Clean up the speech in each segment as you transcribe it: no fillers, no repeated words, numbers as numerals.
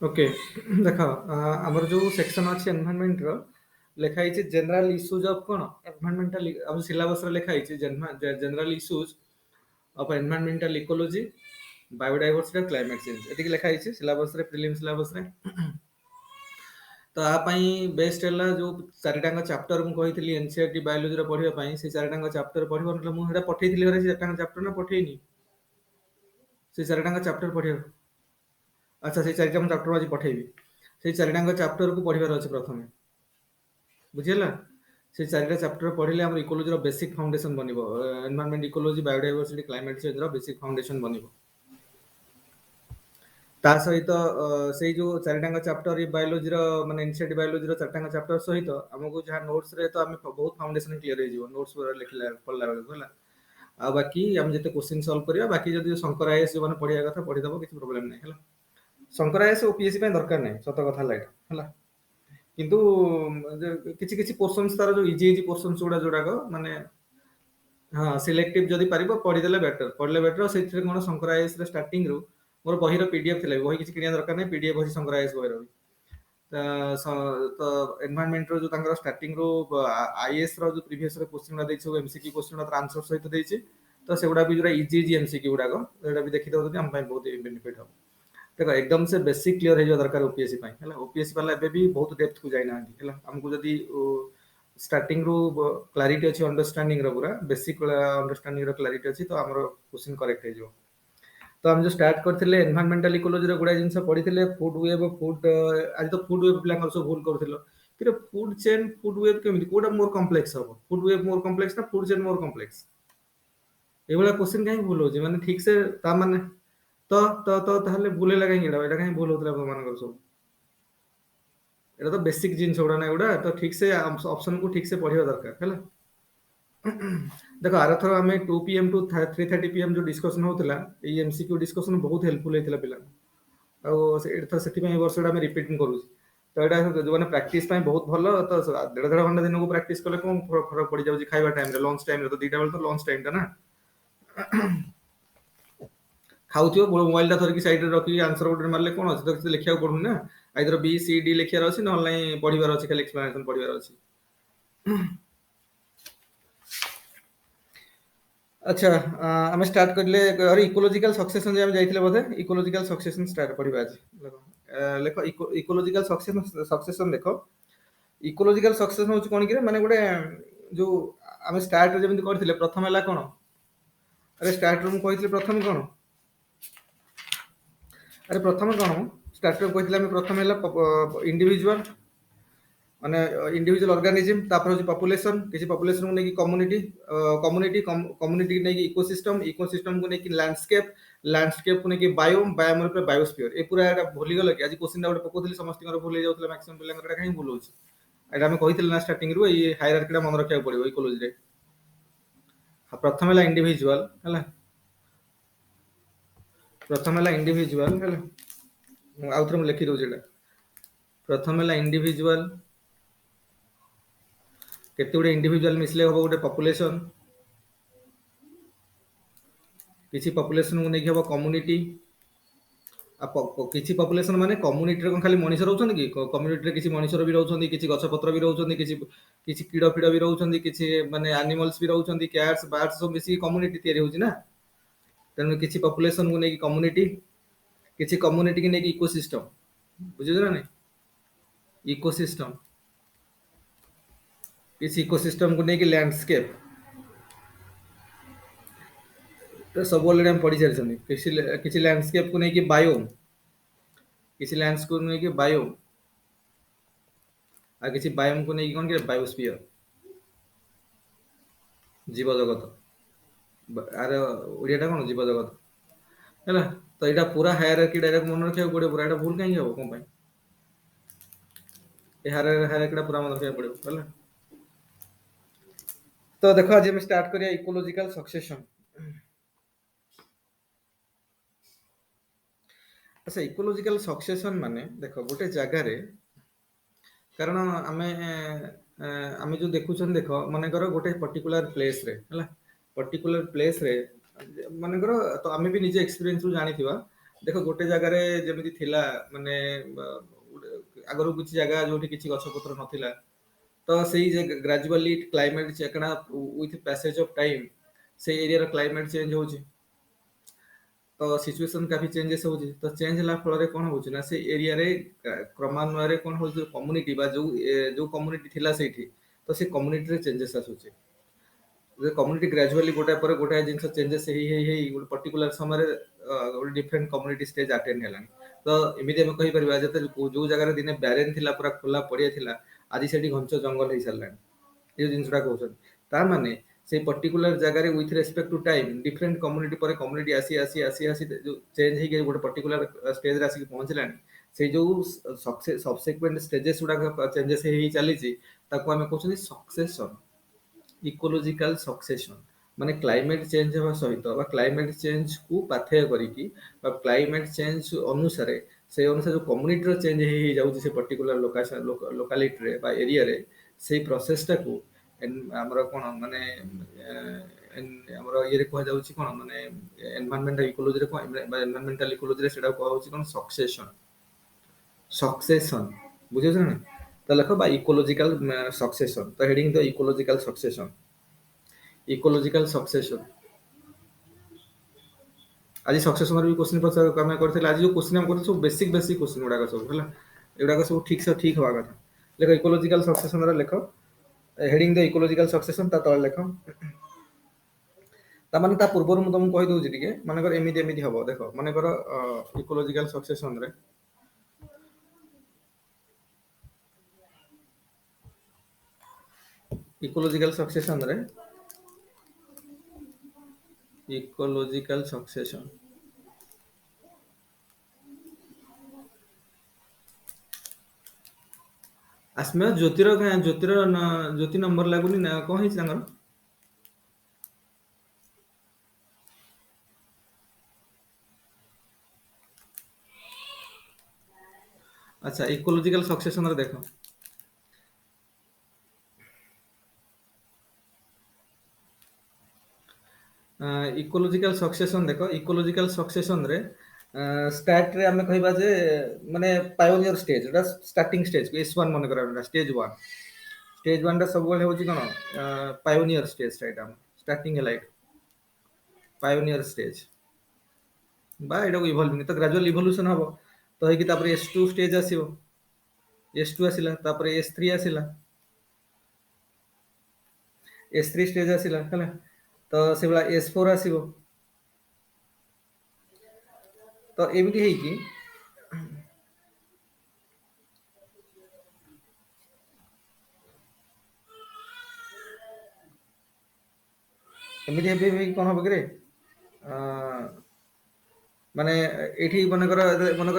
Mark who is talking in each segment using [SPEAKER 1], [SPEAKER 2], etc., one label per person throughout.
[SPEAKER 1] Okay देख आमर जो सेक्शन अच्छे एनवायरमेंट लेखा जनरल इश्यूज ऑफ कौन एनवायरमेंटल अब सिलेबस लेखा general issues of environmental ecology biodiversity climate change एतिक लिखा सिलेबस प्रिलिम सिलेबस तो यापाई बेस्ट है जो चारिटांग चैप्टर मुझे एनसीईआरटी बायोलॉजी पढ़ाई से चारिटांग चैप्टर पढ़ मुझे पठे चारिटांग चैप्टर ना पठेनी से चारिटांग चैप्टर पढ़ा अच्छा से चारिटांग चैप्टर आज पठेबी से चारिटांग चैप्टर को पढ़ार अच्छे प्रथम बुझीला से चारिटा चैप्टर पढ़ले आम इकोलॉजी बेसिक फाउंडेशन बनिबो environment ecology biodiversity climate change basic foundation बनिबो ता सहित से जो चारिटांग चैप्टर बायोलॉजी माने एनसीईआरटी बायोलॉजी चारिटांग चैप्टर सहित हमको जहाँ नोट्स रे तो आम बहुत फाउंडेशन क्लियर हो नोट्स लिखला पढ़ला बेलू है आ बाकी आम जिते क्वेश्चन सॉल्व करिया बाकी जदि शंकर आईएएस जो माने पढ़िया कथा पढ़ीदबो किसी प्रॉब्लम नहीं है शंकर आईएएस ओपीएससी पे दरकार नहीं सत कथा लाइट है किंतु किसी किसी पोर्शंस तार जो इजी इजी पोर्शंस गुड़ा जोड़ाक माने हाँ सिलेक्टिव जदि पारिबो पढ़ीदेले बेटर पढ़ले बेटर से कौन शंकर आईएएस स्टार्टिंग रु मोर बही पीडीएफ थिला बही किसी किनिया दरकार नहीं पीडीएफ अछि शंकर आईएएस बही तो एनवायरमेंट रो जो तांकर स्टार्टिंग रो आईएएस रो जो प्रीवियस रो क्वेश्चन दै छै एमसीक्यू क्वेश्चन रो आंसर सहित दै छै तो सेगुड़ा भी जोरा इजी इजी एमसीक्यू गुड़ाक एटा भी देखि दउत हम बहुत बेनिफिट हो देखो एकदम से बेसिक क्लियर हो दरकार ओपीएससी है ओपीएससी वाला एबे भी बहुत डेप्थ को जाइना हमको जदि स्टार्टिंग रू क्लारिटी अच्छी अंडरस्टैंडिंग रो पूरा बेसिक अंडरस्टैंडिंग रो क्लारिटी अच्छी तो हमरो क्वेश्चन करेक्ट हो जाओ तो हम जो स्टार्ट करथिले एनवायरमेंटल इकोलॉजी रो गुडा जिंस पढिथिले फूड वेब फूड आज तो फूड वेब प्लान सब भूल करथिलो कि फूड चेन फूड वेब केमिति कोडा मोर कॉम्प्लेक्स हो फूड वेब मोर कॉम्प्लेक्स ना फूड चेन मोर कॉम्प्लेक्स एबला क्वेश्चन काहे भूल होची माने ठीक से ता माने तो ताहले भूलेला काहे एटा काहे भूल होतला मानकर सब एटा तो बेसिक जिंस गुडा ना गुडा तो ठीक से ऑप्शन को ठीक से पढ़िया दरकार है देखो आरथर आम 2 PM टू 3:30 PM जो डिस्कसन होता ये एमसीक्यू डिस्कसन बहुत हेल्पफुल होता पिला से वर्ष रिपीट करूँ तो यहाँ जो मैंने प्रैक्टिस बहुत भल तो 1.5 घंटा दिन को प्रैक्टिस कले कौन फरक पड़ जाए खाଇବା टाइम लंच टाइम तो 2टा बेले तो लंच टाइम टा ना खाऊ मोबाइल धरिकी साइड रखी आंसर गोटे मारे कौन अच्छे तो लिखा पड़ू ना आइदर बी सी डी लिखार अच्छे ना पढ़ार अच्छे खाली एक्सप्लेनेशन पढ़ार अच्छे अच्छा आम स्टार्ट करले अरे इकोलॉजिकल सक्सेशन जे हम जाइथिले बोधे इकोलॉजिकल सक्सेशन स्टार्ट पढ़िबा आज लेखो इकोलॉजिकल सक्सेशन देखो इकोलॉजिकल सक्सेशन होच कोन कि माने गोटे जो आम स्टार्ट जेमिति करथिले प्रथम हला कोन अरे स्टार्ट रूम कहिथिले प्रथम कोन अरे प्रथम कोन स्टार्ट रूम कहिथिले हम प्रथम हला इंडिविजुअल माने इंडिविजुअल ऑर्गेनिज्म तापर होची पॉपुलेशन किसी पॉपुलेशन को नेकी कम्युनिटी कम्युनिटी नेकी इकोसिस्टम को नेकी लैंडस्केप को नेकी बायोम बायोम रे बायोस्फीयर ए पूरा एटा भूली गलो कि आज क्वेश्चन दा पकोथिली समस्त भूली जाउतला मैक्सिमम पिला एटा काहे भूल होची एटा हम कहिथिल ना स्टार्टिंग रु ये हायरार्की दा मन रखिया पड़िबो इकोलॉजी रे प्रथम हला इंडिविजुअल हला प्रथम हला इंडिविजुअल हला आउथरे लिखि दउ जेटा प्रथम हला इंडिविजुअल केते गुडे इंडिविजुअल मिसले हो गोटे पॉपुलेशन किसी पॉपुलेशन को नेकी हो कम्युनिटी किसी पॉपुलेशन माने कम्युनिटी रे खाली मनुष्य रहउछन कि कम्युनिटी रे किसी मनुष्य भी रहउछन किसी गछ पत्र भी रहउछन किसी किसी कीड़ा फीड़ा भी रहउछन किसी माने एनिमल्स भी रहउछन कैट्स बर्ड्स सब मिसी कम्युनिटी तयारी होची ना तने किसी पॉपुलेशन को नेकी कम्युनिटी किसी कम्युनिटी के नेकी इकोसिस्टम बुझियो ना नहीं इकोसिस्टम किसी इकोसिस्टम को नेकी लैंडस्केप तो सब ऑलरेडी हम पढ़ी सारी किसी किसी लैंडस्केप को नेकी बायोम किसी लैंडस्केप को नेकी बायोम आ किसी बायोम को नेकी कोन के बायोस्फीयर जीव जगत आर ओडियाटा कोन जीव जगत है तो यहाँ पूरा हायरार्की डायरेक्ट मन रखा पड़े पूरा भूल कहीं हम कौन हायरार्की पूरा मन रखा पड़े है तो देखो आज हम स्टार्ट करिया इकोलॉजिकल सक्सेशन अच्छा इकोलॉजिकल सक्सेशन माने देखो गोटे जगार कारण आम जो देखुन देख मनकर गोटे पर्टिकुलर प्लेस रे पर्टिकुलर प्लेस रे मनकर तो आम भी निजे एक्सपीरियंस रु जानी ଦେଖ ଗୋଟେ ଜାଗାରେ ଯେମିତି ଥିଲା ମାନେ ଆଗରୁ କିଛି ଜାଗା ଯୋଉଠି କିଛି ଗଛ ପତ୍ର ନଥିଲା, ତ ସେଇ ଯେ ଗ୍ରାଜୁଆଲି କ୍ଲାଇମେଟ କାଣା ୱିଥ ପ୍ୟାସେଜ ଅଫ ଟାଇମ ସେଇ ଏରିଆର କ୍ଲାଇମେଟ ଚେଞ୍ଜ ହଉଛି, ତ ସିଚୁଏସନ କାଫି ଚେଞ୍ଜେସ୍ ହଉଛି। ତ ଚେଞ୍ଜ ହେଲା ଫଳରେ କଣ ହଉଛି ନା ସେ ଏରିଆରେ କ୍ରମାନ୍ୱୟରେ କଣ ହଉଛି କମ୍ୟୁନିଟି ବା ଯୋଉ କମ୍ୟୁନିଟି ଥିଲା ସେଇଠି, ତ ସେ କମ୍ୟୁନିଟିରେ ଚେଞ୍ଜେସ୍ ଆସୁଛି। କମ୍ୟୁନିଟି ଗ୍ରାଜୁଆଲି ଗୋଟାଏ ପରେ ଗୋଟାଏ ଜିନିଷ ଚେଞ୍ଜେସ୍ ହେଇ ହେଇ ହେଇ ଗୋଟେ ପର୍ଟିକୁଲାର ସମୟରେ ଗୋଟେ ଡିଫରେଣ୍ଟ କମ୍ୟୁନିଟି ଷ୍ଟେଜ ଆଟେଣ୍ଡ ହେଲାଣି। ତ ଏମିତି ଆମେ କହିପାରିବା ଯେତେ ଯୋଉ ଜାଗାରେ ଦିନେ ବ୍ୟାରେନ୍ ଥିଲା, ପୁରା ଖୋଲା ପଡିଆ ଥିଲା, ଆଜି ସେଠି ଘଞ୍ଚ ଜଙ୍ଗଲ ହେଇସାରିଲାଣି। ଏ ଜିନିଷଟା କହୁଛନ୍ତି ତା ମାନେ ସେଇ ପର୍ଟିକୁଲାର ଜାଗାରେ with respect to time different community ପରେ କମ୍ୟୁନିଟି ଆସି ଆସି ଆସି ଆସି ଯୋଉ ଚେଞ୍ଜ ହେଇକି ଗୋଟେ ପର୍ଟିକୁଲାର ଷ୍ଟେଜରେ ଆସିକି ପହଞ୍ଚିଲାଣି। ସେଇ ଯୋଉ ସବସିକ୍ୱେଣ୍ଟ ଷ୍ଟେଜେସ୍ ଗୁଡାକ ଚେଞ୍ଜେସ୍ ହେଇ ହେଇ ଚାଲିଛି, ତାକୁ ଆମେ କହୁଛନ୍ତି ସକ୍ସେସନ, ଇକୋଲୋଜିକାଲ ସକ୍ସେସନ। ମାନେ କ୍ଲାଇମେଟ ଚେଞ୍ଜ ହେବା ସହିତ ବା କ୍ଲାଇମେଟ ଚେଞ୍ଜକୁ ପାଥେୟ କରିକି ବା କ୍ଲାଇମେଟ ଚେଞ୍ଜ ଅନୁସାରେ ସେଇ ଅନୁସାରେ ଯୋଉ କମ୍ୟୁନିଟିର ଚେଞ୍ଜ ହେଇ ହେଇ ଯାଉଛି ସେ ପର୍ଟିକୁଲାର ଲୋକାଲିଟିରେ ବା ଏରିଆରେ, ସେଇ ପ୍ରୋସେସଟାକୁ ଆମର କଣ ମାନେ ଆମର ଇଏରେ କୁହାଯାଉଛି କଣ ମାନେ ଏନଭାରମେଣ୍ଟାଲ ଇକୋଲୋଜିରେ କଣ ଏନଭାରମେଣ୍ଟାଲ ଇକୋଲୋଜିରେ ସେଟା କୁହାଯାଉଛି କଣ ସକ୍ସେସନ। ସକ୍ସେସନ ବୁଝିଛ ନା? ତ ଲେଖ ବା ଇକୋଲୋଜିକାଲ ସକ୍ସେସନ, ତ ହେଡିଙ୍ଗ ଦ ଇକୋଲୋଜିକାଲ ସକ୍ସେସନ, ଇକୋଲୋଜିକାଲ ସକ୍ସେସନ। ଆଜି ସକ୍ସେସନର ବି କୋଶ୍ଚିନ୍ ଆମେ କରିଥିଲେ। ଆଜି ଯୋଉ କୋଶ୍ଚିନ୍ ଆମେ କରିଥିଲେ ସବୁ ବେସିକ ବେସିକ କୋଶ୍ଚିନ୍ ଗୁଡାକ ସବୁ ହେଲା, ଏଗୁଡାକ ସବୁ ଠିକ ସେ ଠିକ ହବା କଥା। ଲେଖ ଇକୋଲୋଜିକାଲ ସକ୍ସେସନର ଲେଖ ହେଡିଙ୍ଗ ଦ ଇକୋଲୋଜିକାଲ ସକ୍ସେସନ, ତା ତଳେ ଲେଖ ତାମାନେ ତା ପୂର୍ବରୁ ମୁଁ ତମକୁ କହିଦଉଛି ଟିକେ, ମନେକର ଏମିତି ଏମିତି ହବ ଦେଖ, ମନେକର ecological ସକ୍ସେସନରେ ecological ସକ୍ସେସନରେ ecological ସକ୍ସେସନ ଆସ୍ମା Jyoti number ଲାଗୁନି ନା କଣ ହେଇଛି ତାଙ୍କର? ଆଚ୍ଛା ଇକୋଲୋଜିକାଲ ସକ୍ସେସନରେ ଦେଖ, ଇକୋଲୋଜିକାଲ ସକ୍ସେସନ ଦେଖ, ଇକୋଲୋଜିକାଲ ସକ୍ସେସନରେ ଷ୍ଟାର୍ଟରେ ଆମେ କହିବା ଯେ ମାନେ ପାୟୋନିୟର ଷ୍ଟେଜ, ଏଟା ଷ୍ଟାର୍ଟିଂ ଷ୍ଟେଜ S1 ମନେ କରିବା ଷ୍ଟେଜ 1। ଷ୍ଟେଜ 1 ଟା ସବୁବେଳେ ହଉଛି କଣ ପାୟୋନିୟର ଷ୍ଟେଜ, ଏଇଟା ଷ୍ଟାର୍ଟିଂ ହେଲା ଏଇଟା ପାୟୋନିୟର ଷ୍ଟେଜ ବା ଏଟାକୁ ଇଭଲଭିଂ, ତ ଗ୍ରାଜୁଆଲ ଇଭଲ୍ୟୁସନ ହବ। ତ ହେଇକି ତାପରେ S2 ଷ୍ଟେଜ ଆସିବ, S2 ଆସିଲା, ତାପରେ S3 ଆସିଲା, S3 ଷ୍ଟେଜ ଆସିଲା ହେଲା, ତ ସେଭଳିଆ S4 ଆସିବ। ତ ଏମିତି ହେଇକି ଏମିତି ଏବେ କଣ ହବ କିରେ ମାନେ ଏଇଠି ମନେକର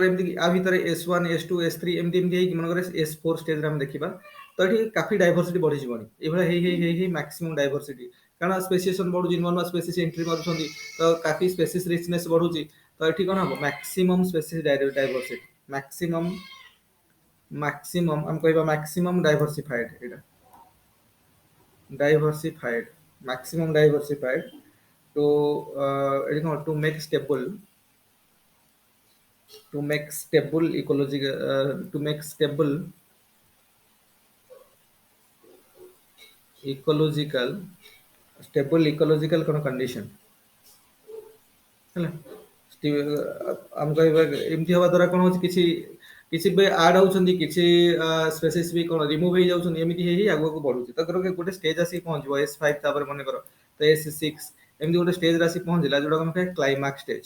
[SPEAKER 1] ଏମିତି ଆ ଭିତରେ S1 S2 S3 ଏମିତି ଏମିତି ହେଇକି ମନେକର S4 ଷ୍ଟେଜରେ ଆମେ ଦେଖିବା, ତ ଏଠି କାଫି ଡାଇଭରସିଟି ବଢିଯିବନି, ଏଇଭଳିଆ ହେଇ ହେଇ ହେଇ ହେଇ ମାକ୍ସିମମ୍ ଡାଇଭରସିଟି, କାରଣ ସ୍ପେସିଏସନ ବଢୁଛି, ନୂଆ ନୂଆ ସ୍ପେସିସ୍ ଏଣ୍ଟ୍ରି ମାରୁଛନ୍ତି, ତ କାଫି ସ୍ପେସିସ୍ ରିଚନେସ୍ ବଢୁଛି। ତ ଏଠି କଣ ହବ maximum species diversity, maximum maximum ଆମେ କହିବା ମାକ୍ସିମମ୍ ଡାଇଭରସିଫାଏଡ, ଏଇଟା diversified, maximum diversified to to make stable ecology, to make ecological stable ecological କଣ condition ହେଲା। ଆମେ କହିବା ଏମିତି ହବା ଦ୍ୱାରା କଣ ହଉଛି, କିଛି କିଛି ବି ଆଡ୍ ହଉଛନ୍ତି, କିଛି ସ୍ପେସିସ୍ ବି କଣ ରିମୁଭ୍ ହେଇଯାଉଛନ୍ତି, ଏମିତି ହେଇ ହେଇ ଆଗକୁ ବଢୁଛି। ତ ଗୋଟେ ଷ୍ଟେଜ ଆସିକି ପହଞ୍ଚିବ S5, ତାପରେ ମନେକର ତ S6 ଏମିତି ଗୋଟେ ଷ୍ଟେଜରେ ଆସିକି ପହଞ୍ଚିଲା, ଯୋଉଟା ଆମେ କହିବା କ୍ଲାଇମାକ୍ସ ଷ୍ଟେଜ।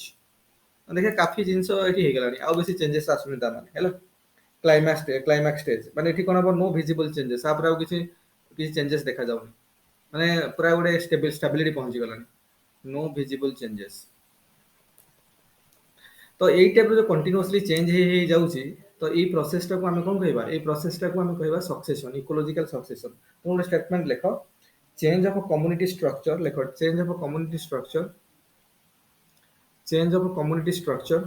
[SPEAKER 1] ଦେଖିବା କାଫି ଜିନିଷ ଏଠି ହେଇଗଲାଣି, ଆଉ ବେଶୀ ଚେଞ୍ଜେସ୍ ଆସୁନି ତା ମାନେ ହେଲା। କ୍ଲାଇମାକ୍ସ ଷ୍ଟେଜ ମାନେ ଏଠି କଣ ହବ, ନୋ ଭିଜିବଲ ଚେଞ୍ଜେସ୍, ତାପରେ ଆଉ କିଛି କିଛି ଚେଞ୍ଜେସ୍ ଦେଖାଯାଉନି, ମାନେ ପୁରା ଗୋଟେ ଷ୍ଟାବିଲିଟି ପହଞ୍ଚିଗଲାଣି, ନୋ ଭିଜିବଲ ଚେଞ୍ଜେସ୍। ତ ଏଇ ଟାଇପର ଯୋଉ କଣ୍ଟିନ୍ୟୁଅସଲି ଚେଞ୍ଜ ହେଇ ହେଇ ଯାଉଛି, ତ ଏଇ ପ୍ରୋସେସଟାକୁ ଆମେ କଣ କହିବା, ଏଇ ପ୍ରୋସେସଟାକୁ ଆମେ କହିବା ସକ୍ସେସନ, ଇକୋଲୋଜିକାଲ ସକ୍ସେସନ। ତ ଗୋଟେ ଷ୍ଟେଟମେଣ୍ଟ ଲେଖ, ଚେଞ୍ଜ ଅଫ କମ୍ୟୁନିଟି ଷ୍ଟ୍ରକ୍ଚର, ଲେଖ change of community structure, change of community structure,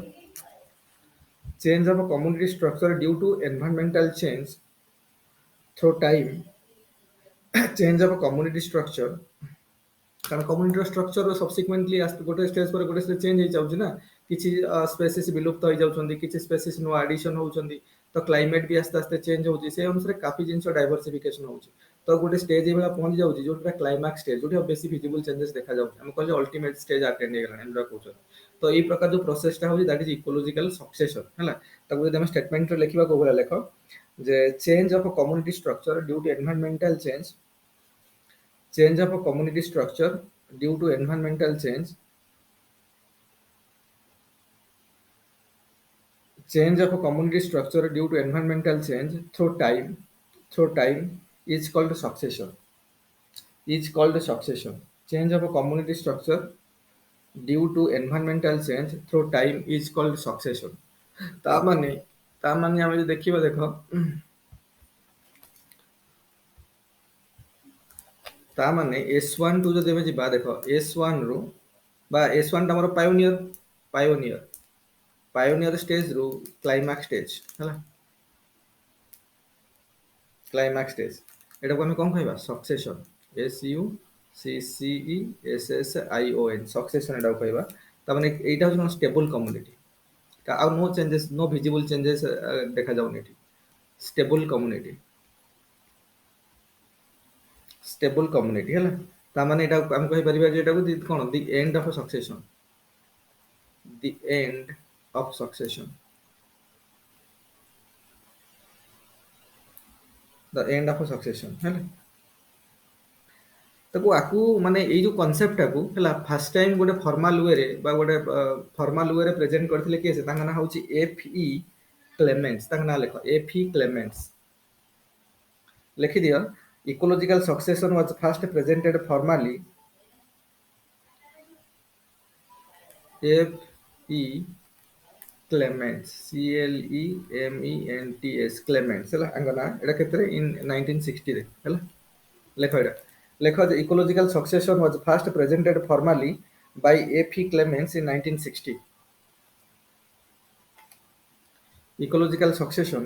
[SPEAKER 1] change of community structure due to environmental change through time, change of community structure, କାରଣ କମ୍ୟୁନିଟିର ଷ୍ଟ୍ରକ୍ଚର ସବସିକ୍ୱେଣ୍ଟଲି ଗୋଟେ ଷ୍ଟେଜ ପରେ ଗୋଟେ stage change ହେଇଯାଉଛି ନା, किसी species विलुप्त हो जाउछन्ती, किसी स्पेसीज नो एडिशन होउछन्ती, तो क्लाइमेट भी आस्ते आस्ते चेंज होउची, से अनुसार काफी जिंस डाइवर्सिफिकेशन होउची। तो गोटे स्टेज एभला पहुंच जाउची जोटा क्लाइमैक्स स्टेज, जोटा बेसी विजिबल चेंजेस देखा जाउची, हम कहले अल्टीमेट स्टेज अटेंड हे गेला एंड कहउछ। तो एई प्रकार जो प्रोसेस टा होउची दैट इज इकोलॉजिकल सक्सेशन हैला। ताको जदि हम स्टेटमेंट रे लिखिबा कोबला लेखो जे change of a community structure due to environmental change, change of a community structure due to environmental change, change of a community structure due to environmental change through time is called succession, is called succession. Change of a community structure due to environmental change through time is called succession. ता माने आमे जो देखिबा देखो, ता माने S1 to जो देबे जिबा देखो, S1 रो बा S1 टा हमर पायोनियर पायोनियर स्टेज रो क्लाइमैक्स स्टेज हैला, क्लाइमैक्स स्टेज एटा को हम कोन कहबा succession, S U C C E S S I O N, succession एटा को कहबा। ता माने एटा हो स्टेबल कम्युनिटी, ता आ no changes, no visible changes देखा जाउनी एठी, स्टेबल कम्युनिटी, स्टेबल कम्युनिटी हैला। ता माने एटा हम कहि परिबा जे एटा को कोन the end of succession, the end of succession, the end of succession हैला। ताको आकु माने एई जो कांसेप्ट टाकू हला फर्स्ट टाइम गोटे फॉर्मल वे रे बा गोटे फॉर्मल वे रे प्रेजेंट करथिले के से तांगा ना होची एफ ई क्लेमेंट्स, तांगा ना लेखो एफ ई क्लेमेंट्स लिखि दियो। Ecological succession was first presented formally, F E Clements, C L E M E N T S Clements हला अंगना एटा केतरे इन 1960 रे हला। लेखो एटा लेखो the ecological succession was first presented formally by F E Clements in 1960। Ecological succession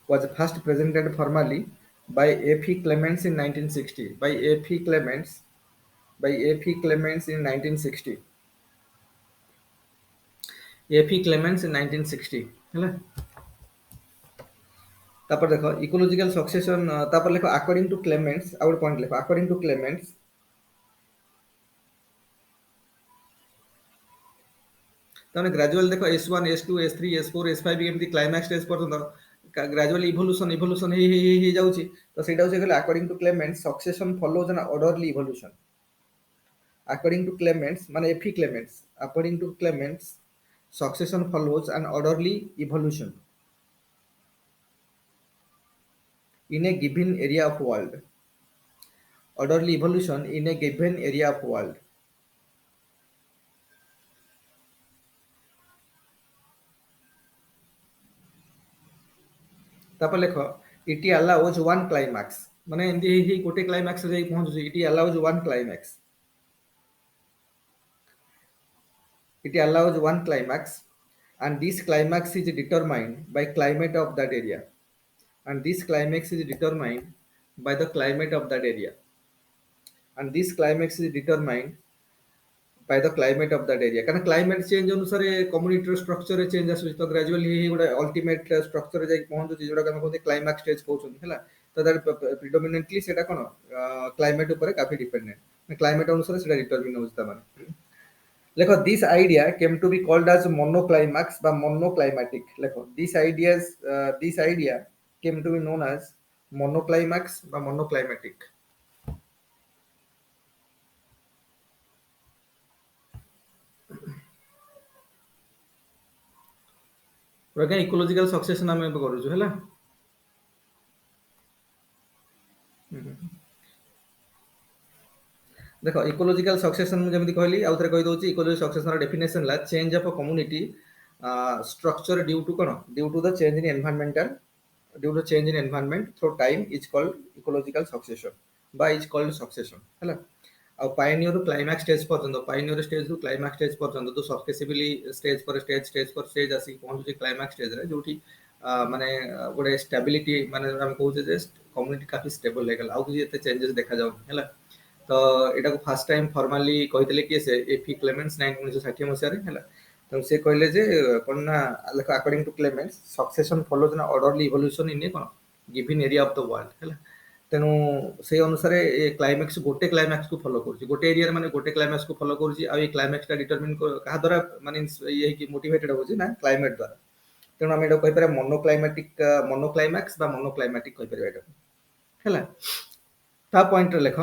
[SPEAKER 1] was first presented formally by F. E. Clements in 1960. By F. E. Clements, by F. E. Clements in 1960. F. E. Clements in 1960 ହେଲା। तापर देखो ecological succession, तापर लिखो according to Clements, out point लिखो according to Clements, ताने gradual देखो S1 S2 S3 S4 S5 एमती climax stage पर्यंत ग्रेजुअल इवोल्यूशन हे जाउची। तो सेटा होचे कहले according to Clements succession follows an orderly evolution. According to Clements, माने F. E. Clements, according to Clements, succession follows an orderly evolution in a given area of world. Orderly evolution in a given area of world. तापर लेखो it allows one climax, माने एंदी ही गोटे climax रे पहुंचुची, it allows one climax, it allows one climax, and this climax is determined by climate of that area, and this climax is determined by the climate of that area, and this climax is determined by the climate of that area। कारण climate change अनुसार community structure रे change आसुची, तो gradually ही गोटे ultimate structure रे जाई पहुंचुची जोटा हम कहते क्लाइमैक्स स्टेज कहउछन हैला। तो दैट प्रिडोमिनेंटली सेटा कोन क्लाइमेट ऊपर काफी डिपेंडेंट, क्लाइमेट अनुसार सेटा डिटरमिन होउछ ता माने। लेखो this idea came to be called as monoclimax बा मोनोक्लाइमेटिक। लेखो this idea came to be known as monoclimax बा मोनोक्लाइमेटिक। प्रज्ञा इकोलॉजिकल सक्सेशन आमे करूछु हैला। देखो इकोलॉजिकल सक्सेशन जेमति कहली आउ थरे कहि दोची, इकोलॉजिकल सक्सेशन डेफिनेशन ला change of a community structure due to कोन, due to the change in environmental, due to change in environment through time is called ecological succession बा इज कॉल्ड सक्सेशन हैला। आ पायनियर क्लाइमैक्स स्टेज पर्यंत, pioneer stage रु climax stage पर्यंत तो successively stage पर stage आसी पहुंचुची क्लाइमैक्स स्टेज रे, जोठी माने गोटे स्टेबिलिटी माने हम कहउचे जे कम्युनिटी काफी स्टेबल लेगल, आउ कि एते चेंजेस देखा जाउ हैला। तो एटा को फर्स्ट टाइम फॉर्मली कहितले कि से एफ. ई. क्लेमेंट्स 1960 मसिया रे हैला। ତେଣୁ ସେ କହିଲେ ଯେ କ'ଣ ନା ଲେଖ ଆକର୍ଡିଂ ଟୁ କ୍ଲେମେଣ୍ଟସ୍ ସକ୍ସେସନ୍ ଫଲୋଜ୍ ନା ଅର୍ଡରଲି ଇଭଲ୍ୟୁସନ୍ ଇନ୍ ଏ କ'ଣ given area of the world ହେଲା। ତେଣୁ ସେଇ ଅନୁସାରେ ଏ କ୍ଲାଇମାକ୍ସ ଗୋଟେ କ୍ଲାଇମାକ୍ସକୁ ଫଲୋ କରୁଛି, ଗୋଟେ ଏରିଆରେ ମାନେ ଗୋଟେ କ୍ଲାଇମାକ୍ସକୁ ଫଲୋ କରୁଛି। ଆଉ ଏଇ କ୍ଲାଇମାକ୍ସଟା ଡିଟରମିନ୍ କାହା ଦ୍ୱାରା ମାନେ ଇଏ ହେଇକି ମୋଟିଭେଟେଡ୍ ହେଉଛି ନା କ୍ଲାଇମେଟ୍ ଦ୍ୱାରା। ତେଣୁ ଆମେ ଏଇଟାକୁ କହିପାରିବା ମୋନୋକ୍ଲାଇମାକ୍ସ ବା ମୋନୋକ୍ଲାଇମାଟିକ୍ କହିପାରିବା ଏଇଟାକୁ ହେଲା। ତା ପଏଣ୍ଟରେ ଲେଖ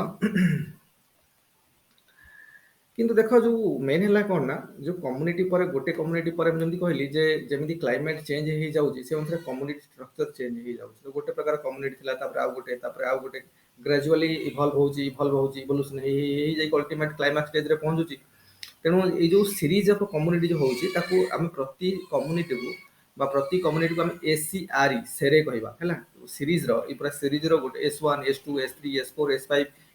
[SPEAKER 1] କିନ୍ତୁ ଦେଖ ଯୋଉ ମେନ୍ ହେଲା କ'ଣ ନା ଯୋଉ କମ୍ୟୁନିଟି ପରେ ଗୋଟେ କମ୍ୟୁନିଟି ପରେ ମୁଁ ଯେମିତି କହିଲି ଯେ ଯେମିତି କ୍ଲାଇମେଟ୍ ଚେଞ୍ଜ ହେଇଯାଉଛି ସେ ଅନୁସାରେ କମ୍ୟୁନିଟି ଷ୍ଟ୍ରକ୍ଚର ଚେଞ୍ଜ ହେଇଯାଉଛି। ତ ଗୋଟେ ପ୍ରକାର କମ୍ୟୁନିଟି ଥିଲା ତାପରେ ଆଉ ଗୋଟେ ଗ୍ରାଜୁଆଲି ଇଭଲ୍ଭ ହଉଛି ଇଭଲ୍ୟୁସନ୍ ହେଇଯାଇକି ଅଲ୍ଟିମେଟ୍ କ୍ଲାଇମାକ୍ସ ଷ୍ଟେଜରେ ପହଞ୍ଚୁଛି। ତେଣୁ ଏଇ ଯୋଉ ସିରିଜ ଅଫ୍ କମ୍ୟୁନିଟି ଯୋଉ ହଉଛି ତାକୁ ଆମେ ପ୍ରତି କମ୍ୟୁନିଟିକୁ ଆମେ ଏସିଆରି ସେରେ କହିବା ହେଲା। ସିରିଜର ଏଇ ପୁରା ସିରିଜର ଗୋଟେ S1 S2 S3 S4 S5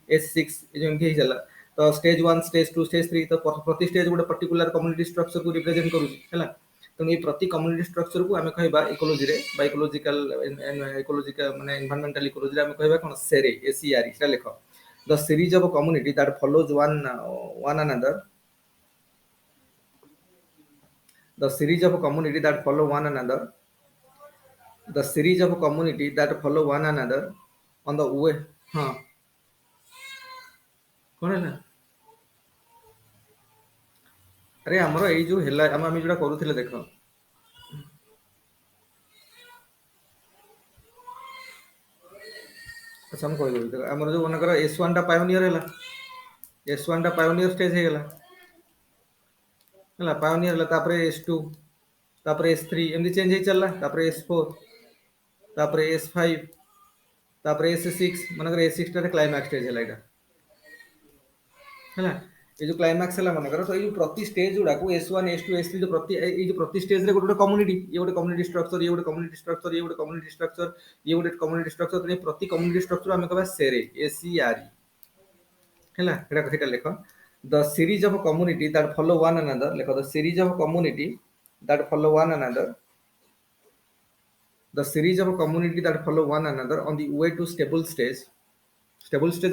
[SPEAKER 1] S6 ଯେମିତି ହେଇଥିଲା। ତ ଷ୍ଟେଜ 1 ଷ୍ଟେଜ 2 ଷ୍ଟେଜ 3 ତ ପ୍ରତି ଷ୍ଟେଜ ଗୋଟେ ପର୍ଟିକୁଲାର କମ୍ୟୁନିଟି ଷ୍ଟ୍ରକ୍ଚରକୁ ରିପ୍ରେଜେଣ୍ଟ କରୁଛି ହେଲା। ତେଣୁ ଏଇ ପ୍ରତି କମ୍ୟୁନିଟି ଷ୍ଟ୍ରକ୍ଚରକୁ ଆମେ କହିବା ଇକୋଲୋଜିରେ ବା ଇକୋଲୋଜିକାଲ ମାନେ ଏନଭାୟରନମେଣ୍ଟାଲ ଇକୋଲୋଜିରେ ଆମେ କହିବା କ'ଣ ସେରେ ଏସିଆରି ସେଟା ଲେଖ। The series of community that follows one another. The series of community that follow one another. The series of community that follow one another on the way. ହଁ କ'ଣ ହେଲା? ଆରେ ଆମର ଏଇ ଯୋଉ ହେଲା ଆମେ ଯୋଉଟା କରୁଥିଲେ ଦେଖ ଆଚ୍ଛା ମୁଁ କହିଦେବି ଦେଖ ଆମର ଯୋଉ ମନେକର S1 ଟା ପାୟୋନିୟର ହେଲା, S1 ଟା ପାୟୋନିୟର ଷ୍ଟେଜ ହେଇଗଲା ହେଲା, ପାୟୋନିୟର ହେଲା ତାପରେ S2 ତାପରେ S3 ଏମିତି ଚେଞ୍ଜ ହେଇ ଚାଲିଲା, ତାପରେ S4 ତାପରେ S5 ତାପରେ S6 ମନେକର S6 ଟାରେ କ୍ଲାଇମାକ୍ସ ଷ୍ଟେଜ ହେଲା ଏଇଟା ହେଲା। এই ଯୋଉ କ୍ଲାଇମାକ୍ସ ହେଲା ମନେକର ତ ଏଇ ପ୍ରତି ଷ୍ଟେଜ ଗୁଡାକୁ S1 S2 S3 ଯୋଉ ପ୍ରତି ଷ୍ଟେଜରେ ଗୋଟେ ଗୋଟେ କମ୍ୟୁନିଟି, ଇଏ ଗୋଟେ କମ୍ୟୁନିଟି ଷ୍ଟ୍ରକ୍ଚର, ଇଏ ଗୋଟେ କମ୍ୟୁନିଟି ଷ୍ଟ୍ରକ୍ଚର, ଇଏ ଗୋଟେ କମ୍ୟୁନିଟି ଷ୍ଟ୍ରକ୍ଚର, ଇଏ ଗୋଟେ କମ୍ୟୁନିଟି ଷ୍ଟ୍ରକ୍ଚର। ତେଣୁ ପ୍ରତି କମ୍ୟୁନିଟି ଷ୍ଟ୍ରକ୍ଚର ଆମେ କହିବା ସେରେ ଏସିଆରି ହେଲା। ସେଇଟା ଲେଖ the series of community that follow one another ଲେଖ the series of community that follow one another the series of community that follow one another on the way to stable stage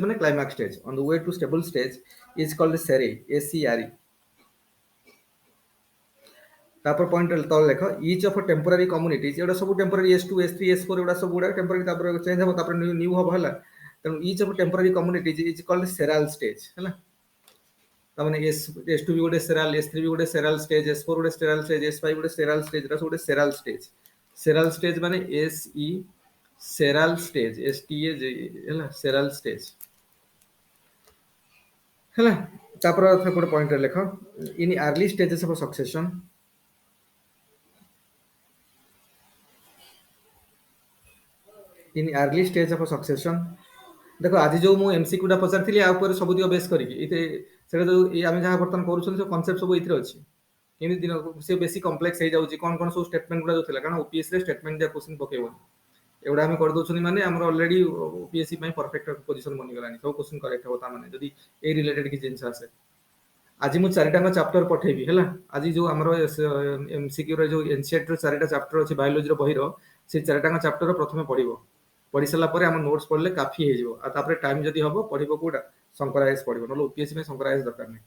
[SPEAKER 1] ମାନେ climax stage on the way to stable stage is called sere ACRE। ତାପରେ point ତଳେ ଲେଖ each of temporary communities ଏଗୁଡ଼ା ସବୁ temporary S2 S3 S4 ଏଗୁଡ଼ା ସବୁ ଗୁଡ଼ା temporary ତାପରେ ଚେଞ୍ଜ ହେବ ତାପରେ new ହବ ହେଲା। ତେଣୁ each of temporary communities is called seral stage ହେଲା। ତାମାନେ S2 ବି ଗୋଟେ seral, S3 ବି ଗୋଟେ seral stage, S4 ଗୋଟେ seral stage, S5 ଗୋଟେ seral stage, ଏଗୁଡ଼ା ସବୁ ଗୋଟେ seral stage। seral stage ମାନେ SE seral stage STA ହେଲା seral stage ହେଲା। ତାପରେ ଗୋଟେ ପଏଣ୍ଟରେ ଲେଖ in early stages of succession in early stage of succession ଦେଖ ଆଜି ଯୋଉ ମୁଁ MCQ ଟା ପଚାରିଥିଲି ଆ ଉପରେ ସବୁ ଦିଗ ବେସ୍ କରିକି ସେଟା ଯୋଉ ଆମେ ଯାହା ବର୍ତ୍ତମାନ କରୁଛନ୍ତି ସବୁ କନସେପ୍ଟ ସବୁ ଏଇଥିରେ ଅଛି। କେମିତି ଦିନ ସେ ବେଶୀ କମ୍ପ୍ଲେକ୍ସ ହେଇଯାଉଛି କ'ଣ କ'ଣ ସବୁ ଷ୍ଟେଟମେଣ୍ଟ ଗୁଡ଼ା ଯୋଉ ଥିଲା, କାରଣ OPSC ରେ ଷ୍ଟେଟମେଣ୍ଟ ଦିଆ କ୍ୱେଶ୍ଚିନ୍ ପକେଇବନି। ଏଗୁଡ଼ା ଆମେ କରିଦଉଛନ୍ତି ମାନେ ଆମର ଅଲରେଡି OPSC ପାଇଁ ପରଫେକ୍ଟ ପୋଜିସନ ବନିଗଲାଣି, ସବୁ କ୍ୱେଶ୍ଚିନ୍ କରେକ୍ଟ ହବ ତା ମାନେ ଯଦି ଏଇ ରିଲେଟେଡ୍ କିଛି ଜିନିଷ ଆସେ। ଆଜି ମୁଁ 4ଟା ଚାପ୍ଟର ପଠେଇବି ହେଲା। ଆଜି ଯୋଉ ଆମର MCQ ର ଯୋଉ NCERT ର 4ଟା ଚାପ୍ଟର ଅଛି ବାୟୋଲୋଜିର ବହିର, ସେ 4ଟା ଚାପ୍ଟର ପ୍ରଥମେ ପଢିବ। ପଢି ସାରିଲା ପରେ ଆମ ନୋଟ୍ସ ପଢିଲେ କାଫି ହେଇଯିବ। ଆଉ ତାପରେ ଟାଇମ ଯଦି ହବ ପଢିବ କୋଉଟା ଶଙ୍କର ଆଇଏସ୍ ପଢିବ, ନହେଲେ OPSC ପାଇଁ ଶଙ୍କର ଆଇଏସ୍ ଦରକାର ନାହିଁ।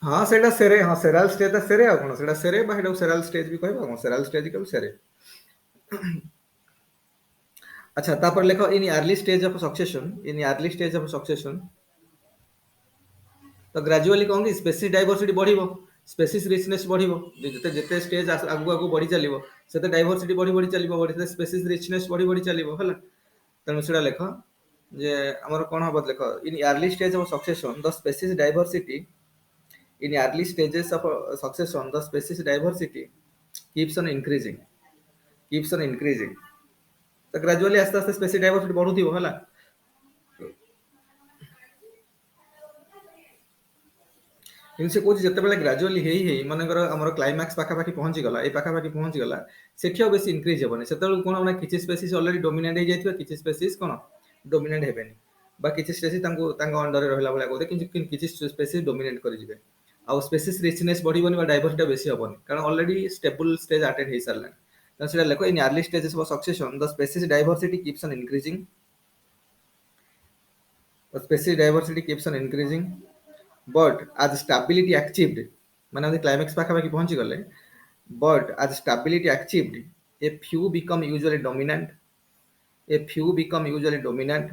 [SPEAKER 1] ହଁ ସେଇଟା ସେରେ, ହଁ ସେରାଲ ଷ୍ଟେଜ ସେରେ, ଆଉ କ'ଣ ସେଇଟା ସେରେ ବା ସେଇଟାକୁ ସେରାଲ ଷ୍ଟେଜ ବି କହିବା, କ'ଣ ସେରାଲ ଷ୍ଟେଜ କୁ ସେରେ। ଆଚ୍ଛା ତାପରେ ଲେଖ ଇନ୍ ଆର୍ଲି ଷ୍ଟେଜ ଅଫ ସକ୍ସେସନ ତ ଗ୍ରାଜୁଆଲି କ'ଣ କି ସ୍ପେସିସ୍ ଡାଇଭରସିଟି ବଢିବ, ସ୍ପେସିସ୍ ରିଚନେସ୍ ବଢିବ। ଯେତେ ଯେତେ ଷ୍ଟେଜ ଆଗକୁ ଆଗକୁ ବଢି ଚାଲିବ ସେତେ ଡାଇଭରସିଟି ବଢି ବଢି ଚାଲିବ, ସ୍ପେସିସ୍ ରିଚନେସ୍ ବଢି ବଢି ଚାଲିବ ହେଲା। ତେଣୁ ସେଇଟା ଲେଖ ଯେ ଆମର କ'ଣ ହବ ଦେଖ in early stage of succession the species diversity in early stages of succession the species diversity keeps on increasing। ତ ଗ୍ରାଜୁଆଲି ଆସ୍ତେ ଆସ୍ତେ ସ୍ପେସିସ୍ ଡାଇଭରସିଟି ବଢୁଥିବ ହେଲା। କିନ୍ତୁ ସେ କହୁଛି ଯେତେବେଳେ ଗ୍ରାଜୁଆଲି ହେଇ ହେଇ ମନେକର ଆମର କ୍ଲାଇମାକ୍ସ ପାଖାପାଖି ପହଞ୍ଚିଗଲା, ଏଇ ପାଖାପାଖି ପହଞ୍ଚିଗଲା, ସେଠି ଆଉ ବେଶୀ ଇନକ୍ରିଜ ହେବନି। ସେତେବେଳକୁ କ'ଣ ମାନେ କିଛି ସ୍ପେସିସ୍ ଅଲରେଡି ଡୋମିନେଟ୍ ହେଇଯାଇଥିବ, କିଛି ସ୍ପେସିସ୍ କ'ଣ ଡୋମିନେଟ୍ ହେବେନି, ବା କିଛି ସ୍ପେସିସ୍ ତାଙ୍କ ଅଣ୍ଡରରେ ରହିଲା ଭଳିଆ କହୁଥିବେ, କିନ୍ତୁ କିଛି ସ୍ପେସିସ୍ ଡୋମିନେଟ୍ କରିଯିବେ। ଆଉ ସ୍ପେସିସ୍ ରିଚନେସ୍ ବଢିବନି ବା ଡାଇଭରସିଟି ବେଶୀ ହବନି, କାରଣ ଅଲରେଡି ଷ୍ଟେବୁଲ ଷ୍ଟେଜ ଆଟେଣ୍ଡ ହେଇସାରିଲାଣି। ତ ସେଇଟା ଲେଖ in early stages of succession the species diversity keeps on increasing species diversity keeps on increasing, but as stability achieved, ମାନେ ଆମେ କ୍ଲାଇମାକ୍ସ ପାଖାପାଖି ପହଞ୍ଚି ଗଲେ, but as stability achieved, a few become usually dominant, a few become usually dominant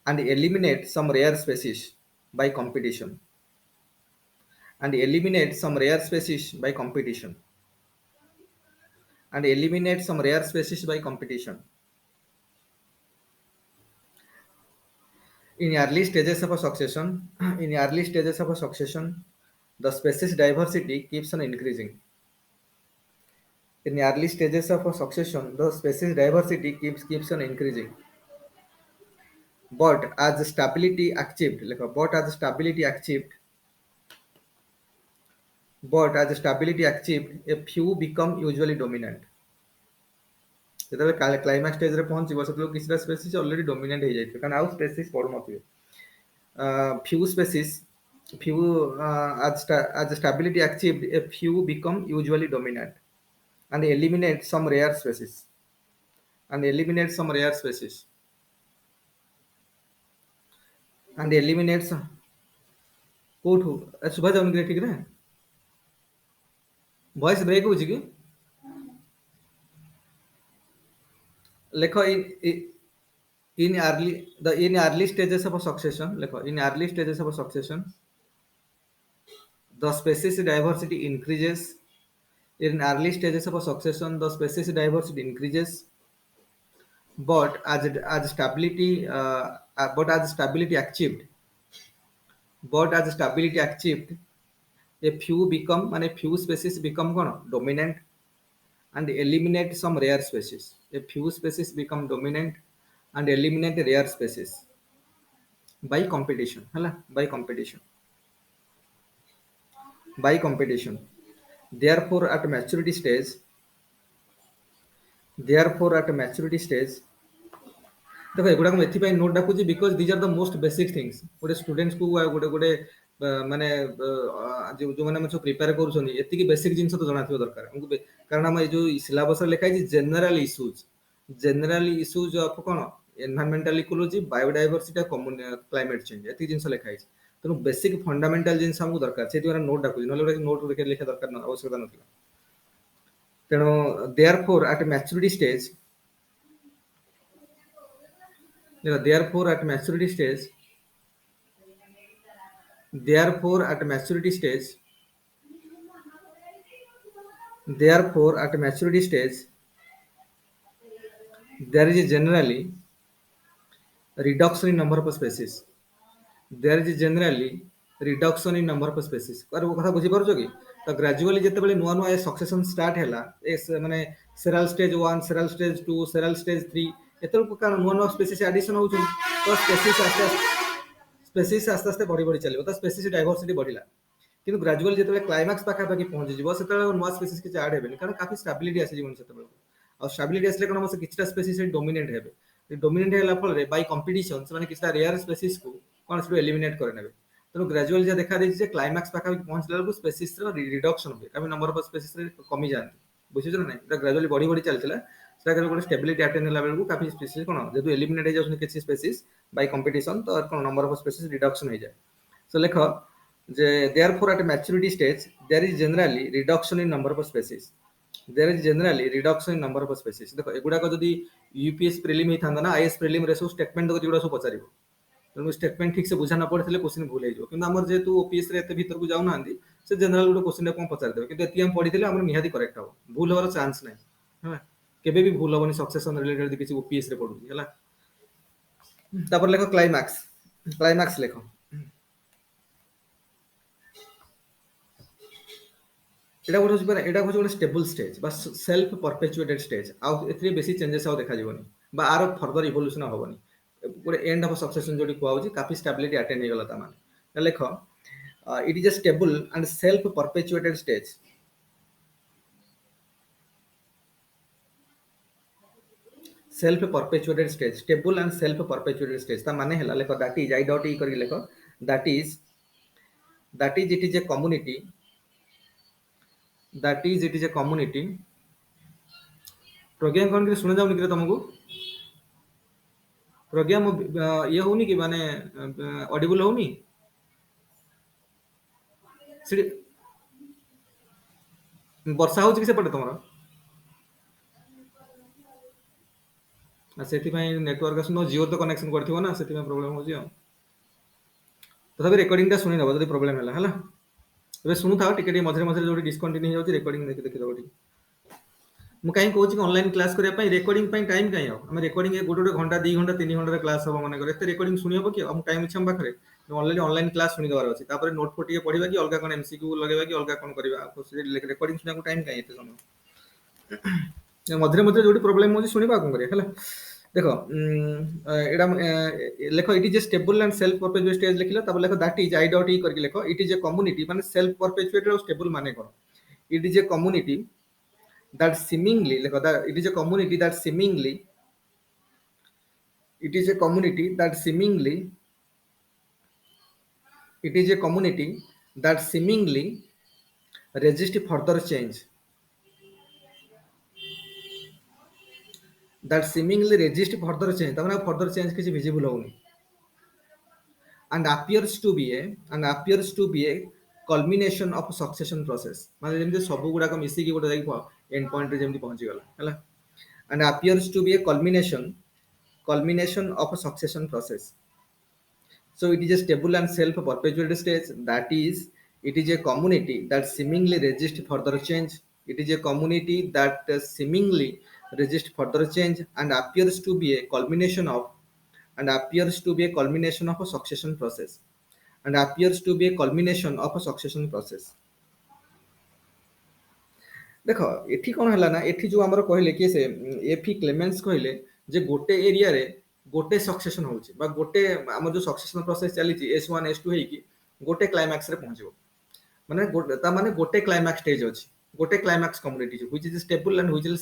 [SPEAKER 1] and eliminate some rare species by competition, and eliminate some rare species by competition, and eliminate some rare species by competition. In early stages of a succession, in early stages of a succession, the species diversity keeps on increasing. In early stages of a succession, the species diversity keeps on increasing. But as stability achieved, like but as stability achieved, but as stability achieved, a few become usually dominant. ଯେତେବେଳେ climax ଷ୍ଟେଜରେ ପହଞ୍ଚିବ ସେତେବେଳେ କିଛିଟା species already ଡୋମିନେଣ୍ଟ ହେଇଯାଇଥିବ କାରଣ ଆଉ species ପଢୁନଥିବେ few species few as stability achieved a few become usually dominant and eliminate some rare species and eliminate some rare species and eliminate some କୋଉଠୁ ଶୁଭା ଯାଉନି କି ଠିକରେ ଭଏସ ବ୍ରେକ୍ ହଉଛି କି ଲେଖ in early stages of a succession ଲେଖ in early stages of a succession the species diversity increases. In early stages of a succession the species diversity increases, but as stability but as stability achieved, but as stability achieved, a few become মানে few species become କ'ଣ dominant and eliminate some rare species. A few species become dominant and eliminate rare species by competition ହେଲା by competition. Therefore at maturity stage, therefore at maturity stage देखो एगुड़ा को एथि note डाकुची because these are the most basic things गोटे students को गोटे गोटे माने जो माने सब प्रिपेयर करूछनी एति की बेसिक जिंस तो जाना थियो दरकार हमको कारण हम जो सिलेबस रे लिखा है general issues of cone environmental ecology biodiversity climate change एति जिंस लिखा है तेनु बेसिक फंडामेंटल जिंस हमको दरकार सेति माने नोट डाकुची नले नोट रे लिखा दरकार आवश्यकता नथिला तेनो therefore at maturity stage therefore at maturity stage therefore at maturity stage therefore at maturity stage there is a generally reduction in number of species. There is generally reduction in number of species पर वो कथा बुझी पारुछो कि तो gradually जते बेले नुवा नुवा सक्सेशन स्टार्ट हैला ए माने cereal stage 1 cereal stage 2 cereal stage 3 एतल को कारण नुवा नुवा स्पीसीज एडिशन होउछ तो स्पेसीज आस्ते आस्ते बढ़ी बढ़ी चलिबो तो स्पेसीज डाइवर्सिटी बढ़िला किंतु ग्रेजुअली जते क्लाइमैक्स पाखा पाखी पहुंची जिवो सेते नुवा स्पेसीज के ऐड हेबेनी कारण काफी स्टेबिलिटी आसी जीवन सेते बेले और स्टेबिलिटी आसले कोन हमसे किछटा स्पेसीज डोमिनेट हेबे डोमिनेट हैला फल रे बाय कंपटीशन से माने किछटा रेयर स्पेसीज को कोन से एलिमिनेट करे नेबे तेणु ग्रेजुअली जहाँ देखा देती है क्लाइमैक्स पाखा पहुंचला बेलू स्पेसीस रिडक्शन हुए कभी नंबर ऑफ स्पेसीस कमी जाती बुझे ना ना ग्रेजुअली बढ़ी बढ़ी चलता है गोटे स्टेबिलिटी अटेन होला बेलू काफी स्पेसीस कौन जेहतु एलिमिनेट हो किसी स्पेसीस बाय कंपटीशन तो कौन नंबर ऑफ स्पेसीस रिडक्शन हो जाए सो लेख जे therefore at maturity stage there is generally reduction in number of species there is generally reduction in number of species देखो एगुड़ा जदि यूपीएस प्रिलिम ही था ना आईएएस प्रिलिम रे सब स्टेटमेंट जो सब पचारिबो तेणु स्टेटमेंट ठीक से बुझा न पड़े क्वेश्चन भूल हो कि आम जेहतु ओपीएस भर को जाऊना से जनरल गोटे क्वेश्चन कौन पचार देते कि पढ़ी आम निहाती करेक्ट हम भूल हमार चांस ना है केबे भी भूल हेनी सक्सेसन रिलेटेड किसी ओपीएस पढ़ुची है लेख क्लाइमैक्स क्लाइमैक्स लेख एटा गोटे स्टेबल स्टेज बा सेल्फ परपेचुएटेड स्टेज आउ एथि बेसी चेंजेस आउ देखा जीवनी बा आर फर्दर इवोल्यूशन होबनी गोटे एंड ऑफ सक्सेशन जोटी कहउची काफी स्टेबिलिटी अटेन हे गला ता माने लेख it is a stable and self perpetuated stage self perpetuated stage stable and self perpetuated stage ता माने हला लेख that is i dot e करी लेख that is it is a community that is it is a community प्रज्ञा कौन कि सुना जाऊनी कि तुमको प्रज्ञा मो ये होनी कि माने ऑडिबल होनी ସେଠି ବର୍ଷା ହଉଛି କି ସେପଟେ ତମର? ଆଉ ସେଥିପାଇଁ ନେଟୱାର୍କ ଆସୁନ ଜିଓ ତ କନେକ୍ସନ କରିଥିବ ନା ସେଥିପାଇଁ ପ୍ରୋବ୍ଲେମ ହଉଛି ଆଉ। ତଥାପି ରେକର୍ଡିଂ ଟା ଶୁଣି ନେବ ଯଦି ପ୍ରୋବ୍ଲେମ ହେଲା ହେଲା। ଏବେ ଶୁଣୁଥାଅ ଟିକେ ଟିକେ ମଝିରେ ମଝିରେ ଯୋଉଠି ଡିସକଣ୍ଟିନ୍ୟୁ ହେଇଯାଉଛି ରେକର୍ଡିଂ ଦେଖିଦବ ଟିକେ। ମୁଁ କାହିଁ କହୁଛି କି ଅନଲାଇନ କ୍ଲାସ କରିବା ପାଇଁ ରେକର୍ଡିଂ ପାଇଁ ଟାଇମ କାହିଁ ଆଉ ଆମେ ରେକର୍ଡିଂ ଗୋଟେ ଗୋଟେ ଘଣ୍ଟା 2 ଘଣ୍ଟା 3 ଘଣ୍ଟାରେ କ୍ଲାସ ହବ ମନେକର ଏତେ ରେକର୍ଡିଂ ଶୁଣି ହବ କି ଆଉ ଟାଇମ ଅଛି ଆମ ପାଖରେ ଅଲରେଡି ଅନଲାଇନ କ୍ଲାସ ଶୁଣି ଦେବାର ଅଛି ତାପରେ ନୋଟ ଫୋଟ ଟିକେ ପଢିବା କି ଅଲଗା କଣ ଏମସିକ୍ୟୁ ଲଗେଇବା କି ଅଲଗା କଣ କରିବା ରେକର୍ଡିଂ ଶୁଣିବାକୁ ଟାଇମ କାହିଁ ଏତେ ସମୟ ମଝିରେ ମଝିରେ ଯୋଉଠି ପ୍ରୋବ୍ଲେମ ହଉଛି ଶୁଣିବା ଆଉ କଣ କରିବା ହେଲା ଦେଖ ଏଇଟା ଲେଖ it is a stable and self perpetuate stage ଲେଖିଲ ତାପରେ ଲେଖ that is i dot e କରିକି ଲେଖ ଇଟ୍ ଇଜ ଏ କମ୍ୟୁନିଟି ମାନେ ସେଲ୍ଫ ପରପେଚୁଏଟ ଆଉ ଷ୍ଟେବଲ ମାନେ କଣ it is a community that seemingly like that it is a community that seemingly it is a community that seemingly it is a community that seemingly resist further change that seemingly resist further change তার further change কিছু visible হউনি and appears to be a culmination of succession process মানে যেମିତି ସବୁ ଗୁଡାକ ମିଶିକି ଗୋଟେ ଯାଇକି end point ରେ ଯେମିତି ପହଞ୍ଚି ଗଲା ହେଲା and appears to be a culmination of a succession process. So it is a stable and self-perpetuated stage. That is, it is a community that seemingly resists further change. It is a community that seemingly resists further change and appears to be a culmination of a succession process. And appears to be a culmination of a succession process. ଦେଖ ଏଠି କଣ ହେଲା ନା ଏଠି ଯୋଉ ଆମର କହିଲେ କି ସେ ଏଫି କ୍ଲେମେନ୍ସ କହିଲେ ଯେ ଗୋଟେ ଏରିଆରେ ଗୋଟେ ସକ୍ସେସନ ହଉଛି ବା ଗୋଟେ ଆମର ଯୋଉ ସକ୍ସେସନ ପ୍ରୋସେସ ଚାଲିଛି S1 S2 ହେଇକି ଗୋଟେ କ୍ଲାଇମାକ୍ସ ରେ ପହଞ୍ଚିବ ମାନେ ତା ମାନେ ଗୋଟେ କ୍ଲାଇମାକ୍ସ ଷ୍ଟେଜ ଅଛି ଗୋଟେ climax community which is stable and which is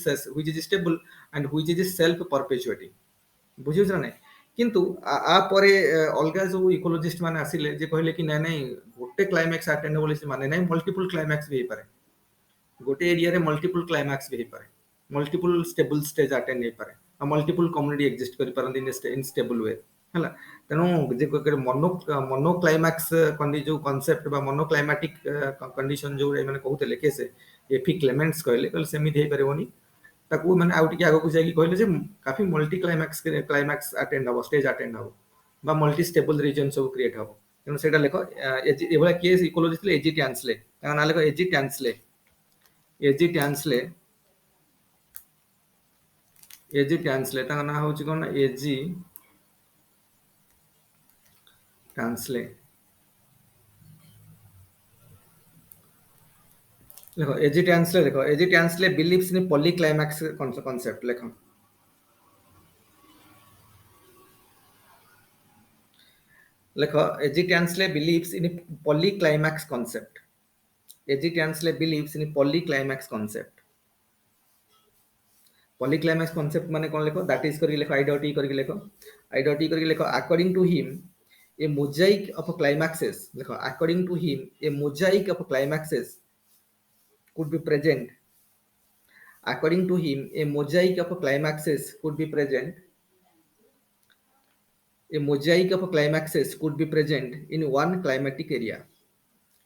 [SPEAKER 1] stable and which is self perpetuating ବୁଝିଛ ନା ନାଇଁ କିନ୍ତୁ ଆ ପରେ ଅଲଗା ସବୁ ଇକୋଲୋଜିଷ୍ଟ ମାନେ ଆସିଲେ ଯେ କହିଲେ କି ନାଇଁ ନାଇଁ ଗୋଟେ କ୍ଲାଇମାକ୍ସ ଆଟେଣ୍ଡ ବୋଲି ସେ ମାନେ ନାଇଁ ମଲ୍ଟିପୁଲ କ୍ଲାଇମାକ୍ସ ବି ହେଇପାରେ ଗୋଟେ ଏରିଆରେ ମଲ୍ଟିପୁଲ କ୍ଲାଇମାକ୍ସ ବି ହେଇପାରେ ମଲ୍ଟିପୁଲ ଷ୍ଟେବଲ ଷ୍ଟେଜ ଆଟେଣ୍ଡ ହେଇପାରେ ଆଉ ମଲ୍ଟିପୁଲ କମ୍ୟୁନିଟି ଏକ୍ଜିଷ୍ଟ କରିପାରନ୍ତି ଇନ୍ ଷ୍ଟେବଲ ୱେ ହେଲା ତେଣୁ ଯେ ମନୋ କ୍ଲାଇମାକ୍ସ ଯୋଉ କନସେପ୍ଟ ବା ମନୋ କ୍ଲାଇମାଟିକ କଣ୍ଡିସନ ଯୋଉ ଏମାନେ କହୁଥିଲେ କି ସେ ଏଫି କ୍ଲେମେଣ୍ଟସ କହିଲେ ସେମିତି ହେଇପାରିବନି ତାକୁ ମାନେ ଆଉ ଟିକେ ଆଗକୁ ଯାଇକି କହିଲେ ଯେ କାଫି ମଲ୍ଟି କ୍ଲାଇମାକ୍ସ ଆଟେଣ୍ଡ ହବ ଷ୍ଟେଜ ଆଟେଣ୍ଡ ହବ ବା ମଲ୍ଟି ଷ୍ଟେବଲ ରିଜନ ସବୁ କ୍ରିଏଟ ହବ ତେଣୁ ସେଇଟା ଲେଖ ଏଭଳିଆ କେସ୍ ଇକୋଲୋଜି ଥିଲେ ଏଜି ଟ୍ୟାନ୍ସଲେ ତାଙ୍କ ନାଁ ଲେଖ ଏଜି ଟ୍ୟାନ୍ସଲେ ତାଙ୍କ ନାଁ ହଉଛି କଣ ଏଜି ଟ୍ୟାନ୍ସଲେ ଦେଖ A G Tansley believes in polyclimax concept ଲେଖ A G Tansley believes in polyclimax concept A G Tansley believes in polyclimax concept polyclimax concept माने कौन लिखो दैट इज करके लिखो आई डॉट ई करके लिखो according to him a mosaic of climaxes लिखो according to him a mosaic of climaxes could be present according to him a mosaic of climaxes could be present a mosaic of climaxes could be present in one climatic area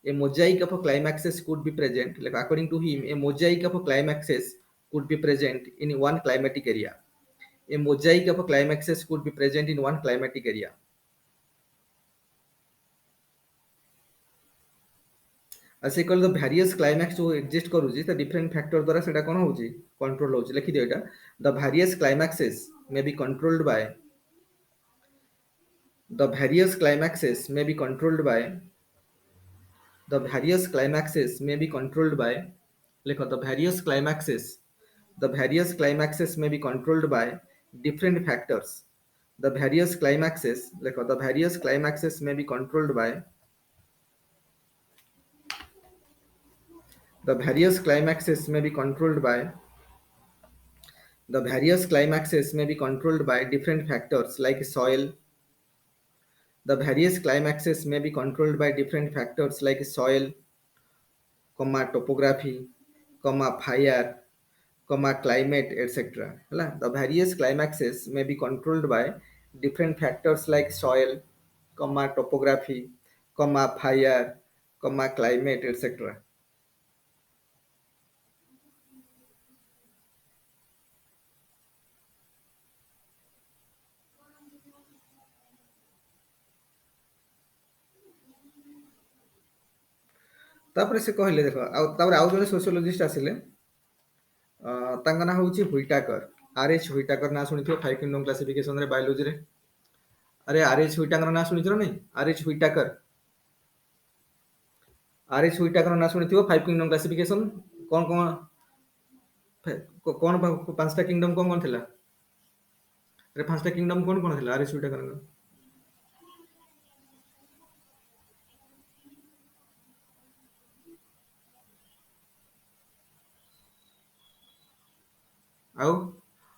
[SPEAKER 1] a mosaic of climaxes could be present like according to him a mosaic of climaxes could be present in one climatic area a mosaic of climaxes could be present in one climatic area as equal the various climax जो exist करूची the different factor द्वारा सेटा कौन होची control होची लिखि दियो एटा the various climaxes may be controlled by the various climaxes may be controlled by the various climaxes may be controlled by लिखो the various climaxes may be controlled by different factors the various climaxes लिखो the various climaxes may be controlled by the various climaxes may be controlled by the various climaxes may be controlled by different factors like soil the various climaxes may be controlled by different factors like soil topography fire climate etc the various climaxes may be controlled by different factors like soil, comma topography, comma fire, comma climate, etc. ତାପରେ ସେ କହିଲେ ଦେଖ ଆଉ ତାପରେ ଆଉ ଜଣେ sociologist ଆସିଲେ ତାଙ୍କ ନାଁ ହଉଛି ହୁଇଟାକର ଆର୍ ଏଚ୍ ହୁଇଟାକର ନାଁ ଶୁଣିଥିବ ଫାଇଭ୍ କିଙ୍ଗଡମ କ୍ଲାସିଫିକେସନରେ ବାୟୋଲୋଜିରେ ଆରେ ଆର୍ ଏଚ୍ ହୁଇଟାକର ନାଁ ଶୁଣିଛ ନା ନାଇଁ ଆର୍ ଏଚ୍ ହୁଇଟାକର ଆର୍ ଏଚ୍ ହୁଇଟାକର ନାଁ ଶୁଣିଥିବ ଫାଇଭ୍ କିଙ୍ଗଡମ କ୍ଲାସିଫିକେସନ କଣ କଣ କଣ ପାଞ୍ଚଟା କିଙ୍ଗଡମ କଣ କଣ ଥିଲା ଆରେ ପାଞ୍ଚଟା କିଙ୍ଗଡମ କଣ କଣ ଥିଲା ଆର୍ ଏଚ୍ ହୁଇଟାକରଙ୍କର ଆଉ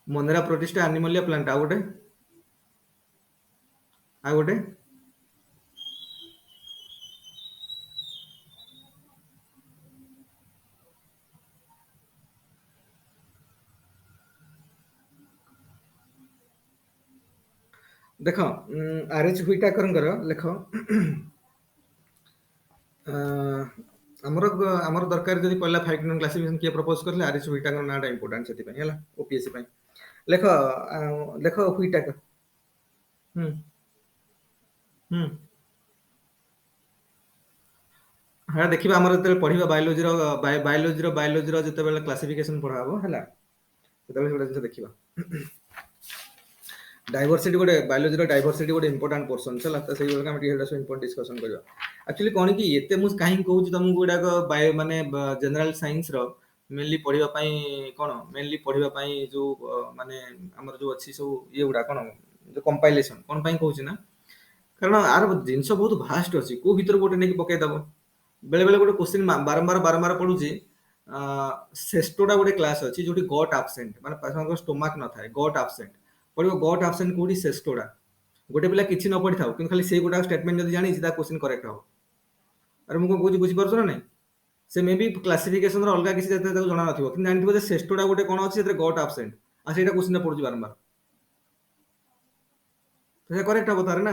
[SPEAKER 1] ମନେରା ପ୍ରୋଟିଷ୍ଟା ଆନିମଲିଆ ପ୍ଲାଣ୍ଟ ଆଉ ଗୋଟେ ଦେଖ ଆର୍ ଏଚ୍ ହୁଇଟାକରଙ୍କର ଲେଖ ଆଁ, ଆମର ଦରକାର ଯଦି ପଡିଲା ଫାଇଭ୍ କିଙ୍ଗଡମ କ୍ଲାସିଫିକେସନ କିଏ ପ୍ରପୋଜ କରିଥିଲେ ଆର୍ ଏଚ୍ ହୁଇଟାକର ନାଁଟା ଇମ୍ପୋର୍ଟାଣ୍ଟ ସେଥିପାଇଁ ହେଲା ଓପିଏସସି ପାଇଁ ଲେଖ ଲେଖ ହୁଇଟାକର ହୁଁ ହୁଁ ହଁ ଦେଖିବା ଆମର ଯେତେବେଳେ ପଢିବା ବାୟୋଲୋଜିର ଯେତେବେଳେ କ୍ଲାସିଫିକେସନ ପଢା ହବ ହେଲା ସେତେବେଳେ ଗୋଟେ ଜିନିଷ ଦେଖିବା ଡାଇଭରସିଟି ଗୋଟେ ବାୟୋଲୋଜିର ଡାଇଭରସିଟି ଗୋଟେ ଇମ୍ପୋର୍ଟାଣ୍ଟ ପର୍ସନ ହେଲା ତ ସେଇଭଳିଆ ଆମେ ଟିକେ ସେଟା ସବୁ ଇମ୍ପୋର୍ଟାଣ୍ଟ ଡିସ୍କସନ କରିବା ଆକ୍ଚୁଆଲି କଣ କି ଏତେ ମୁଁ କାହିଁକି କହୁଛି ତମକୁ ଗୁଡାକ ମାନେ ଜେନେରାଲ ସାଇନ୍ସ ର ମେନଲି ପଢିବା ପାଇଁ କଣ ମେନଲି ପଢିବା ପାଇଁ ଯୋଉ ମାନେ ଆମର ଯୋଉ ଅଛି ସବୁ ଇଏ ଗୁଡା କଣ ଯୋଉ କମ୍ପାଇଲେସନ କଣ ପାଇଁ କହୁଛି ନା କାରଣ ଆର ଜିନିଷ ବହୁତ ଭାଷ୍ଟ ଅଛି କୋଉ ଭିତରୁ ଗୋଟେ ନେଇକି ପକେଇଦବ ବେଳେ ବେଳେ ଗୋଟେ କୋଶ୍ଚିନ୍ ବାରମ୍ବାର ପଡୁଛି ସେଷ୍ଟୋଟା ଗୋଟେ କ୍ଲାସ ଅଛି ଯୋଉଠି ଗଟ୍ ଆବସେଣ୍ଟ ମାନେ ଷ୍ଟୋମାକ୍ ନଥାଏ ଗଟ୍ ଆବସେଣ୍ଟ ପଡିବ ଗଟ୍ ଆବସେଣ୍ଟ କୋଉଠି ସେଷ୍ଟୋଟା ଗୋଟେ ପିଲା କିଛି ନ ପଢିଥାଉ କିନ୍ତୁ ଖାଲି ସେଇ ଗୋଟା ଷ୍ଟେଟମେଣ୍ଟ ଯଦି ଜାଣିଛି ତା କୋଶ୍ଚିନ୍ କରେକ୍ଟ ହବ ଆରେ ମୁଁ କଣ କହୁଛି ବୁଝିପାରୁଛ ନା ନାଇଁ ସେ ମେ ବି କ୍ଲାସିଫିକେସନ ଅଲଗା କିଛି ଯେତେ ତାକୁ ଜଣା ନଥିବ କିନ୍ତୁ ଜାଣିଥିବ ଯେ ସେଷ୍ଟୋଟା ଗୋଟେ କଣ ଅଛି ସେଥିରେ ଗଟ୍ ଆବସେଣ୍ଟ ଆଉ ସେଇଟା କୋଶ୍ଚିନ୍ ପଡୁଛି ବାରମ୍ବାର ତ ସେ କରେକ୍ଟ ହବ ତାର ନା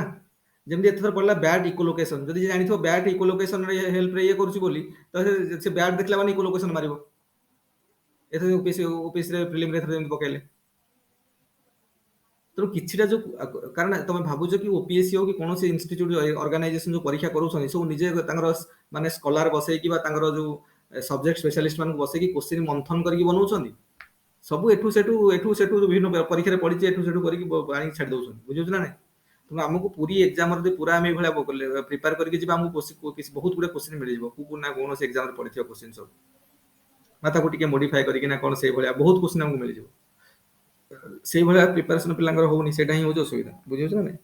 [SPEAKER 1] ଯେମିତି ଏଥର ପଡିଲା ବ୍ୟାଡ୍ ଇକୋଲୋକେସନ ଯଦି ଜାଣିଥିବ ବ୍ୟାଡ୍ ଇକୋଲୋକେସନ ହେଲ୍ପ ରେ ଇଏ କରୁଛି ବୋଲି ତ ସେ ବ୍ୟାଡ୍ ଦେଖିଲା ମାନେ ଇକୋଲୋକେସନ ମାରିବ ଏଥର ଓପିଏସସି ପ୍ରିଲିମରେ ଏଥର ଯେମିତି ପକେଇଲେ ତେଣୁ କିଛିଟା ଯୋଉ କାରଣ ତମେ ଭାବୁଛ କି ଓପିଏସସି ହଉ କି କୌଣସି ଇନଷ୍ଟିଚ୍ୟୁଟ ଅର୍ଗାନାଇଜେସନ ଯୋଉ ପରୀକ୍ଷା କରୁଛନ୍ତି ସବୁ ନିଜେ ତାଙ୍କର ମାନେ ସ୍କଲାର ବସେଇକି ବା ତାଙ୍କର ଯୋଉ ସବଜେକ୍ଟ ସ୍ପେଶାଲିଷ୍ଟ ମାନଙ୍କୁ ବସେଇକି କୋଶ୍ଚିନ୍ ମନ୍ଥନ କରିକି ବନଉଛନ୍ତି ସବୁ ଏଠୁ ସେଠୁ ବିଭିନ୍ନ ପରୀକ୍ଷାରେ ପଡିଛି ଏଠୁ ସେଠୁ କରିକି ଆଣିକି ଛାଡି ଦଉଛନ୍ତି ବୁଝୁଛ ନା ନାଇଁ ତେଣୁ ଆମକୁ ପୁରୀ ଏକ୍ଜାମ ଯଦି ପୁରା ଆମେ ଏଇଭଳିଆ ପ୍ରିପେୟାର କରିକି ଯିବା ଆମକୁ ବହୁତ ଗୁଡେ କୋଶ୍ଚିନ୍ ମିଳିଯିବ ନା କୌଣସି ଏକ୍ଜାମରେ ପଡିଥିବା କୋଶ୍ଚିନ୍ ସବୁ ନା ତାକୁ ଟିକେ ମୋଡିଫାଏ କରିକି ନା କଣ ସେଇଭଳିଆ ବହୁତ କୋଶ୍ଚିନ୍ ଆମକୁ ମିଳିଯିବ ସେଇଭଳିଆ ପ୍ରିପାରେସନ ପିଲାଙ୍କର ହଉନି ସେଇଟା ହିଁ ହଉଛି ଅସୁବିଧା ବୁଝିପାରୁଛ ନା ନାଇଁ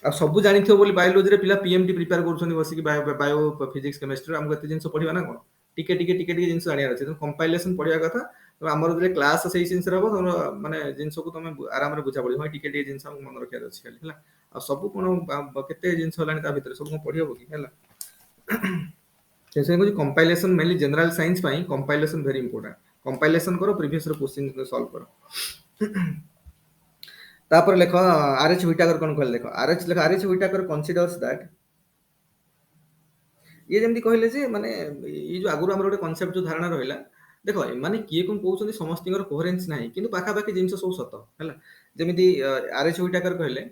[SPEAKER 1] ଆଉ ସବୁ ଜାଣିଥିବ ବୋଲି ବାୟୋଲୋଜିରେ ପିଲା ପିଏମଟି ପ୍ରିପେୟାର କରୁଛନ୍ତି ବସିକି ବାୟୋ ଫିଜିକ୍ସ କେମିଷ୍ଟ୍ରି ଆମକୁ ଏତେ ଜିନିଷ ପଢିବା ନା କଣ ଟିକେ ଜିନିଷ ଜାଣିବାର ଅଛି କମ୍ପାଇଲେସନ ପଢିବା କଥା ଆମର ଯେତେବେଳେ କ୍ଲାସ ସେଇ ଜିନିଷରେ ହବ ତମର ମାନେ ଜିନିଷକୁ ତମେ ଆରାମରେ ବୁଝା ପଡିବ ହଁ ଟିକେ ଜିନିଷ ଆମକୁ ମନେ ରଖିବାର ଅଛି ଖାଲି ହେଲା ଆଉ ସବୁ କଣ କେତେ ଜିନିଷ ହେଲାଣି ତା ଭିତରେ ସବୁ କଣ ପଢି ହବ କି ହେଲା ସେଥିପାଇଁ କହୁଛି କମ୍ପାଇଲେସନ ମେନଲି ଜେନେରାଲ ସାଇନ୍ସ ପାଇଁ କମ୍ପାଇଲେସନ ଭେରି ଇମ୍ପୋର୍ଟାଣ୍ଟ କମ୍ପାଇଲେସନ କର ପ୍ରିଭିୟସ କ୍ୱେଶ୍ଚିନ୍ ସଲ୍ଭ କର ତାପରେ ଲେଖ ଆର୍ ଏଚ୍ ହୁଇଟାକର କଣ କହିଲେ ଦେଖ ଆର୍ ଏଚ୍ ହୁଇଟାକର କନସିଡର୍ସ ଦ୍ୟାଟ୍ ଇଏ ଯେମିତି କହିଲେ ଯେ ମାନେ ଏଇ ଯୋଉ ଆଗରୁ ଆମର ଗୋଟେ କନସେପ୍ଟ ଯୋଉ ଧାରଣା ରହିଲା ଦେଖ ଏମାନେ କିଏ କଣ କହୁଛନ୍ତି ସମସ୍ତଙ୍କର କୋହେରେନ୍ସ ନାହିଁ କିନ୍ତୁ ପାଖାପାଖି ଜିନିଷ ସବୁ ସତ ହେଲା ଯେମିତି ଆର୍ ଏଚ୍ ହୁଇଟାକର କହିଲେ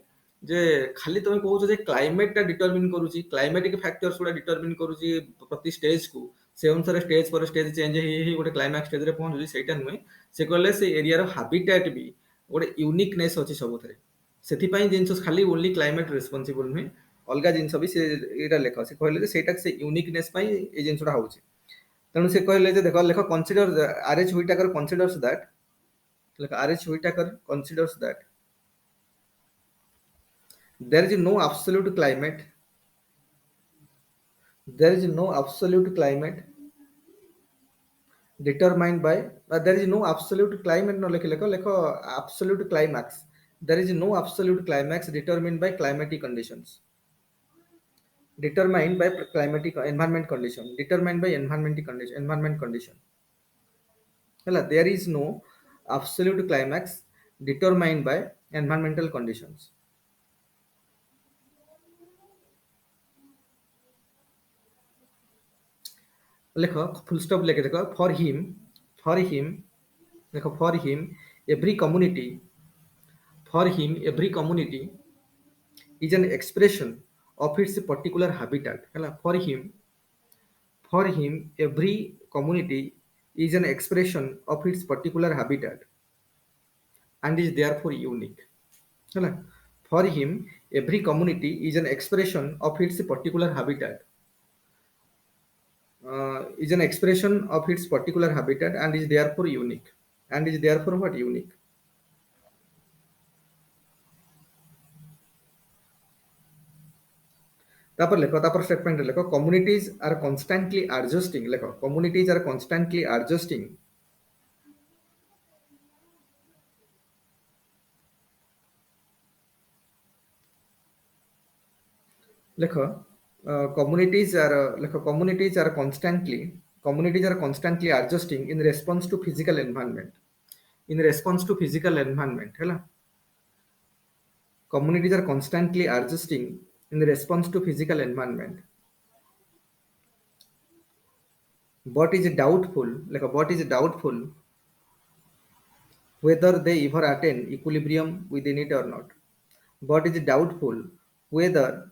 [SPEAKER 1] ଯେ ଖାଲି ତମେ କହୁଛ ଯେ କ୍ଲାଇମେଟ ଟା ଡିଟରମିନ କରୁଛି କ୍ଲାଇମେଟିକ ଫ୍ୟାକ୍ଟର୍ସ ଗୁଡା ଡିଟରମିନ କରୁଛି ପ୍ରତି ଷ୍ଟେଜକୁ ସେ ଅନୁସାରେ ଷ୍ଟେଜ ପରେ ଷ୍ଟେଜ ଚେଞ୍ଜ ହେଇ ଗୋଟେ କ୍ଲାଇମାକ୍ସ ଷ୍ଟେଜରେ ପହଞ୍ଚୁଛି ସେଇଟା ନୁହେଁ ସେ କହିଲେ ସେ ଏରିଆର ହାବିଟାଟ ବି ଗୋଟେ ୟୁନିକନେସ୍ ଅଛି ସବୁଥିରେ ସେଥିପାଇଁ ଜିନିଷ ଖାଲି ଓନ୍ଲି କ୍ଲାଇମେଟ ରେସ୍ପନ୍ସିବଲ ନୁହେଁ ଅଲଗା ଜିନିଷ ବି ସେ ଏଇଟା ଲେଖ ସେ କହିଲେ ଯେ ସେଇଟା ସେ ୟୁନିକନେସ୍ ପାଇଁ ଏଇ ଜିନିଷଟା ହଉଛି ତେଣୁ ସେ କହିଲେ ଯେ ଦେଖ ଲେଖ consider R H Whittaker considers that ଲେଖ R H Whittaker considers that there is no absolute climate there is no absolute climate determined by there is no absolute climate no lekho absolute climax there is no absolute climax determined by climatic conditions determined by climatic environment condition determined by environment condition Hela, there is no absolute climax determined by environmental conditions लेख full stop लेके देखो for him देखो for him is an expression of its particular habitat ହେଲା for him every community is an expression of its particular habitat and is therefore unique ହେଲା for him every community is an expression of its particular habitat is an expression of its particular habitat and is therefore unique and is therefore what unique तापर लेख तापर statement लेख communities are constantly adjusting लेख communities are constantly adjusting लेख communities are constantly adjusting in response to physical environment ହେଲା communities are constantly adjusting in response to physical environment but is doubtful whether they ever attain equilibrium within it or not but is doubtful whether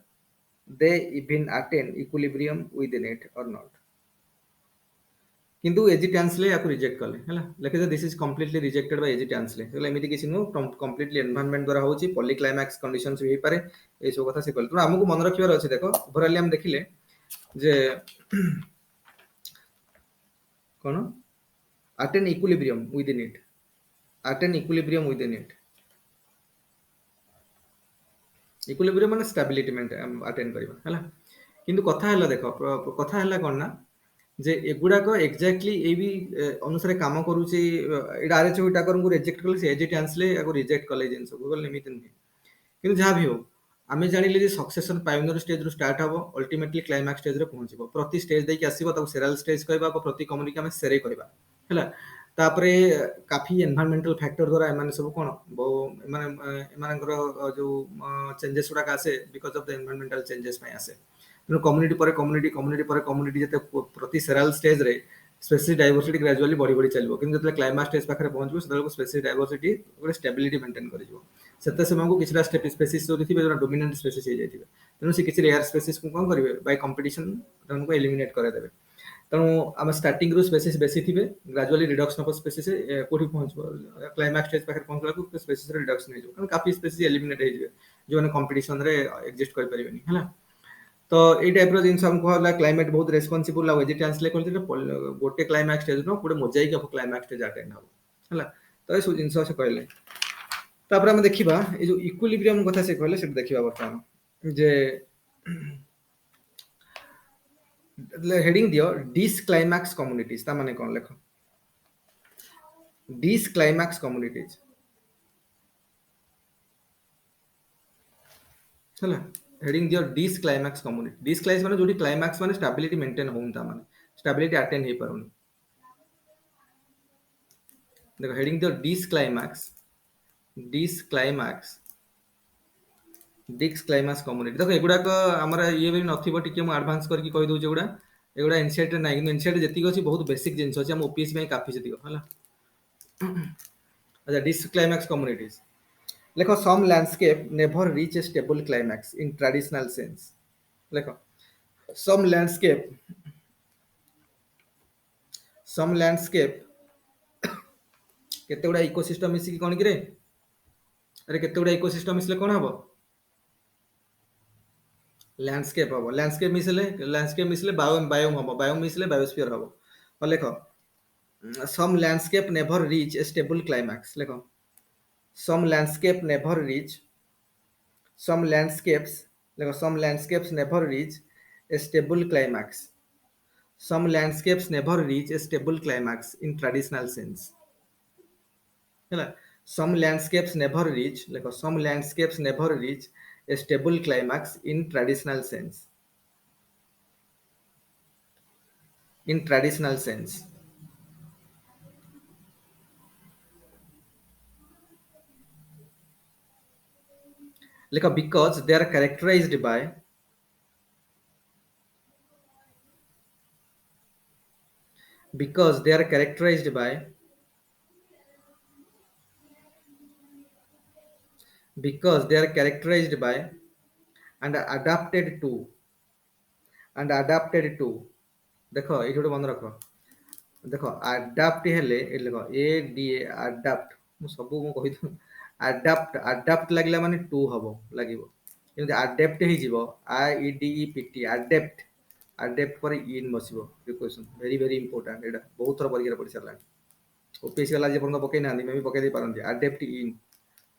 [SPEAKER 1] they even attain equilibrium within it or not କିନ୍ତୁ A G Tansley ୟାକୁ reject କଲେ ହେଲା ଲେଖେ ଯେ this is completely rejected by A G Tansley କହିଲେ ଏମିତି କିଛି ନୁହଁ କମ୍ପ୍ଲିଟଲି ଏନଭାରନମେଣ୍ଟ ଦ୍ୱାରା ହେଉଛି ପଲିକ୍ଲାଇମାକ୍ସ କଣ୍ଡିସନ୍ସ ବି ହେଇପାରେ ଏଇସବୁ କଥା ସେ କହିଲେ ତେଣୁ ଆମକୁ ମନେ ରଖିବାର ଅଛି ଦେଖ ଓଭରାଲି ଆମେ ଦେଖିଲେ ଯେ କ'ଣ ଆଟେନ୍ ଇକ୍ୱିଲିବ୍ରିୟମ୍ ୱିଦିନ୍ ଇଟ୍ ଇକ୍ୱିଲିବ୍ରିୟମ୍ ମାନେ ଷ୍ଟାବିଲିଟି ଆଟେନ୍ କରିବା ହେଲା କିନ୍ତୁ କଥା ହେଲା ଦେଖ କଥା ହେଲା କ'ଣ ନା ଯେ ଏଗୁଡାକ ଏକ୍ଜାକ୍ଟଲି ଏଇ ବି ଅନୁସାରେ କାମ କରୁଛି ଏଇଟା ଆରଏଚଓ ଟାକରଙ୍କୁ ରିଜେକ୍ଟ କଲେ ସେ ଏଜି ଟ୍ୟାନ୍ସଲେ ୟାକୁ ରିଜେକ୍ଟ କଲେ ଜିନିଷକୁ କହିଲେ ଏମିତି ନୁହେଁ କିନ୍ତୁ ଯାହା ବି ହଉ ଆମେ ଜାଣିଲେ ଯେ ସକ୍ସେସନ ପାଇଓନିୟର ଷ୍ଟେଜରୁ ଷ୍ଟାର୍ଟ ହବ ଅଲ୍ଟିମେଟଲି କ୍ଲାଇମାକ୍ସ ଷ୍ଟେଜରେ ପହଞ୍ଚିବ ପ୍ରତି ଷ୍ଟେଜ ଦେଇକି ଆସିବ ତାକୁ ସେରାଲ ଷ୍ଟେଜ କହିବା ବା ପ୍ରତି କମ୍ୟୁନିଟି ଆମେ ସେରେ କହିବା ହେଲା ତାପରେ କାଫି ଏନଭାରମେଣ୍ଟାଲ ଫ୍ୟାକ୍ଟର ଦ୍ୱାରା ଏମାନେ ସବୁ କ'ଣ ଏମାନଙ୍କର ଯୋଉ ଚେଞ୍ଜେସ୍ ଗୁଡାକ ଆସେ because of the environmental changes ପାଇଁ ଆସେ ତେଣୁ କମ୍ୟୁନିଟି ଯେତେ ପ୍ରତି ସେରାଲ ଷ୍ଟେଜରେ ସ୍ପେସିସ୍ ଡାଇଭର୍ସିଟି ଗ୍ରାଜୁଆଲି ବଢି ବଢି ଚାଲିବ କିନ୍ତୁ ଯେତେବେଳେ କ୍ଲାଇମାକ୍ସ ଷ୍ଟେଜ ପାଖରେ ପହଞ୍ଚିବ ସେତେବେଳକୁ ସ୍ପେସିସ୍ ଡାଇଭର୍ସିଟି ଗୋଟେ ଷ୍ଟାବିଲିଟି ମେଣ୍ଟେନ୍ କରିଯିବ ସେତେ ସେମାନଙ୍କୁ କିଛିଟା ସ୍ପେସିସ୍ ଯୋଉ ଥିବେ ଯୋଉଟା ଡୋମିନାଣ୍ଟ ସ୍ପେସିସ୍ ହେଇଯାଇଥିବେ ତେଣୁ ସେ କିଛି ରେୟାର ସ୍ପେସିସ୍କୁ କ'ଣ କରିବେ ବାଇ କମ୍ପିଟିସନ ତାଙ୍କୁ ଏଲିମିନେଟ୍ କରାଇଦେବେ ତେଣୁ ଆମେ ଷ୍ଟାର୍ଟିଂରୁ ସ୍ପେସିସ୍ ବେଶୀ ଥିବେ ଗ୍ରାଜୁଆଲି ରିଡକ୍ସନ ଅଫ୍ ସ୍ପେସିସ୍ କୋଉଠି ପହଞ୍ଚିବ କ୍ଲାଇମାକ୍ସ ଷ୍ଟେଜ ପାଖରେ ପହଞ୍ଚିଲା ବେଳକୁ ସ୍ପେସିସ୍ର ରିଡକ୍ସନ ହେଇଯିବ କାରଣ କାଫି ସ୍ପେସିସ୍ ଏଲିମିନେଟ୍ ହେଇଯିବେ ଯୋଉମାନେ କମ୍ପିଟିସନରେ ଏକ୍ଜିଷ୍ଟ କରିପାରିବେନି ହେଲା तो ये टाइप जिन हमको क्लाइमेट बहुत रेस्पॉन्सिबल आ एजी ट्रांसलेट करते गोटे क्लाइमैक्स स्टेज नो गोटे Mosaic of climax stage attend हो हला तो ये सब जिन से कहले तापर हम देखिबा ये जो इक्विलिब्रियम कथा से कहले से देखिबा वर्तमान जे हेडिंग दियो डिस क्लाइमैक्स कम्युनिटीज ता माने कोन लेखो डिस क्लाइमैक्स कम्युनिटीज हला हेडिंग दियो this climax community this climax माने जोडी क्लाइमैक्स माने स्टेबिलिटी मेंटेन होउंता माने स्टेबिलिटी अटेन हे परुनी देखो हेडिंग दियो डिस क्लाइमैक्स कम्युनिटी देखो एगुडा को हमरा ये भी नथिबो टिके मु एडवांस करके कहि दउ जेगुडा एगुडा इनसाइट रे नाही कि इनसाइट जेति अछि बहुत बेसिक जिंस अछि हम ओपीएस में काफी से दियो हला अच्छा डिस क्लाइमैक्स कम्युनिटीज लेखो some landscape never reach a stable climax in traditional sense लेखो some landscape केते गुडा इकोसिस्टम मिसी कि कोन कि रे अरे केते गुडा इकोसिस्टम मिसले कोन हबो लैंडस्केप मिसले बायोम हबो बायोम मिसले बायोस्फीयर हबो और लेखो some landscape never reach a stable climax लेखो some landscape never reach some landscapes like some landscapes never reach a stable climax some landscapes never reach a stable climax in traditional sense ହେଲା some landscapes never reach like some landscapes never reach a stable climax in traditional sense like because they are characterized by because they are characterized by because they are characterized by and adapted to and adapted to ଦେଖ ଏଇଠି ଗୋଟେ ମନେ ରଖ ଦେଖ adapt ହେଲେ ଏଠି ଦେଖ A D adapt ମୁଁ ସବୁ ମୁଁ କହିଦେବି ଆଡାପ୍ଟ ଲାଗିଲା ମାନେ ଟୁ ହବ ଲାଗିବ ଯେମିତି ଆଡେପ୍ଟ ହେଇଯିବ AIDEPT ଆଡେପ୍ଟ ଆଡେପ୍ଟ ପରେ ଇନ୍ ବସିବ ପ୍ରିପୋଜିସନ ଭେରି ଭେରି ଇମ୍ପୋର୍ଟାଣ୍ଟ ଏଇଟା ବହୁତ ଥର ପରୀକ୍ଷାରେ ପଡି ସାରିଲାଣି ଓପିଏସସି ବାଲା ଯେ ପର୍ଯ୍ୟନ୍ତ ପକେଇ ନାହାନ୍ତି ମେ ବି ପକେଇ ଦେଇ ପାରନ୍ତି ଆଡେପ୍ଟ ଇନ୍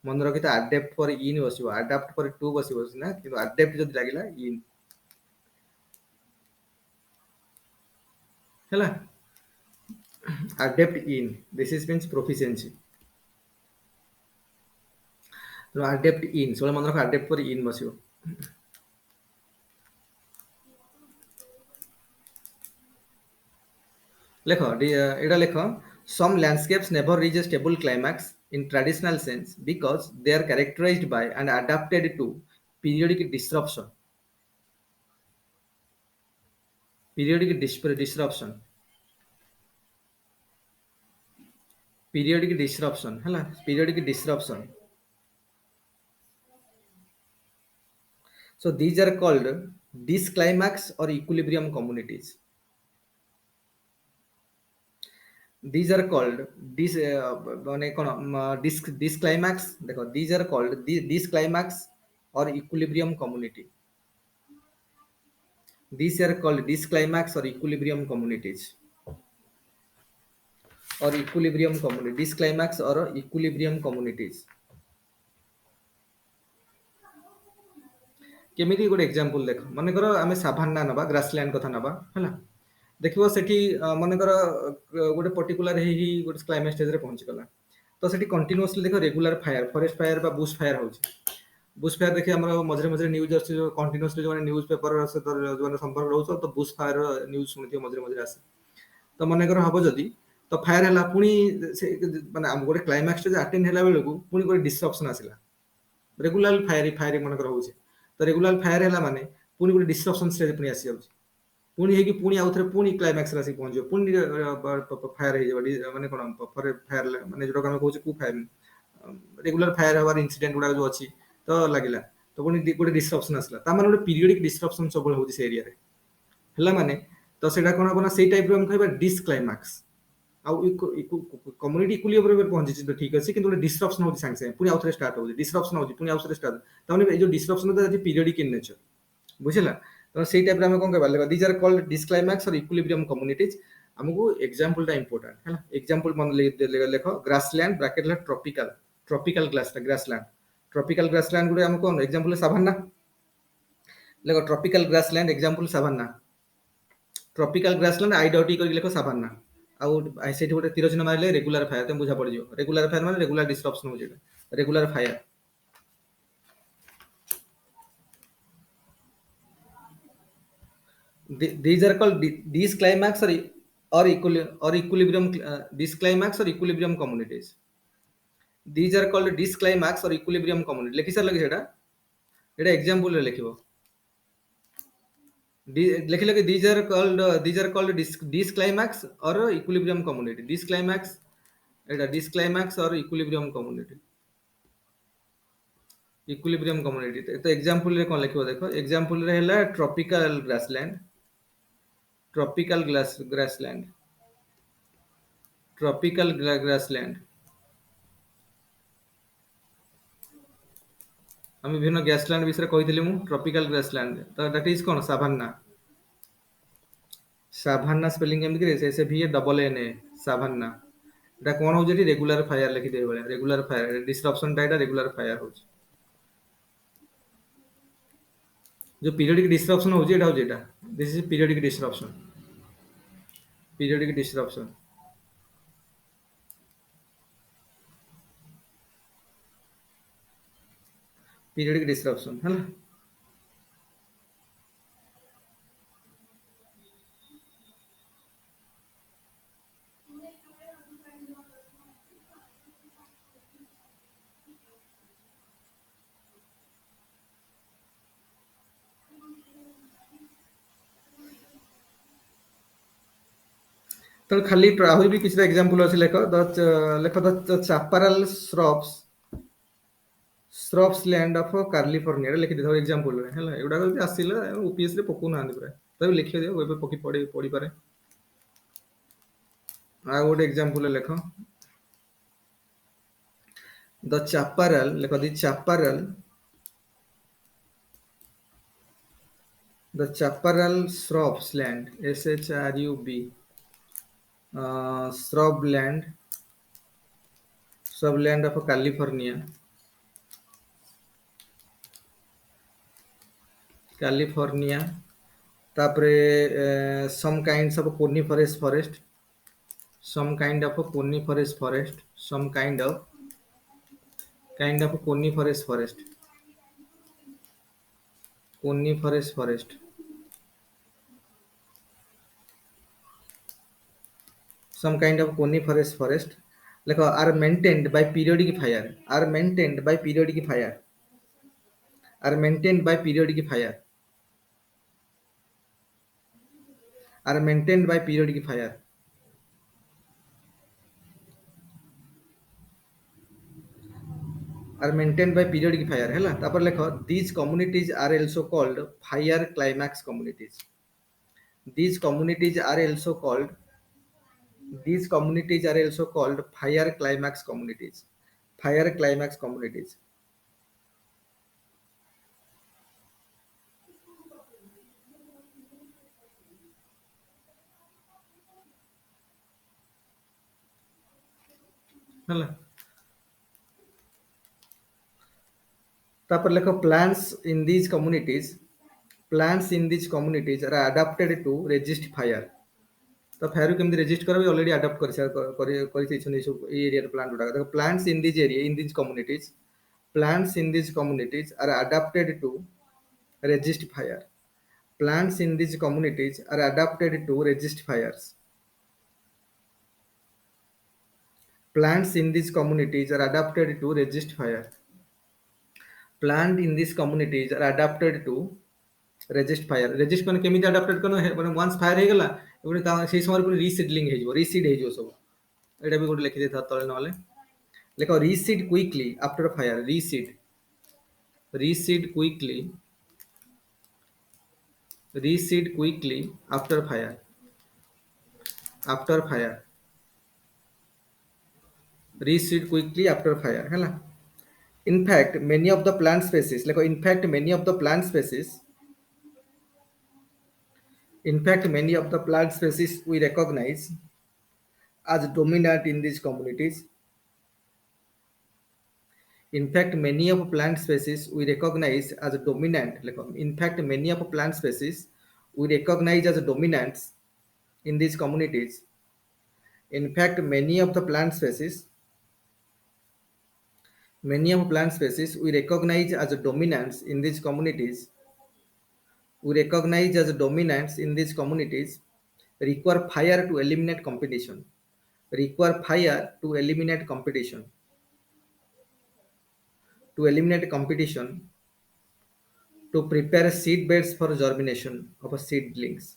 [SPEAKER 1] ମନେ ରଖିଥା ଆଡେପ୍ଟ ପରେ ଇନ୍ ବସିବ ଆଡାପ୍ଟ ପରେ ଟୁ ବସିବ ସିନା କିନ୍ତୁ ଆଡେପ୍ଟ ଯଦି ଲାଗିଲା ଇନ୍ ହେଲା adept in this is means proficiency तो adept in ସବୁବେଳେ ମନେ ରଖ adept ପରେ in ବସିବ ଲେଖ ଏଇଟା ଲେଖ some landscapes never reach a stable climax in traditional sense because they are characterized by and adapted to periodic disruption disruption periodic disruption ହେଲା periodic disruption so these are called disclimax or equilibrium communities these are called this মানে কোন disclimax দেখো these are called disclimax or equilibrium community these are called disclimax or equilibrium communities or equilibrium community disclimax or equilibrium communities କେମିତି ଗୋଟେ example ଦେଖ ମନେକର ଆମେ Savannah ନବା ଗ୍ରାସଲ୍ୟାଣ୍ଡ କଥା ନବା ହେଲା ଦେଖିବ ସେଠି ମନେକର ଗୋଟେ ପର୍ଟିକୁଲାର ହେଇ ଗୋଟେ କ୍ଲାଇମେଟ ଷ୍ଟେଜରେ ପହଞ୍ଚିଗଲା ତ ସେଠି କଣ୍ଟିନ୍ୟୁଅସଲି ଦେଖ ରେଗୁଲାର ଫାୟାର ଫରେଷ୍ଟ ଫାୟାର ବା ବୁଶ ଫାୟାର ହଉଛି ବୁଶ ଫାୟାର ଦେଖି ଆମର ମଝିରେ ମଝିରେ ନ୍ୟୁଜ ଆସୁଛି କଣ୍ଟିନ୍ୟୁଅସଲି ଯୋଉମାନେ ନ୍ୟୁଜ ପେପର ସହିତ ଯୋଉମାନେ ସମ୍ପର୍କ ରହୁଛ ତ ବୁଶ ଫାୟାର ନ୍ୟୁଜ ଶୁଣିଥିବ ମଝିରେ ମଝିରେ ଆସେ ତ ମନେକର ହବ ଯଦି ତ ଫାୟାର ହେଲା ପୁଣି ସେ ମାନେ ଗୋଟେ କ୍ଲାଇମାକ୍ସ ଷ୍ଟେଜ ଆଟେଣ୍ଡ ହେଲା ବେଳକୁ ପୁଣି ଗୋଟେ ଡିସରପ୍ସନ ଆସିଲା ରେଗୁଲାର ଫାୟାରିଂ ମନେକର ହଉଛି ତ ରେଗୁଲାର ଫାୟାର ହେଲା ମାନେ ପୁଣି ଗୋଟେ ଡିସରପ୍ସନ ଷ୍ଟେଜ ପୁଣି ଆସିଯାଉଛି ପୁଣି ହେଇକି ପୁଣି ଆଉଥରେ ପୁଣି କ୍ଲାଇମାକ୍ସରେ ଆସିକି ପହଞ୍ଚିବ ପୁଣି ଫାୟାର ହେଇଯିବ ମାନେ କଣ ଫାୟାର ମାନେ ଯୋଉଟା ଆମେ କହୁଛେ କୁ ଫାୟାର ରେଗୁଲାର ଫାୟାର ହବାର ଇନସିଡେଣ୍ଟ ଗୁଡାକ ଯୋଉ ଅଛି ତ ଲାଗିଲା ତ ପୁଣି ଗୋଟେ ଡିସରପ୍ସନ ଆସିଲା ତା ମାନେ ଗୋଟେ ପିରିୟଡିକ ଡିସରପ୍ସନ ସବୁବେଳେ ହଉଛି ସେ ଏରିଆରେ ହେଲା ମାନେ ତ ସେଇଟା କଣ ହବ ନା ସେଇ ଟାଇପର ଆମେ କହିବା ଡିସକ୍ଲାଇମାକ୍ସ ଆଉ କମ୍ୟୁନିଟି ଇକ୍ୱିଲିବ୍ରିୟମରେ ପହଞ୍ଚିଛି ତ ଠିକ ଅଛି କିନ୍ତୁ ଗୋଟେ ଡିସରପ୍ସନ ହଉଛି ସାଙ୍ଗେ ସାଙ୍ଗେ ପୁଣି ଆଉଥରେ ଷ୍ଟାର୍ଟ ହଉଛି ଡିସରପ୍ସନ ହଉଛି ପୁଣି ଆଉଥରେ ଷ୍ଟାର୍ଟ ତାମାନେ ଏଇ ଯୋଉ ଡିସରପ୍ସନ ଅଛି ପିରିୟଡିକ ଇନ ନେଚର ବୁଝିଲା ତ ସେଇ ଟାଇପର ଆମେ କଣ କହିବା ଦିଜ ଆର୍ କଲ୍ଡ ଡିସକ୍ଲାଇମାକ୍ସ ଅର ଇକ୍ୱିଲିବ୍ରିୟମ କମ୍ୟୁନିଟିଜ ଆମକୁ ଏକ୍ସାମ୍ପଲଟା ଇମ୍ପୋର୍ଟାଣ୍ଟ ହେଲା ଏକ୍ସାମ୍ପଲ ମନେ ଲେଖ ଗ୍ରାସଲ୍ୟାଣ୍ଡ ବ୍ରାକେଟ ହେଲା ଟ୍ରପିକାଲ ଗ୍ରାସଲ୍ୟାଣ୍ଡ ଟ୍ରପିକାଲ ଗ୍ରାସଲ୍ୟାଣ୍ଡ ଗୁଡେ ଆମକୁ କଣ ଏକ୍ସାମ୍ପଲ ସାଭାନ୍ନା ଲେଖ ଟ୍ରପିକାଲ ଗ୍ରାସଲ୍ୟାଣ୍ଡ ଏକ୍ସାମ୍ପଲ ସାଭାନ୍ନା ଟ୍ରପିକାଲ ଗ୍ରାସଲ୍ୟାଣ୍ଡ ଆଇଡଟି କରିକି ଲେଖ ସାଭାନ୍ନା ଆଉ ସେଠି ଗୋଟେ ତୀର ଚିହ୍ନ ମାରିଲେ ରେଗୁଲାର ଫାୟାର ତମେ ବୁଝା ପଡିଯିବ ରେଗୁଲାର ଫାୟାର ମାନେ ରେଗୁଲାର ଡିସରପ୍ସନ ହଉଛି ଏଟା regular fire these are called these climax or equilibrium disclimax or equilibrium communities these are called disclimax or equilibrium community ଲେଖି ସାରିଲ କି ସେଟା ଏଟା ଏକ୍ସାମ୍ପଲ ରେ ଲେଖିବ ଲେଖିଲ କି these are called disclimax or equilibrium community disclimax ଏଟା disclimax or equilibrium community equilibrium community ତ example ରେ କଣ ଲେଖିବ ଦେଖ ଏକ୍ସାମ୍ପଲ ରେ ହେଲା grassland tropical grassland আমি বিভিন্ন ଗ୍ୟାସଲ୍ୟାଣ୍ଡ ବିଷୟରେ କହିଥିଲି ମୁଁ ଟ୍ରପିକାଲ ଗ୍ୟାସଲ୍ୟାଣ୍ଡ ତ ଦ୍ୟାଟ୍ ଇଜ କଣ ସାଭାନ୍ନା ସ୍ପେଲିଂ କେମିତି କି ସେ ଭି ଏ ଡବଲ ଏନ୍ ଏ ସାଭାନ୍ନା এটা কোন হচ্ছে এটি রেগুলার ফায়ার লিখি দেবে রেগুলার ফায়ার ডিসরপশনটা এটা রেগুলার ফায়ার হচ্ছে जो पीरियडिक डिस्ट्रप्शन होଉଛି ଏଟା ହଉଛି ଏଟା this is periodic disruption periodic disruption है ना तो खाली आहुरी भी किसी एग्जांपल अछि लेख the chaparral shrubs land of California लिखि देथो एग्जांपल रे हला एडा जदी आसीला ओपीएस रे पकु ना पुरा तबे लिखि दियो वेबे पकी पड़ी पड़ी पारे आ गोटे एग्जांपल लेख द chaparral लेख the chaparral shrubs land shrub land of California तापरे some kinds of coniferous forest some kind of coniferous forest some kind of coniferous forest some kind of coniferous forest like are maintained by periodic fire are maintained by periodic fire are maintained by periodic fire are maintained by periodic fire है तापर लेख these communities are also called fire climax communities these communities are also called fire climax communities है तापर लेख plants in these communities are adapted to resist fire तो fire केमती resist करबे already adopt कर सब एरिया प्लांट गुडा देखो plants in these communities are adapted to resist fire plants in these communities are adapted to resist fires plants in these communities are adapted to resist fire plant in these communities are adapted to resist fire resist माने केमिति adopted करनो है माने once fire हे गेला एबे ता सेही समय पर रीसेडलिंग हे जो रीसीड हे जो सब एटा भी गोटे लिखि देता तले नले लेखो reseed quickly after fire reseed quickly after fire reseed quickly after fire है in fact many of the plant species we recognize as dominant in these communities in fact many of plant species we recognize as dominant in fact many of plant species we recognize as dominants in these communities in fact many of plant species we recognize as dominants in these communities require fire to eliminate competition to prepare seed beds for germination of seedlings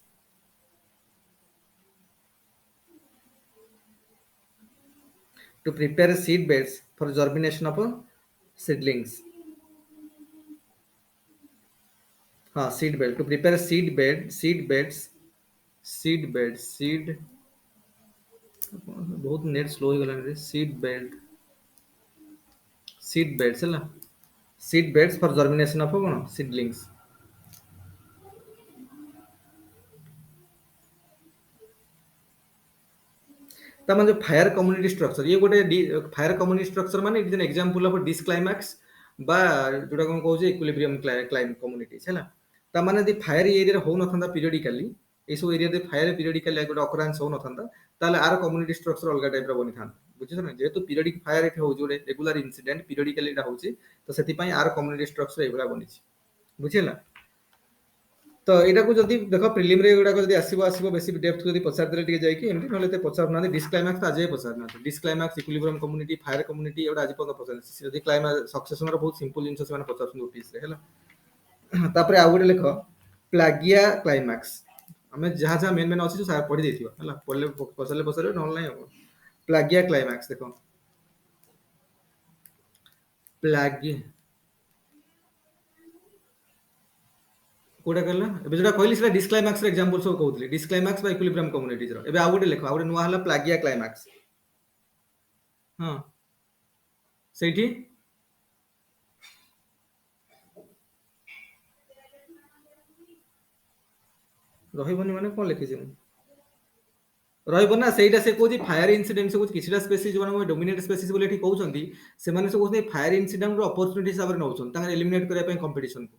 [SPEAKER 1] seed bed to prepare seed बहुत net slow हो गलानी रे seed beds है seed beds for germination of कौन seedlings तमाम जो fire community structure ये गोटे fire community structure माने it is an example of this climax बा जोटा कोन कहू जे इक्विलिब्रियम क्लाइम कम्युनिटीज हैला ता माने दि फायर एरिया रे हो नथंदा पीरियडिकली ए सब एरिया दे फायर पीरियडिकली गोटे ऑकरेंस हो नथंदा ताले आर कम्युनिटी स्ट्रक्चर अलगा टाइप रो बनि थान बुझिस ना जेहेतु पीरियडिक फायर एठे हो जोडे रेगुलर इंसिडेंट पीरियडिकली एटा होची तो सेति पई आर कम्युनिटी स्ट्रक्चर एबला बनिछि बुझिला तो एटा को जदी देखो प्रिलिम रे एडा को जदी आसीबो बेसी डेप्थ जदी पचार देले टिके जाय कि एमति नले ते पचार ना डिस्क्लाइमैक्स आजे पचार ना डिस्क्लाइमैक्स इक्विलिब्रियम कम्युनिटी फायर कम्युनिटी एडा आज पन पचार जदी क्लाइमैक्स सक्सेशन रो बहुत सिंपल जिंस से माने पचार नोटिस रे हैला तापरे आ गुटे लेखो प्लागिया क्लाइमैक्स ଆମେ ଯାହା ଯାହା ମେନ୍ ମେନ୍ ଅଛି ସବୁ ସାର୍ ପଢି ଦେଇଥିବା ହେଲା, ପଢିଲେ ପଚାରିଲେ ପଚାରିବେ ନହେଲେ ନାହିଁ ହବ। ପ୍ଲାଗିଆ କ୍ଲାଇମାକ୍ସ ଦେଖ, ପ୍ଲାଗି କୋଉଟା କହିଲ, ଏବେ ଯୋଉଟା କହିଲି ସେଟା ଡିସକ୍ଲାଇମାକ୍ସ ର ଏକ୍ସାମ୍ପଲ ସବୁ କହୁଥିଲି, ଡିସକ୍ଲାଇମାକ୍ସ ବା ଇକ୍ୱିଲିବ୍ରିୟମ୍ କମ୍ୟୁନିଟିଜ ର। ଏବେ ଆଉ ଗୋଟେ ଲେଖ, ଆଉ ଗୋଟେ ନୂଆ ହେଲା ପ୍ଲାଗିଆ କ୍ଲାଇମାକ୍ସ। ହଁ ସେଇଠି ରହିବନି ମାନେ କଣ ଲେଖିଛି ମୁଁ, ରହିବ ନା ସେଇଟା ସେ କହୁଛି ଫାୟାର ଇନସିଡେଣ୍ଟ ସବୁ କିଛିଟା ସ୍ପେସିସ୍ ଯୋଉମାନଙ୍କୁ ଡୋମିନେଟ୍ ସ୍ପେସିସ୍ ବୋଲି ଏଠି କହୁଛନ୍ତି, ସେମାନେ ସବୁ କହୁଛନ୍ତି ଫାୟାର ଇନସିଡେଣ୍ଟ ଅପରଚୁନିଟି ହିସାବରେ ନେଉଛନ୍ତି ତାଙ୍କର ଏଲିମିନେଟ୍ କରିବା ପାଇଁ କମ୍ପିଟିସନକୁ।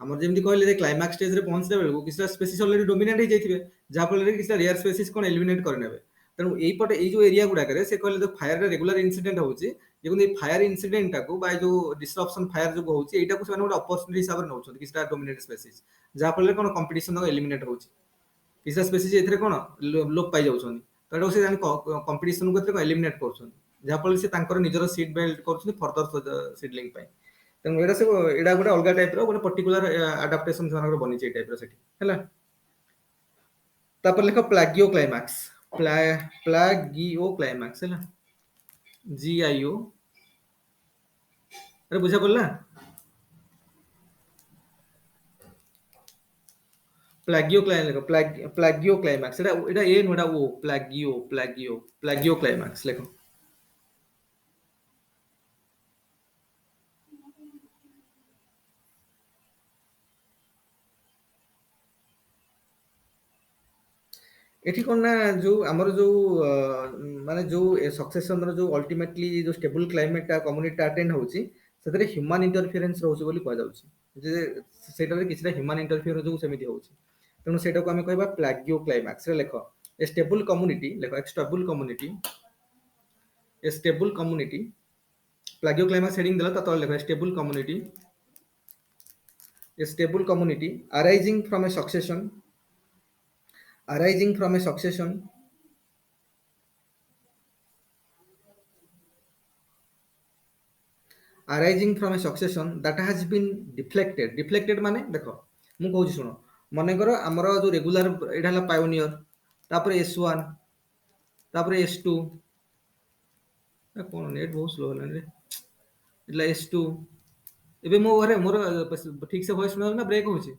[SPEAKER 1] ଆମର ଯେମିତି କହିଲେ ଯେ କ୍ଲାଇମାକ୍ସ ଷ୍ଟେଜରେ ପହଞ୍ଚିଲା ବେଳକୁ କିଛିଟା ସ୍ପେସିସ୍ ଅଲରେଡି ଡୋମିନେଟ୍ ହେଇଯାଇଥିବେ, ଯାହାଫଳରେ କିଛିଟା ରେୟାର ସ୍ପେସିସ୍ କଣ ଏଲିମିନେଟ୍ କରିନେବେ। ତେଣୁ ଏଇପଟେ ଏଇ ଯୋଉ ଏରିଆ ଗୁଡାକରେ ସେ କହିଲେ ଯୋଉ ଫାୟାର ରେଗୁଲାର ଇନସିଡେଣ୍ଟ ହଉଛି, ଦେଖନ୍ତୁ ଏଇ ଫାୟାର ଇନସିଡେଣ୍ଟଟାକୁ ବା ଏ ଯୋଉ ଡିସରପସନ ଫାୟାର ଯୋଉ ହଉଛି ଏଇଟାକୁ ସେମାନେ ଗୋଟେ ଅପରଚୁନିଟି ହିସାବରେ ନେଉଛନ୍ତି କିଛିଟା ଡୋମିନେଟ୍ ସ୍ପେସିସ୍, ଯାହାଫଳରେ କଣ କମ୍ପିଟିସନ ଏଲିମିନେଟ୍ ହଉଛି। କିଛିଟା ସ୍ପେସିସ୍ ଏଥିରେ କଣ ଲୋପ ପାଇଯାଉଛନ୍ତି, ତ ଏଟାକୁ ସେ କମ୍ପିଟିସନକୁ ଏଥିରେ ଏଲିମିନେଟ୍ କରୁଛନ୍ତି, ଯାହାଫଳରେ ସେ ତାଙ୍କର ନିଜର ସିଟ୍ ବେଲ୍ଟ କରୁଛନ୍ତି ଫର୍ଦର ସିଡଲିଂ ପାଇଁ। ତେଣୁ ଏଇଟା ସବୁ ଏଇଟା ଗୋଟେ ଅଲଗା ଟାଇପର ଗୋଟେ ପର୍ଟିକୁଲାର ଆଡାପ୍ଟେସନ ସେମାନଙ୍କର ବନିଛି ଏଇ ଟାଇପର ସେଠି ହେଲା। ତାପରେ ଲେଖ ପ୍ଲାଗିଓ କ୍ଲାଇମାକ୍ସ, ପ୍ଲାଗିଓ କ୍ଲାଇମାକ୍ସ ହେଲା, GIO, ଆରେ ବୁଝା ପଡିଲା। ପ୍ଲାଗିଓ କ୍ଲାଇମାକ୍ସ, ଏଟା ଏ ନୁହଁ, ଏଟା ଓ, ପ୍ଲାଗିଓ କ୍ଲାଇମାକ୍ସ ଲେଖ। ଏଠି କଣ ନା ଯୋଉ ଆମର ଯୋଉ ମାନେ ଯୋଉ ସକ୍ସେସନର ଯୋଉ ଅଲ୍ଟିମେଟଲି ଯୋଉ ଷ୍ଟେବୁଲ କ୍ଲାଇମେଟଟା କମ୍ୟୁନିଟିଟା ଆଟେଣ୍ଡ ହଉଛି, ସେଥିରେ ହ୍ୟୁମାନ ଇଣ୍ଟରଫିୟରେନ୍ସ ରହୁଛି ବୋଲି କୁହାଯାଉଛି, ଯେ ସେଇଟାରେ କିଛିଟା ହ୍ୟୁମାନ ଇଣ୍ଟରଫିୟର ଯୋଗୁଁ ସେମିତି ହଉଛି। ତେଣୁ ସେଇଟାକୁ ଆମେ କହିବା ପ୍ଲାଗିଓ କ୍ଲାଇମାକ୍ସ। ଲେଖ ଏ ଷ୍ଟେବୁଲ କମ୍ୟୁନିଟି, ଲେଖ ଏ ଷ୍ଟେବୁଲ କମ୍ୟୁନିଟି, ଏ ଷ୍ଟେବୁଲ କମ୍ୟୁନିଟି, ପ୍ଲାଗିଓ କ୍ଲାଇମାକ୍ସ ହେଡିଂ ଦେଲା ତା ତଳେ ଲେଖ stable community, a stable community arising from a succession, arising from a succession, arising from a succession that has been deflected, deflected ମାନେ ଦେଖ ମୁଁ କହୁଛି ଶୁଣ, ମନେକର ଆମର ଯୋଉ ରେଗୁଲାର ଏଇଟା ହେଲା ପାୟୋନିୟର, ତାପରେ S1, ତାପରେ S2, କଣ ନେଟ୍ ବହୁତ ସ୍ଲୋ ହେଲାଣି ରେ, ଏଇଟା S2, ଏବେ ମୋ ଘରେ ମୋର ଠିକ ସେ ଭଏସ ଶୁଣାଯାଉଛି ନା ବ୍ରେକ୍ ହଉଛି?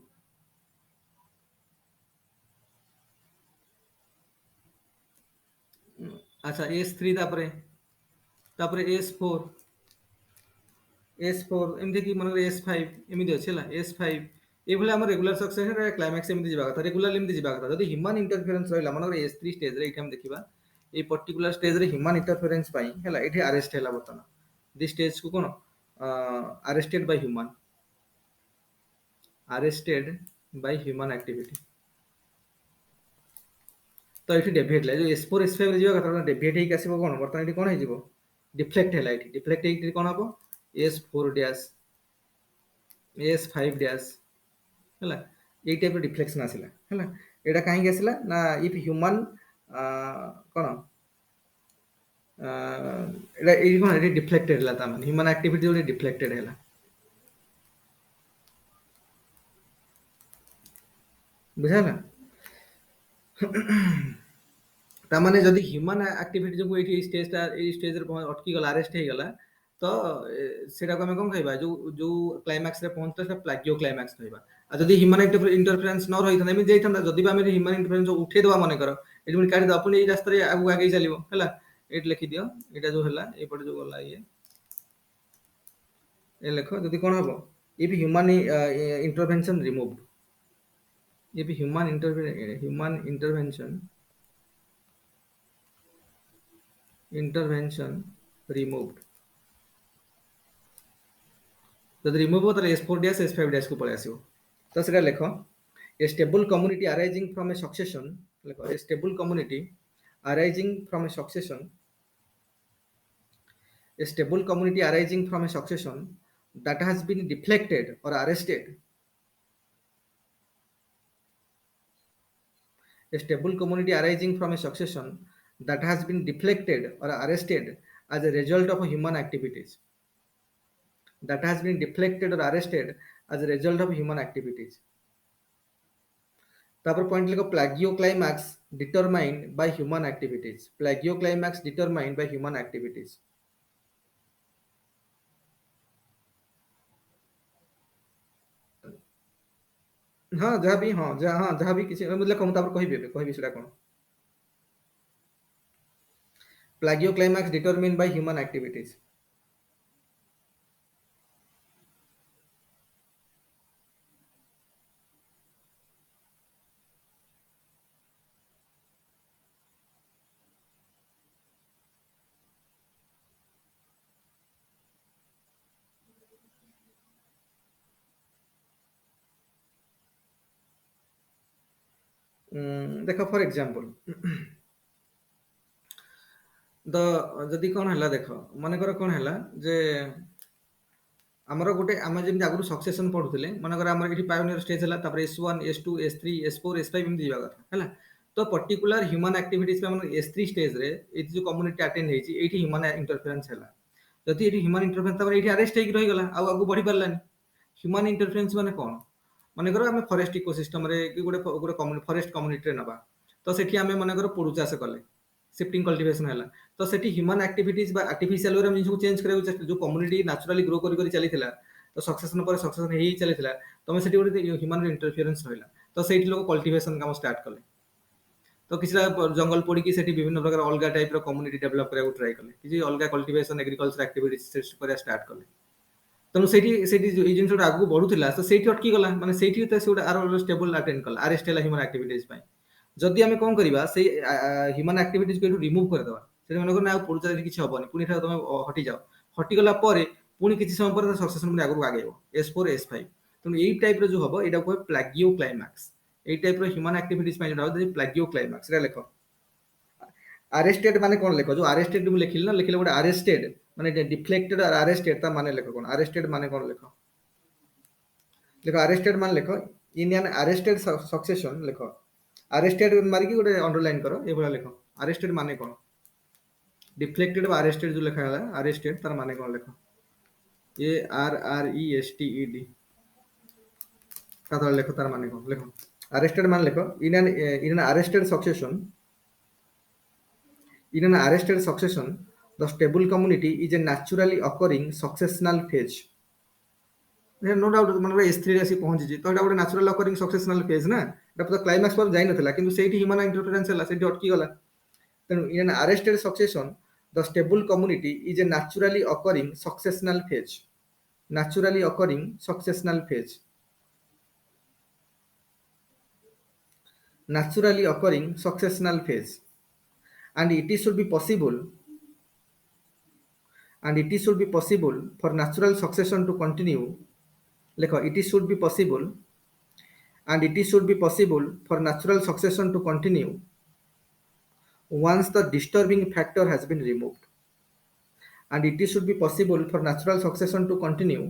[SPEAKER 1] ଆଚ୍ଛା S3, ତାପରେ S4, ଏମିତି କି ମନେ S5 ଏମିତି ଅଛି ହେଲା, S5 ଏଇଭଳି ଆମର ରେଗୁଲାର ସକ୍ସେସନ କ୍ଲାଇମାକ୍ସ ଏମିତି ଯିବା କଥା, ରେଗୁଲାର ଏମିତି ଯିବା କଥା। ଯଦି ହ୍ୟୁମାନ ଇଣ୍ଟରଫିୟରେନ୍ସ ରହିଲା ମନେକର S3 ଷ୍ଟେଜରେ, ଏଇଠି ଆମେ ଦେଖିବା ଏଇ ପର୍ଟିକୁଲାର ଷ୍ଟେଜରେ ହ୍ୟୁମାନ ଇଣ୍ଟରଫିୟରେନ୍ସ ପାଇଁ ହେଲା, ଏଠି ଆରେଷ୍ଟ ହେଲା ବର୍ତ୍ତମାନ, ଦି ଷ୍ଟେଜକୁ କଣ ଆରେଷ୍ଟେଡ ବାଇ ହ୍ୟୁମାନ, ଆରେଷ୍ଟେଡ ବାଇ ହ୍ୟୁମାନ ଆକ୍ଟିଭିଟି। ତ ଏଠି ଡେଭିଏଟ୍ ହେଲା, ଯୋଉ S4 S5 ରେ ଯିବା କଥା ଡେଭିଏଟ୍ ହେଇକି ଆସିବ କଣ, ବର୍ତ୍ତମାନ ଏଠି କଣ ହେଇଯିବ, ଡିଫ୍ଲେକ୍ଟ ହେଲା, ଏଠି ଡିଫ୍ଲେକ୍ଟ ହେଇକି କଣ ହବ S4 ଡ୍ୟାସ୍, S5 ଡ୍ୟାସ୍ ହେଲା, ଏଇ ଟାଇପର ଡିଫ୍ଲେକ୍ସନ ଆସିଲା ହେଲା। ଏଇଟା କାହିଁକି ଆସିଲା ନା ଇଫ ହ୍ୟୁମାନ କଣ ଏଇଟା ଏଇ କଣ ଏଠି ଡିଫ୍ଲେକ୍ଟେଡ ହେଲା, ତା ମାନେ ହ୍ୟୁମାନ ଆକ୍ଟିଭିଟି ଯୋଉ ଡିଫ୍ଲେକ୍ଟେଡ ହେଲା, ବୁଝାହେଲା। ତାମାନେ ଯଦି ହ୍ୟୁମାନ ଆକ୍ଟିଭିଟି ଯୋଗୁ ଏଇଠି ଏଇ ଷ୍ଟେଜରେ ଅଟକିଗଲା, ଆରେଷ୍ଟ ହେଇଗଲା, ତ ସେଇଟାକୁ ଆମେ କଣ କହିବା, ଯୋଉ ଯୋଉ କ୍ଲାଇମାକ୍ସରେ ପହଞ୍ଚିଲା ସେଟା ପ୍ଲାଗିଓ କ୍ଲାଇମାକ୍ସ କହିବା। ଆଉ ଯଦି ହ୍ୟୁମାନ ଇଣ୍ଟରଫିୟରେନ୍ସ ନ ରହିଥାନ୍ତା, ଏମିତି ଯାଇଥାନ୍ତା, ଯଦି ବି ଆମେ ହ୍ୟୁମାନ ଇଣ୍ଟରଫିୟରେନ୍ସ ଉଠେଇଦବା ମନେକର, ଏଠି ପୁଣି କାଢିଦବା, ପୁଣି ଏଇ ରାସ୍ତାରେ ଆଗକୁ ଆଗେଇ ଚାଲିବ ହେଲା। ଏଇଠି ଲେଖିଦିଅ, ଏଇଟା ଯୋଉ ହେଲା ଏଇପଟେ ଯୋଉ ଗଲା ଇଏ, ଏ ଲେଖ ଯଦି କଣ ହବ, if human intervention removed, if human intervention removed, ଯଦି ରିମୁଭ୍ ହବ ତାହେଲେ S4 ଡ୍ୟାସ୍ S5 ଡ୍ୟାସ୍ କୁ ପଳେଇ ଆସିବ। ତ ସେଟା ଲେଖ a stable community arising from a succession, ଲେଖ a stable community arising from a succession, a stable community arising from a succession that has been deflected or arrested, a stable community arising from a succession that has been deflected or arrested as a result of human activities, that has been deflected or arrested as a result of human activities। तापर point लिखो plagioclimax determined by human activities, plagioclimax determined by human activities. हाँ जहाँ भी हाँ जहाँ भी किसी मतलब कहूँ तापर कहबी सेटा कोन plagioclimax determined by human activities. देख फॉर एग्जांपल द जदि कौन है देख मनकर कौन है जे आमर गोटे आम जमी आगुरी सक्सेसन पढ़ुले मनकर आम ये पायोनियर स्टेज है तापर S1 S2 S3 S4 S5 एमती जावा कथा है तो particular human activities S3 stage रे ये जो कम्युनिटी अटेंड होती है ह्यूमन इंटरफेरेंस है जदि ये ह्यूमन इंटरफेरेंस तापर ये अरेस्ट होगी रहीगला आगू बढ़ी पारानी ह्यूमन इंटरफेरेंस माने कौन मनकर आम फरेस्ट इकोसिस्टम रे कि गोटे गोटे फरेस्ट कम्युनिटी नबा तो सेठी आम मनकर पोड़ू चाष कले शिफ्टिंग कल्टिवेशन है तो सेठी ह्यूमन एक्टिविटीज बा आर्टिफिशियल वे जिन चेंज करा जो कम्युनिटी नेचुरली ग्रो करी चली तो सक्सेसन पर सक्सेसन ही चली तुम से ह्यूमन इंटरफेरेंस रहा तो से लोग कल्टिवेशन काम स्टार्ट कले तो किसी जंगल पोड़ी विभिन्न प्रकार अलग टाइप कम्युनिटी डेवलप करा ट्राई कले किसी अलग कल्टिवेशन एग्रीकल्चर एक्टिविटीज स्टार्ट कले तेणु से जिन आगू बढ़ुला तो से अटकी गला मैंने से गोटे आर स्टेबल अटेंड कला अरेस्ट है ह्यूमन एक्टिविटीज जदि आम कौन करवा से ह्यूमन एक्टिविटीज को रिमूव करदेवा से मन करना पुणी किसी हेनी पुणी तुम हटि जाओ हटिगला पुणी किसी समय पर सक्सेसन आगू आगे S4 S5 तेणु यही टाइप जो हम यहाँ कहे प्लागियो क्लाइमैक्स यही टाइप ह्यूमन एक्टिविटीज जो प्लागियो क्लाइमैक्स लिख अरेस्टेड माने कौन लिख जो अरेस्टेड मुझे लिखिली ना लिखिले गोटे अरेस्टेड माने डिफ्लेक्टेड और अरेस्टेड ता माने लिख कौन अरेस्टेड माने कौन लिख लिख अरेस्टेड मान लिख इन एन अरेस्टेड सक्सेशन लिख अरेस्टेड मारिकी गोटे अंडरलाइन कर ये लिख अरेस्टेड माने कौन डिफ्लेक्टेड अरेस्टेड जो लिखा है अरेस्टेड तार माने कौन लिख ARRESTED का लिख तार माने कौन लिख अरेस्टेड मान लिख इन an arrested succession in an arrested succession the stable community is a naturally occurring successional phase no doubt मन S3 रे आसी पहुंची तो एटा गोटे नेचुरल अकरिंग सक्सेसनल फेज ना एटा तो क्लाइमैक्स पर जाई नथला किंतु सेठी ह्यूमन इंटरफेरेंस हला सेठी अटकी गला तेनु in an arrested succession the stable community is a naturally occurring successional phase naturally occurring successional phase naturally occurring successional phase and it should be possible for natural succession to continue lekho it should be possible for natural succession to continue once the disturbing factor has been removed and it should be possible for natural succession to continue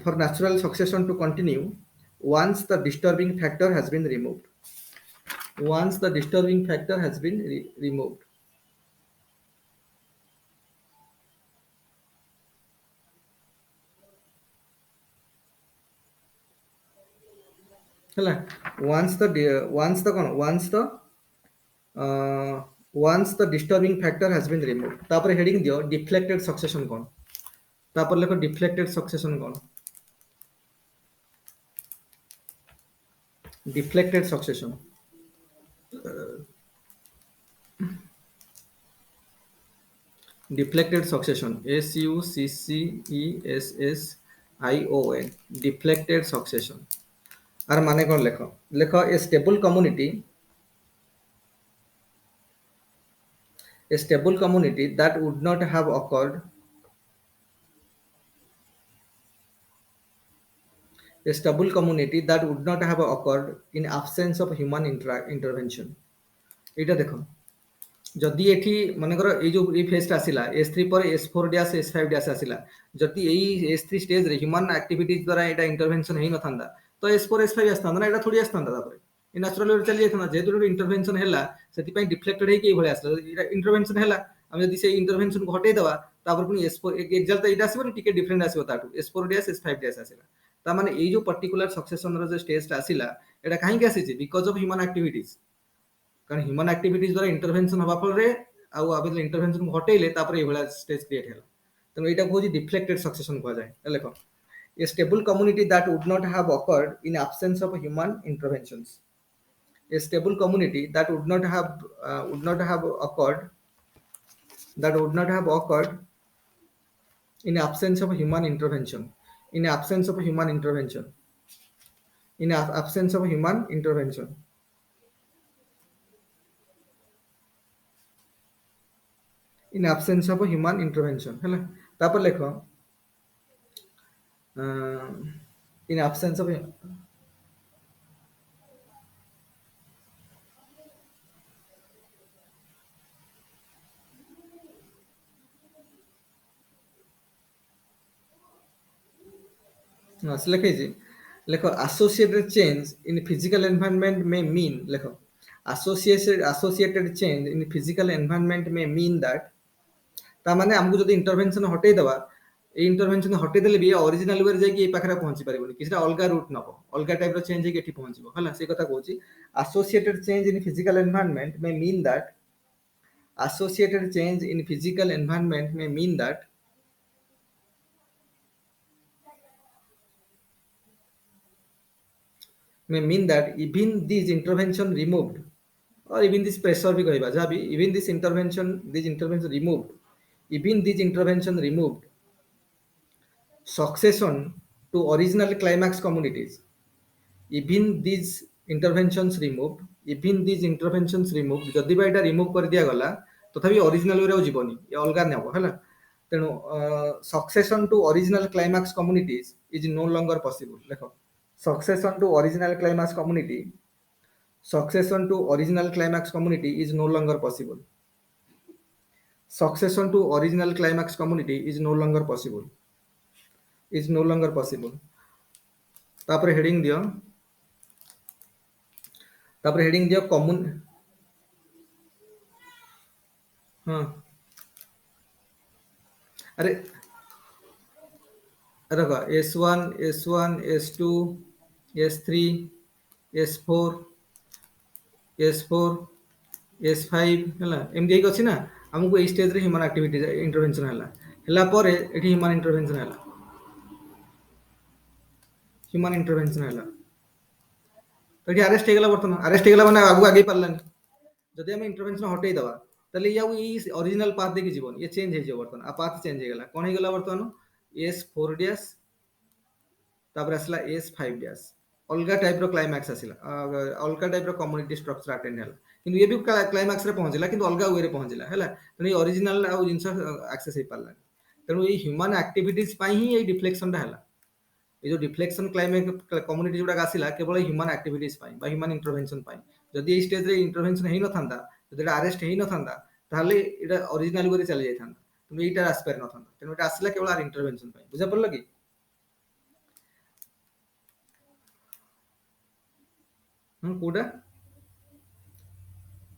[SPEAKER 1] for natural succession to continue once the disturbing factor has been removed removed हला once the disturbing factor has been removed तापर heading दियो deflected succession कौन तापर लिखो deflected succession कौन deflected succession deflected succession SUCCESSION deflected succession आर माने कौन लिख a stable community that would not have occurred in absence of human intervention एटा देखो जदि एठी मनकर ए जो ए फेज आसिला S3 पर S4 डैश S5 डैश आसिला जदि एई S3 स्टेज रे ह्यूमन एक्टिविटीज द्वारा एटा इंटरवेंशन हेई नथांदा तो S4 S5 आस्तांदा ना एटा थोड़ी आस्तांदा तापर ए नेचुरल वे चली जाथना जेतु इंटरवेंशन हैला सेति पई डिफ्लेक्टेड हे के भले आसला एटा इंटरवेंशन हैला हम जदि से इंटरवेंशन को हटै दवा तापर पुनी S4 एक्साक्ट तो एटा आसीबो टिके डिफरेंट आसीबो ताटू S4 डैश S5 डैश आसीला ता माने एई जो पर्टिकुलर सक्सेशन रो जो स्टेज ता आसीला एटा काहे के आसीछि बिकॉज ऑफ ह्यूमन एक्टिविटीज कारण ह्यूमन एक्टिविटीज द्वारा इंटरवेंशन हवा फल रे आउ आबे इंटरवेंशन हटेले तापर एभला स्टेज क्रिएट होला तनो एटा कोजी डिफ्लेक्टेड सक्सेशन को जाय लेखो a stable community that would not have occurred in absence of human interventions a stable community that would not have occurred that would not have occurred in absence of human intervention in absence of human intervention in absence of human intervention in absence of human intervention है तापर लेखो in absence of लिखे लेखो associated change in physical environment may mean लेखो associated change in physical environment may mean that ता माने हमको जदी intervention हटै दबा ए intervention हटै देले भी ओरिजिनल वे जाय कि ए पाखरा पहुंची परिबोनी किछटा अलगा रूट नबो अलगा टाइप रो चेंज हेके एठी पहुंचबो हला से कथा कहूची associated change in physical environment may mean that associated change in physical environment may mean that even these intervention removed or even this pressure भी कहबा जहाँ भी even this intervention removed even these intervention removed succession to original climax communities even these interventions removed जदि बा एटा remove कर दिया गला तथापि ओरिजिनल वे जीवनी ये अलगा नेबो हला तेणु succession to original climax communities is no longer possible देखो succession to original climax community is no longer possible succession to original climax community is no longer possible तापर हेडिंग दियो कॉमन हाँ अरे देखो S1 S2 S3 S4 हला MD एक अछि ना हमको ए स्टेज रे ह्यूमन एक्टिविटी इंटरवेंशन हला परे एठी ह्यूमन इंटरवेंशन हला तो एठी अरेस्ट हेगला बर्तमान अरेस्ट हेगला माने आगु आगे परलानी जदि हम इंटरवेंशन हटै दबा तले या ई ओरिजिनल पाथ देखि जीवन ये चेंज हे जे बर्तमान आ पाथ चेंज हे गला कोन हे गला बर्तमान S4 डैश तापर असला S5 डैश अलगा टाइप रो क्लाइमैक्स आसिला अलगा टाइप रो कम्युनिटी स्ट्रक्चर अटेंड हला किंतु ये भी क्लाइमैक्स रे पहुंचला किंतु अलगा वे रे पहुंचला हला तने ओरिजिनल आ जिंस एक्सेस हे पाला तने ये ह्यूमन एक्टिविटीज पई ही ये डिफ्लेक्शन दा हला ये जो डिफ्लेक्शन क्लाइमैक्स कम्युनिटी जोडा आसिला केवल ह्यूमन एक्टिविटीज पई बा ह्यूमन इंटरवेंशन पई जदि ए स्टेज रे इंटरवेंशन हेई न थांदा जदि अरेस्ट हेई न थांदा ताले एटा ओरिजिनल वे रे चली जाय थांदा तुम एटा आस्पेयर न थांदा तने एटा आसिला केवल आर इंटरवेंशन पई बुझा पड़ला कि कोडा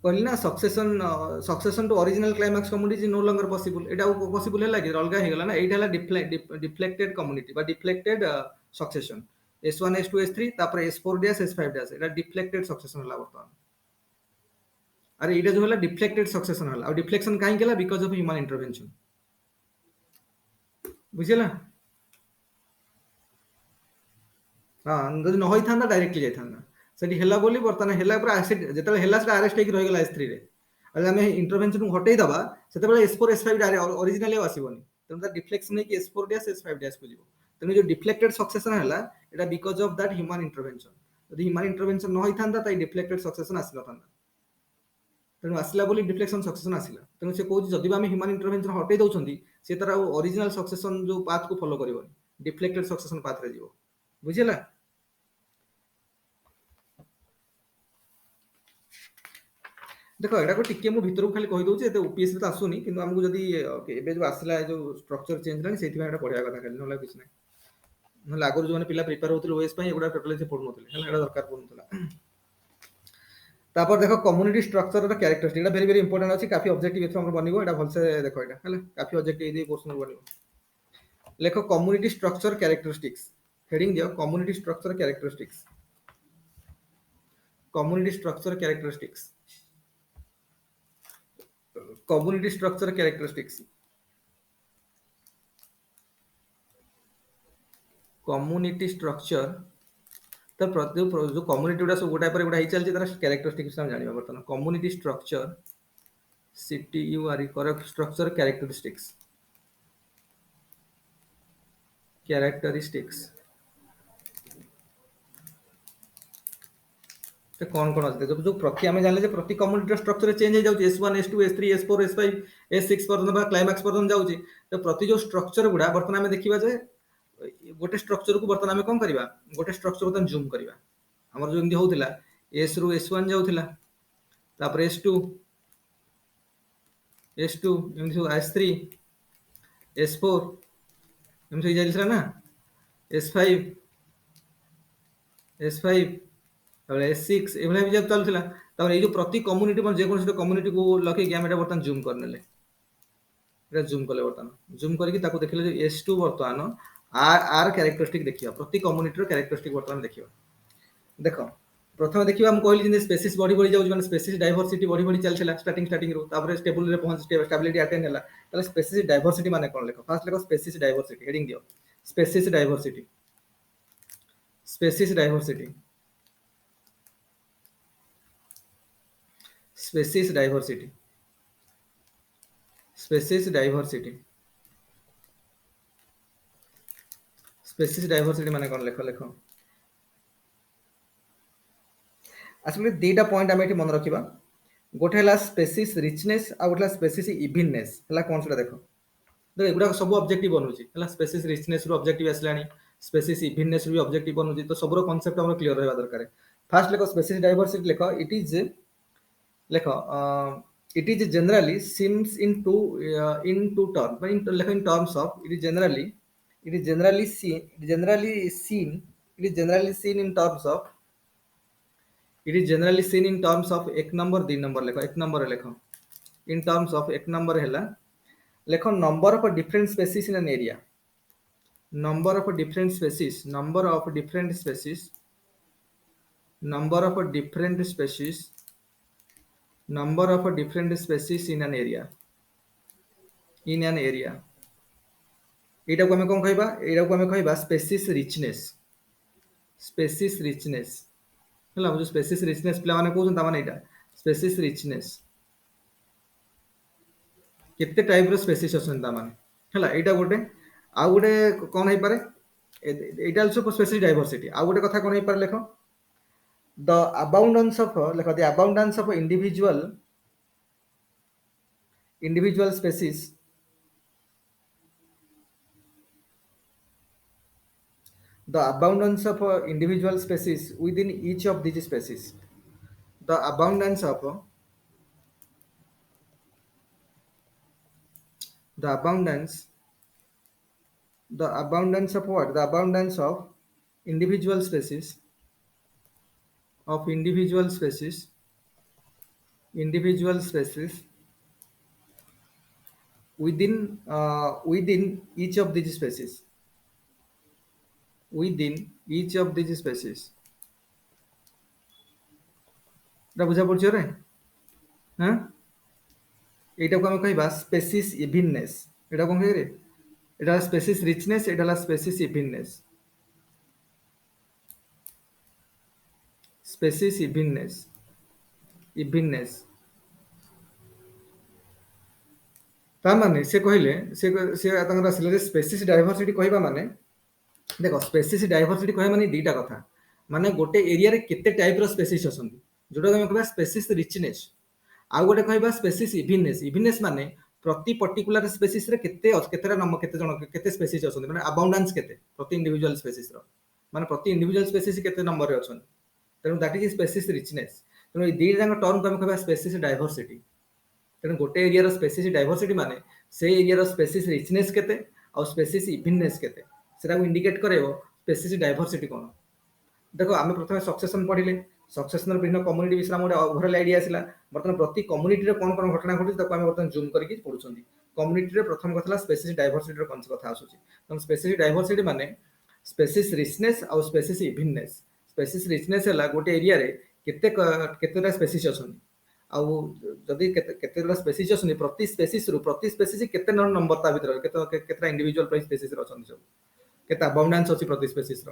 [SPEAKER 1] कहली ना succession to original climax community is no longer possible एटा पॉसिबल है कि अलगा हे गला ना एटा हला डिफ्लेक्टेड कम्युनिटी बा deflected succession S1 S2 S3 तापर S4 डैश S5 डैश एटा डिफ्लेक्टेड सक्सेशन हला बर्तमान अरे एटा जो हला डिफ्लेक्टेड सक्सेशन हला और डिफ्लेक्शन काहे केला बिकॉज़ ऑफ ह्यूमन इंटरवेंशन बुझिला हां जदि न होई थांदा डायरेक्टली जाय थांदा सेठी हेला बोली बर्तमान हेला पर जेतले हेला से अरेस्ट हेक रहि गेला S3 रे अगर हमें इंटरवेंशन को हटै दबा सेते बेला S4 S5 ओरिजिनली आसीबोनी तनो ता डिफ्लेक्शन है कि S4 डैश S5 डैश को जीवो तनो जो डिफ्लेक्टेड सक्सेशन हला एटा because of that human intervention यदि ह्यूमन इंटरवेंशन न होई थांदा ताई डिफ्लेक्टेड सक्सेशन आसी न थांदा तनो आसिला बोली डिफ्लेक्शन सक्सेशन आसिला तनो से कहू जदि हम ह्यूमन इंटरवेंशन हटै दउछंती से तारा ओरिजिनल सक्सेशन जो पाथ को फॉलो करिवोनी डिफ्लेक्टेड सक्सेशन पाथ रे जीवो बुझिला देखो एटा को टिके मु भितर खाली कहि दउचे एते ओपीएस रे त आसुनी किंतु हमकु जदी एबे जो आसिला जो स्ट्रक्चर चेंज लानी सेति एटा पढिया कथा खाली नला किछ नै नला आगुर जो माने पिला प्रिपेयर होतले ओएस पई एगुडा टोटली से पढु नथले हला एटा दरकार पडु नथला तापर देखो कम्युनिटी स्ट्रक्चर रो कैरेक्टरिस्टिक एटा वेरी वेरी इंपोर्टेंट अछि काफी ऑब्जेक्टिव एथरो हमर बनिबो एटा भलसे देखो एटा हला काफी ऑब्जेक्टिव दे क्वेश्चन बनिबो लेखो कम्युनिटी स्ट्रक्चर कैरेक्टरिस्टिक्स हेडिंग दियो community structure characteristics community structure characteristics community structure characteristics community structure तो जो कम्युनिटी गुड़ा सब गोटाए पर गोटा ही चलती तार कैरेक्टरिस्टिक्स हम जानिबा बर्तमान community structure CTURE correct structure characteristics तो कौन कौन अच्छे जो प्रति आम जान प्रति कम्युनिटी स्ट्रक्चर चेंज हो जाए S1 S2 S3 S4 S5 S6 पर्यटन क्लाइमैक्स पर्यटन जाऊँगी तो प्रति जो स्ट्रक्चर गुड़ा बर्तमान आम देखा जाए गोटे स्ट्रक्चर को बर्तमान आम कौन करवा गोटे स्ट्रक्चर बर्तमान जूम करवा आमर जो होता S रु S1 जाऊला तापर S2 S2 S3 S4 एमती जाइए ना S5 S5 S6 एभला भी जब चलुला तापर ये जो प्रति कम्युनिटी जेकोसी कम्युनिटी को लगे आम बर्तमान जूम करने जूम कले बर्तमान जूम करके देखिले S2 बर्तमान आर कैरेक्टरिस्टिक देखिए प्रति कम्युनिटी कैरेक्टरिस्टिक बर्तमान देखिए देख प्रथम देखिए हम कहली स्पेसीस बढ़ी बढ़ी जाऊँ मैंने स्पेसीस डाइवर्सिटी बढ़ी बढ़ी चलता स्टार्टिंग रू तापर स्टेबल पहुंच स्टेबिलिटी अटेन है ताले स्पेसीस डाइवर्सिटी माने कौन लेख फास्ट लेख स्पेसीस डाइवर्सिटी हेडिंग दियो species diversity species diversity species diversity species diversity species diversity माने कौन लेख लेख आसले दीटा पॉइंट आम ये मन रखा गोटे है स्पेसीस रिचनेस आ गोटे स्पेसीस इविननेस है कौन से देख देख एगुड़ा सब ऑब्जेक्टिव बनूची स्पेसीस रिचनेस रु ऑब्जेक्टिव आसला स्पेसीस इविननेस रु ऑब्जेक्टिव बनूची तो सब कॉन्सेप्ट हमर क्लियर रहबा दरकार फास्ट लेख स्पेसीस डाइवर्सिटी लेख इट इज लेख it is generally seems in to term लेख in terms of it is generally seen in terms of it is generally seen in terms of एक number दी number लेख एक number लेख in terms of एक number है लेख number of different species in an area number of different species number of different species number of different species number of different species in an area एटा को हमें कौन कहबा एटा को हमें कहबा species richness है जो स्पेसीस रिचनेस पे मैंने कहते हैं यहाँ स्पेसीस रिचनेस केते टाइप रो स्पेसीस अच्छा है यहाँ गोटे आउ गोटे कौन हो पारे यहाँ आल्सो स्पेसीस डाइवर्सिटी आउ गोटे कथा कौन हो पारे लेख द अबाउंडेंस ऑफ लेख the abundance of individual species the abundance of individual species within each of these species the abundance of what the abundance of individual species within each of these species बुझा पड़े रे हाँ यहाँ को आम कह species इविननेस यहाँ कौन कहे यहाँ स्पेसीस रिचनेस यहाँ स्पेसीस इविननेस ताने से कहले से स्पेसीस डाइवर्सिटी कहबा माने देख स्पेसीस डाइवर्सिटी कहबा माने दीटा कथा माने गोटे एरिया रे केते टाइप रो स्पेसीस अछंती जोटा हम कहबा स्पेसीस रिचनेस आ गोटे कहबा स्पेसीस इविननेस माने प्रति पर्टिकुलर स्पेसीस रे केतेटा नंबर केते स्पेसीस अछंती माने अबाउंडेंस केते प्रति इंडिविजुअल स्पेसीस रो माने प्रति इंडिविजुअल स्पेसीस केते नंबर रे अछंती तेनु दैट इज स्पेसीस रिचनेस तेनु ए दीटा जांग टर्म को हम कहबा स्पेसीस डाइवर्सिटी तेणु गोटे एरिया रो स्पेसीस डाइवर्सिटी माने से एरिया रो स्पेसीस रिचनेस केते और स्पेसीस इविननेस केते सेटा को इंडिकेट करेबो स्पेसीस डाइवर्सिटी कोन देखो आमे प्रथमे सक्सेशन पढिले सक्सेसनर विभिन्न कम्युनिटी विषय गोटे ओभरअल आइडिया आसला बर्तमान प्रति कम्युनिटी कौन कौन घटना घटुଛି ତାକୁ ଆମେ ବର୍ତ୍ତମାନ ଜୁମ୍ କରିକି ପଢୁଛନ୍ତି କମ୍ୟୁନିଟିରେ ପ୍ରଥମ କଥା ହେଲା ସ୍ପେସିସ୍ ଡାଇଭରସିଟିର କଥା ଆସୁଛି ତେଣୁ ସ୍ପେସିସ୍ ଡାଇଭରସିଟି ମାନେ ସ୍ପେସିସ୍ ରିଚନେସ୍ ଆଉ ସ୍ପେସିସ୍ ଇଭିନନେସ୍ ସ୍ପେସିସ୍ ରିଚନେସ୍ ହେଲା ଗୋଟେ ଏରିଆରେ କେତେଟା ସ୍ପେସିସ୍ ଅଛନ୍ତି ଆଉ ଯଦି କେତେଟା ସ୍ପେସିସ୍ ଅଛନ୍ତି ପ୍ରତି ସ୍ପେସିସ୍ କେତେ ନମ୍ବର ତା ଭିତରେ କେତେଟା ଇଣ୍ଡିଭିଜୁଆଲ ପ୍ରାଇସ୍ ସ୍ପେସିସ୍ ଅଛନ୍ତି ସବୁ କେତେ ଆବାଉଣ୍ଡାନ୍ସ ଅଛି ପ୍ରତି ସ୍ପେସିସ୍ ର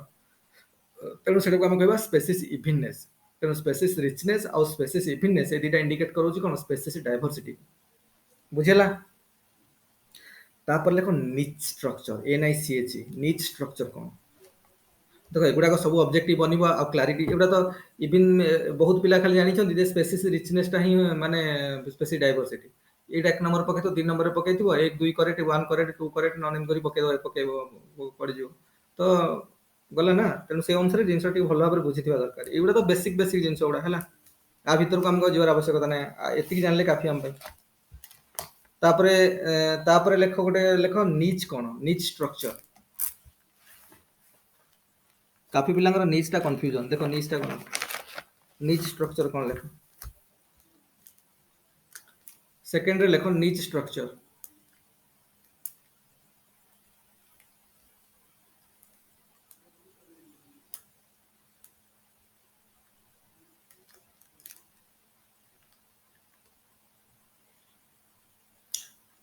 [SPEAKER 1] ତେଣୁ ସେଟାକୁ ଆମେ କହିବା ସ୍ପେସିସ୍ ଇଭିନନେସ୍ ତେଣୁ ସ୍ପେସିସ୍ ରିଚନେସ୍ ଆଉ ସ୍ପେସିସ୍ ଇଭିନନେସ୍ ଏ ଦୁଇଟା ଇଣ୍ଡିକେଟ୍ କରୁଛି କ'ଣ ସ୍ପେସିସ୍ ଡାଇଭରସିଟି ବୁଝିଲା ତାପରେ ଲେଖ ନିଚ୍ ଷ୍ଟ୍ରକ୍ଚର NICH ନିଚ୍ ଷ୍ଟ୍ରକ୍ଚର କ'ଣ ଦେଖ ଏଗୁଡ଼ାକ ସବୁ ଅବଜେକ୍ଟିଭ ବନିବ ଆଉ କ୍ଲାରିଟି ଏଗୁଡ଼ା ତ ଇଭିନ୍ ବହୁତ ପିଲା ଖାଲି ଜାଣିଛନ୍ତି ଯେ ସ୍ପେସିସ୍ ରିଚନେସ୍ଟା ହିଁ ମାନେ ସ୍ପେସିସ୍ ଡାଇଭରସିଟି ଏଇଟା 1 ନମ୍ବର ପକେଇଥିବ 2 ନମ୍ବରରେ ପକେଇଥିବ 1 2 କରେକ୍ଟ 1 କରେକ୍ଟ 2 କରେକ୍ଟ ନନ୍ ଏମିତି କରି ପକେଇବ ପଡ଼ିଯିବ ତ ଗଲା ନା ତେଣୁ ସେ ଅନୁସାରେ ଜିନିଷ ଟିକେ ଭଲ ଭାବରେ ବୁଝିଥିବା ଦରକାର ଏଗୁଡ଼ା ତ ବେସିକ୍ ଜିନିଷ ଗୁଡ଼ା ହେଲା ଆ ଭିତରକୁ ଆମକୁ ଯିବାର ଆବଶ୍ୟକତା ନାହିଁ ଏତିକି ଜାଣିଲେ କାଫି ଆମ ପାଇଁ ତାପରେ ଲେଖ ନିଚ୍ କ'ଣ ନିଚ୍ ଷ୍ଟ୍ରକ୍ଚର काफी पिलांगर नीच टा कंफ्यूजन देखो नीच टा कोन नीच स्ट्रक्चर कोन लेखो सेकंड रे लेखो नीच स्ट्रक्चर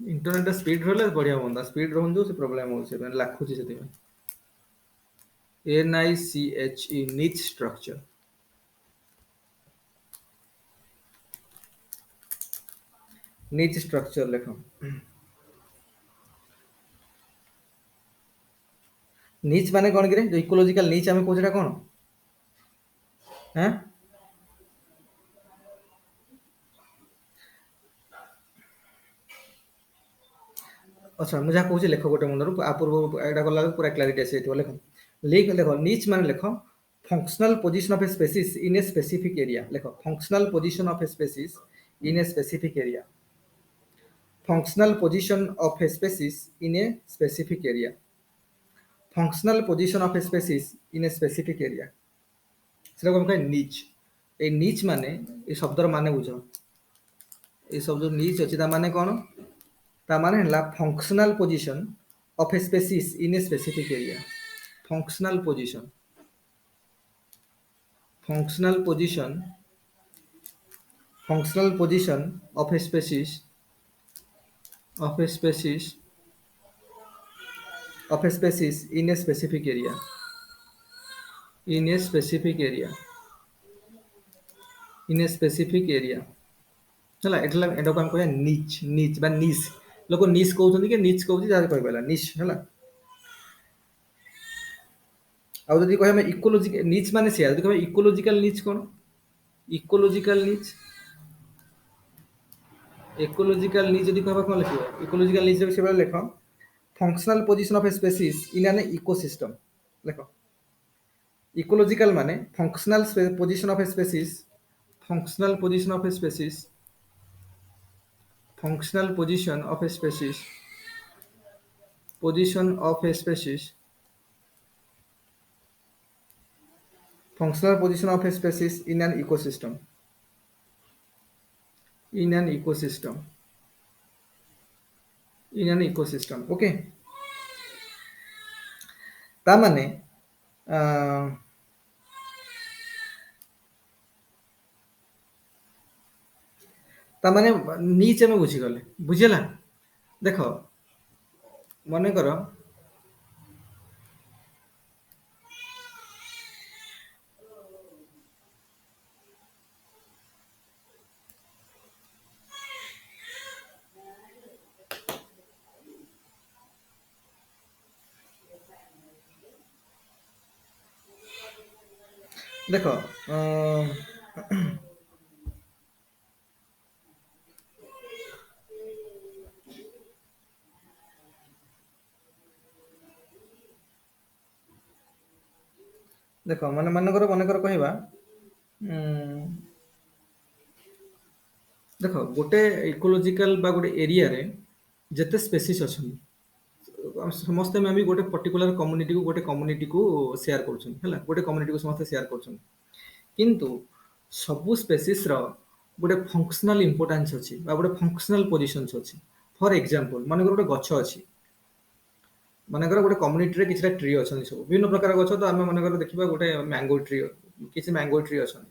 [SPEAKER 1] इंटरनेट स्पीड रहले बढ़िया होंदा स्पीड रहन जो से प्रॉब्लम हो से लाखु छी सेति NICHE नीच स्ट्रक्चर नीच स्ट्रक्चर लेखो नीच माने कोन कि जो इकोलॉजिकल नीच हमें कोजडा कोन हैं अच्छा मुझे कहूँ लेख गोटे मुंडर पूर्व एटा गला पूरा क्लारिटी आसी लेख देखो नीच माने लेख functional position of a species in a specific area लेख functional position of a species in a specific area functional position of a species in a specific area functional position of a species in a specific area सेटा को हम कहे नीच ए नीच माने ए शब्दर माने बुझो ए शब्द जो नीच अछि ता माने कोन ता माने हला functional position of a species in a specific area functional position of a species in a specific area चला एटला एडा को हम कहया नीच बा नीच लोक नीच कहउछन कि नीच कहउछि जा कहै पला नीच हला आ जदि कहय हम इकोलॉजिकल नीच माने से जदि कहय इकोलॉजिकल नीच कोन इकोलॉजिकल नीच जदि कहबा कोन लिखिबो इकोलॉजिकल नीच से लेखो functional position of a species in an ecosystem लेखो इकोलॉजिकल माने functional position of a species functional position of a species functional position of a species functional position of a species in an ecosystem okay ता माने नीच में बुझी गले बुझिला देख मन कर देख देख मन मनकर कहवा देख गोटे इकोलॉजिकल बा गोटे एरिया रे जते स्पेसीज अछि समस्त में भी गोटे पर्टिकुलर कम्युनिटी को शेयर करछन हला गोटे कम्युनिटी को समस्त शेयर करछन किंतु ସବୁ ସ୍ପେସିସ୍ ର ଗୋଟେ ଫଙ୍କସନାଲ ଇମ୍ପୋର୍ଟାନ୍ସ ଅଛି ବା ଗୋଟେ ଫଙ୍କସନାଲ ପୋଜିସନ୍स ଅଛି। ଫର ଏକ୍ସାମ୍ପଲ ମନେକର ଗୋଟେ ଗଛ ଅଛି, ମନେକର ଗୋଟେ କମ୍ୟୁନିଟିରେ କିଛିଟା ଟ୍ରି ଅଛନ୍ତି, ସବୁ ବିଭିନ୍ନ ପ୍ରକାର ଗଛ। ତ ଆମେ ମନେକର ଦେଖିବା ଗୋଟେ ମ୍ୟାଙ୍ଗୋ ଟ୍ରି, କିଛି ମ୍ୟାଙ୍ଗୋ ଟ୍ରି ଅଛନ୍ତି।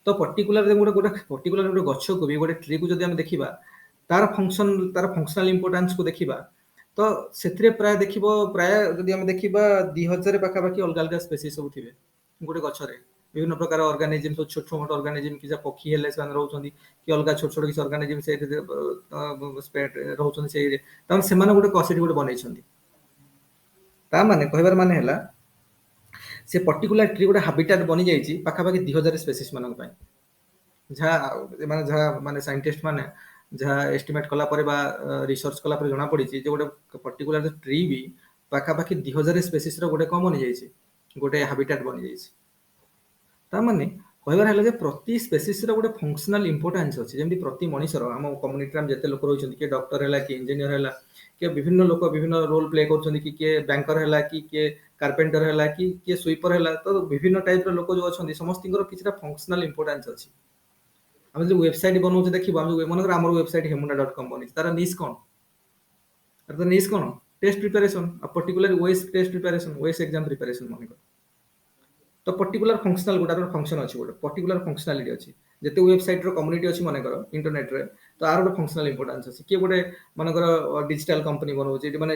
[SPEAKER 1] ତ ପର୍ଟିକୁଲାର ଗୋଟେ ଗୋଟେ ପର୍ଟିକୁଲାର ଗୋଟେ ଗଛକୁ ବି ଗୋଟେ ଟ୍ରିକୁ ଯଦି ଆମେ ଦେଖିବା, ତାର ଫଙ୍କସନ, ତାର ଫଙ୍କସନାଲ ଇମ୍ପୋର୍ଟାନ୍ସକୁ ଦେଖିବା, ତ ସେଥିରେ ପ୍ରାୟ ଦେଖିବ, ପ୍ରାୟ ଯଦି ଆମେ ଦେଖିବା 2000 ପାଖାପାଖି ଅଲଗା ଅଲଗା ସ୍ପେସିସ୍ ସବୁ ଥିବେ ଗୋଟେ ଗଛରେ। ବିଭିନ୍ନ ପ୍ରକାର ଅର୍ଗାନିଜିମ୍, ସବୁ ଛୋଟ ଛୋଟ ଅର୍ଗାନିଜିମ୍, କିଛି ପକ୍ଷୀ ହେଲେ ସେମାନେ ରହୁଛନ୍ତି, କି ଅଲଗା ଛୋଟ ଛୋଟ କିଛି ଅର୍ଗାନିଜିମ୍ ସେଇଠି ରହୁଛନ୍ତି ସେଇରେ। ତାମାନେ ସେମାନେ ଗୋଟେ ସେଠି ଗୋଟେ ବନେଇଛନ୍ତି। ତା ମାନେ କହିବାର ମାନେ ହେଲା ସେ ପର୍ଟିକୁଲାର ଟ୍ରି ଗୋଟେ ହାବିଟାଟ ବନି ଯାଇଛି ପାଖାପାଖି 2000 ସ୍ପେସିସ୍ ମାନଙ୍କ ପାଇଁ। ଯାହା ମାନେ ସାଇଣ୍ଟିଷ୍ଟ ମାନେ ଯାହା ଏଷ୍ଟିମେଟ କଲା ପରେ ବା ରିସର୍ଚ୍ଚ କଲା ପରେ ଜଣା ପଡିଛି ଯେ ଗୋଟେ ପର୍ଟିକୁଲାର ଟ୍ରି ବି ପାଖାପାଖି 2000 ସ୍ପେସିସ୍ ର ଗୋଟେ କଣ ବନିଯାଇଛି, ଗୋଟେ ହାବିଟାଟ ବନିଯାଇଛି। ତା ମାନେ କହିବାର ହେଲା ଯେ ପ୍ରତି ସ୍ପେସିସ୍ ର ଗୋଟେ ଫଙ୍କସନାଲ ଇମ୍ପୋର୍ଟାନ୍ସ ଅଛି। ଯେମିତି ପ୍ରତି ମଣିଷର, ଆମ କମ୍ୟୁନିଟିରେ ଆମେ ଯେତେ ଲୋକ ରହିଛନ୍ତି, କିଏ ଡକ୍ଟର ହେଲା, କିଏ ଇଞ୍ଜିନିୟର ହେଲା, କିଏ ବିଭିନ୍ନ ଲୋକ ବିଭିନ୍ନ ରୋଲ ପ୍ଲେ କରୁଛନ୍ତି, କି କିଏ ବ୍ୟାଙ୍କର ହେଲା, କି କିଏ କାର୍ପେଣ୍ଟର ହେଲା, କି କିଏ ସୁଇପର ହେଲା। ତ ବିଭିନ୍ନ ଟାଇପର ଲୋକ ଯୋଉ ଅଛନ୍ତି ସମସ୍ତଙ୍କର କିଛିଟା ଫଙ୍କସନାଲ ଇମ୍ପୋର୍ଟାନ୍ସ ଅଛି। ଆମେ ଯୋଉ ୱେବସାଇଟ ବନଉଛେ ଦେଖିବ, ଆମେ ମନେକର ଆମର ୱେବସାଇଟ ହେମୁଣ୍ଡା.com ବନିଛି, ତାର ନିଶ କଣ? ତାର ନିଶ କଣ? Test preparation. ଆଉ particular OAS test preparation, OAS exam preparation ମନେକର। ତ ପର୍ଟିକୁଲାର ଫଙ୍କସନାଲ ଗୋଟେ ଫଙ୍କସନ ଅଛି, ଗୋଟେ ପର୍ଟିକୁଲାର ଫଙ୍କସନାଲିଟି ଅଛି। ଯେତେ ୱେବସାଇଟର କମ୍ୟୁନିଟି ଅଛି ମନେକର ଇଣ୍ଟରନେଟରେ, ତ ଆର ଗୋଟେ ଫଙ୍କସନାଲ ଇମ୍ପୋର୍ଟାନ୍ସ ଅଛି। କିଏ ଗୋଟେ ମନେକର ଡିଜିଟାଲ କମ୍ପାନୀ ବନଉଛି, ମାନେ